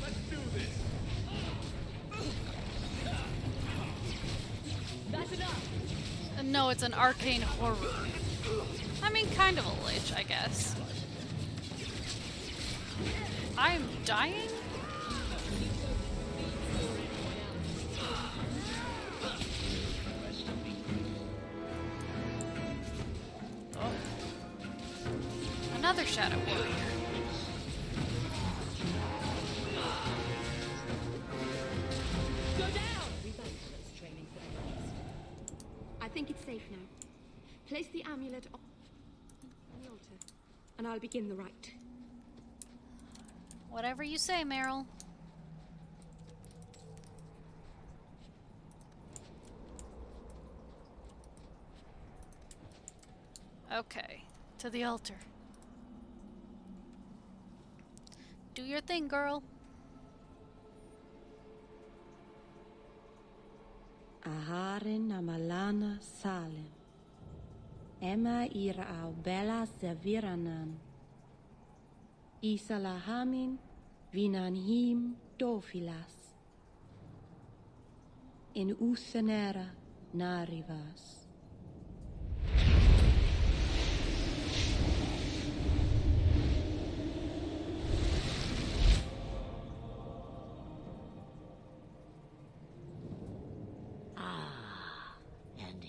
Let's do this! That's enough! No, it's an arcane horror. I mean, kind of a lich, I guess. I'm dying? Oh. Another shadow warrior. Go down! Training for the rest. I think it's safe now. Place the amulet on the altar, and I'll begin the rite. Whatever you say, Meryl. Okay, to the altar. Do your thing, girl. Aharin amalana salim. Emma ira au bella serviranan. Isalahamin vinanhim dofilas. In usanera narivas.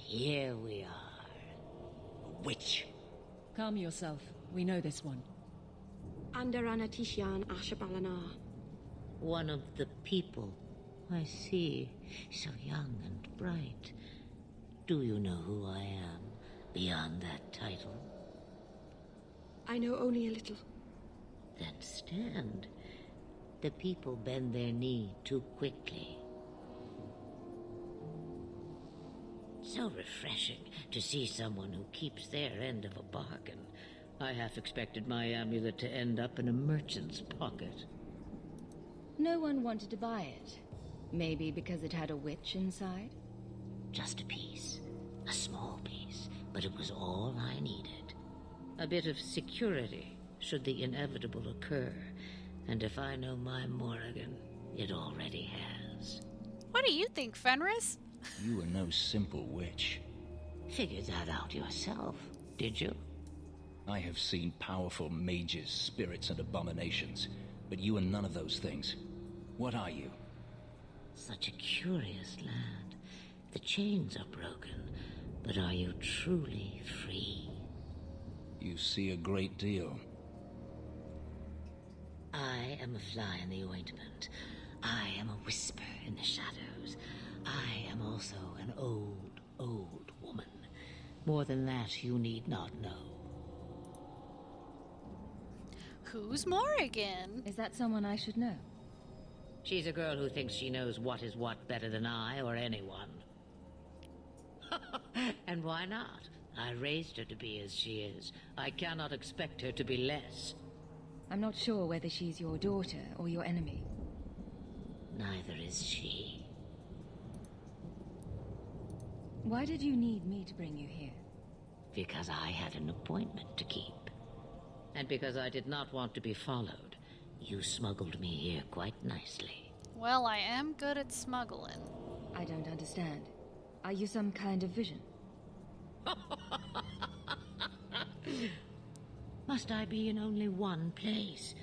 Here we are. A witch. Calm yourself. We know this one. Andarana Tishan Ashabalanar. One of the people. I see. So young and bright. Do you know who I am, beyond that title? I know only a little. Then stand. The people bend their knee too quickly. So refreshing to see someone who keeps their end of a bargain. I half expected my amulet to end up in a merchant's pocket. No one wanted to buy it. Maybe because it had a witch inside? Just a piece. A small piece. But it was all I needed. A bit of security, should the inevitable occur. And if I know my Morrigan, it already has. What do you think, Fenris? You are no simple witch. Figured that out yourself, did you? I have seen powerful mages, spirits, and abominations, but you are none of those things. What are you? Such a curious land. The chains are broken, but are you truly free? You see a great deal. I am a fly in the ointment. I am a whisper in the shadows. I am also an old, old woman. More than that, you need not know. Who's Morrigan? Is that someone I should know? She's a girl who thinks she knows what is what better than I or anyone. And why not? I raised her to be as she is. I cannot expect her to be less. I'm not sure whether she's your daughter or your enemy. Neither is she. Why did you need me to bring you here? Because I had an appointment to keep. And because I did not want to be followed, you smuggled me here quite nicely. Well, I am good at smuggling. I don't understand. Are you some kind of vision? Must I be in only one place?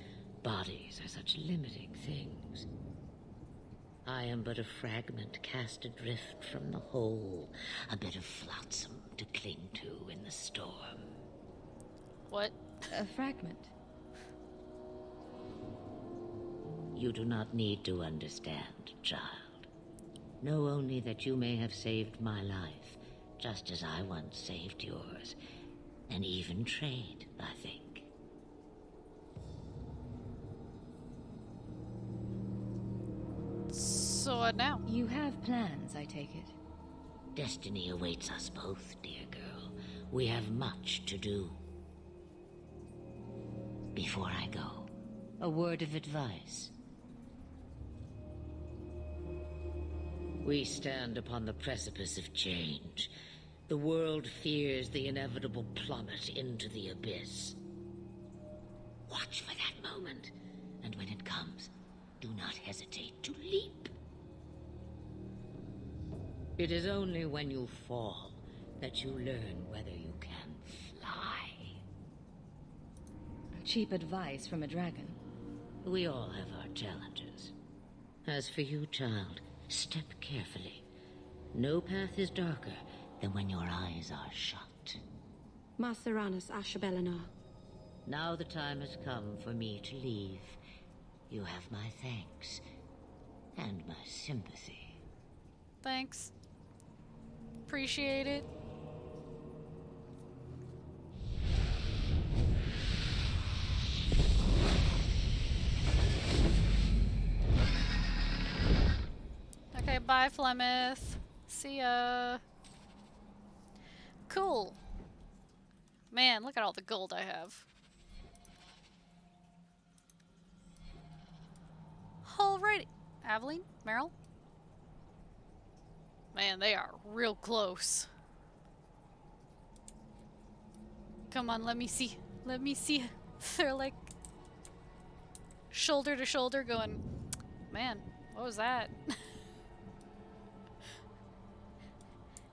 Bodies are such limiting things. I am but a fragment cast adrift from the whole, a bit of flotsam to cling to in the storm. What? A fragment? You do not need to understand, child. Know only that you may have saved my life, just as I once saved yours. An even trade, I think. So what now? You have plans, I take it. Destiny awaits us both, dear girl. We have much to do. Before I go, a word of advice. We stand upon the precipice of change. The world fears the inevitable plummet into the abyss. Watch for that moment, and when it comes, do not hesitate to leap. It is only when you fall that you learn whether you can fly. Cheap advice from a dragon. We all have our challenges. As for you, child, step carefully. No path is darker than when your eyes are shut. Marceranus Ashabelinar. Now the time has come for me to leave. You have my thanks and my sympathy. Thanks. Appreciate it. Okay, bye, Flemeth. See ya. Cool. Man, look at all the gold I have. Alrighty. Aveline? Meryl? Man, they are real close. Come on, let me see. Let me see. They're like shoulder to shoulder going, man, what was that?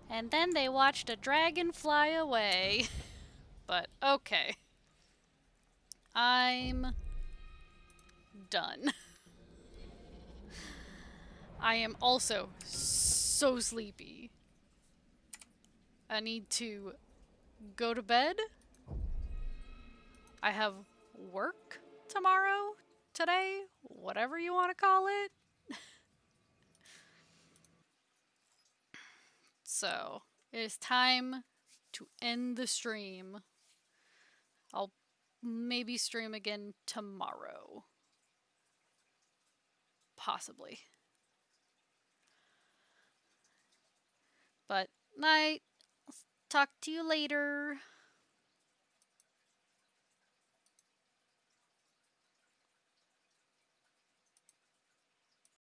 And then they watched a dragon fly away. But okay. I'm done. I am also so sleepy. I need to go to bed. I have work tomorrow, today, whatever you want to call it. So, it is time to end the stream. I'll maybe stream again tomorrow. Possibly. But, night. Talk to you later.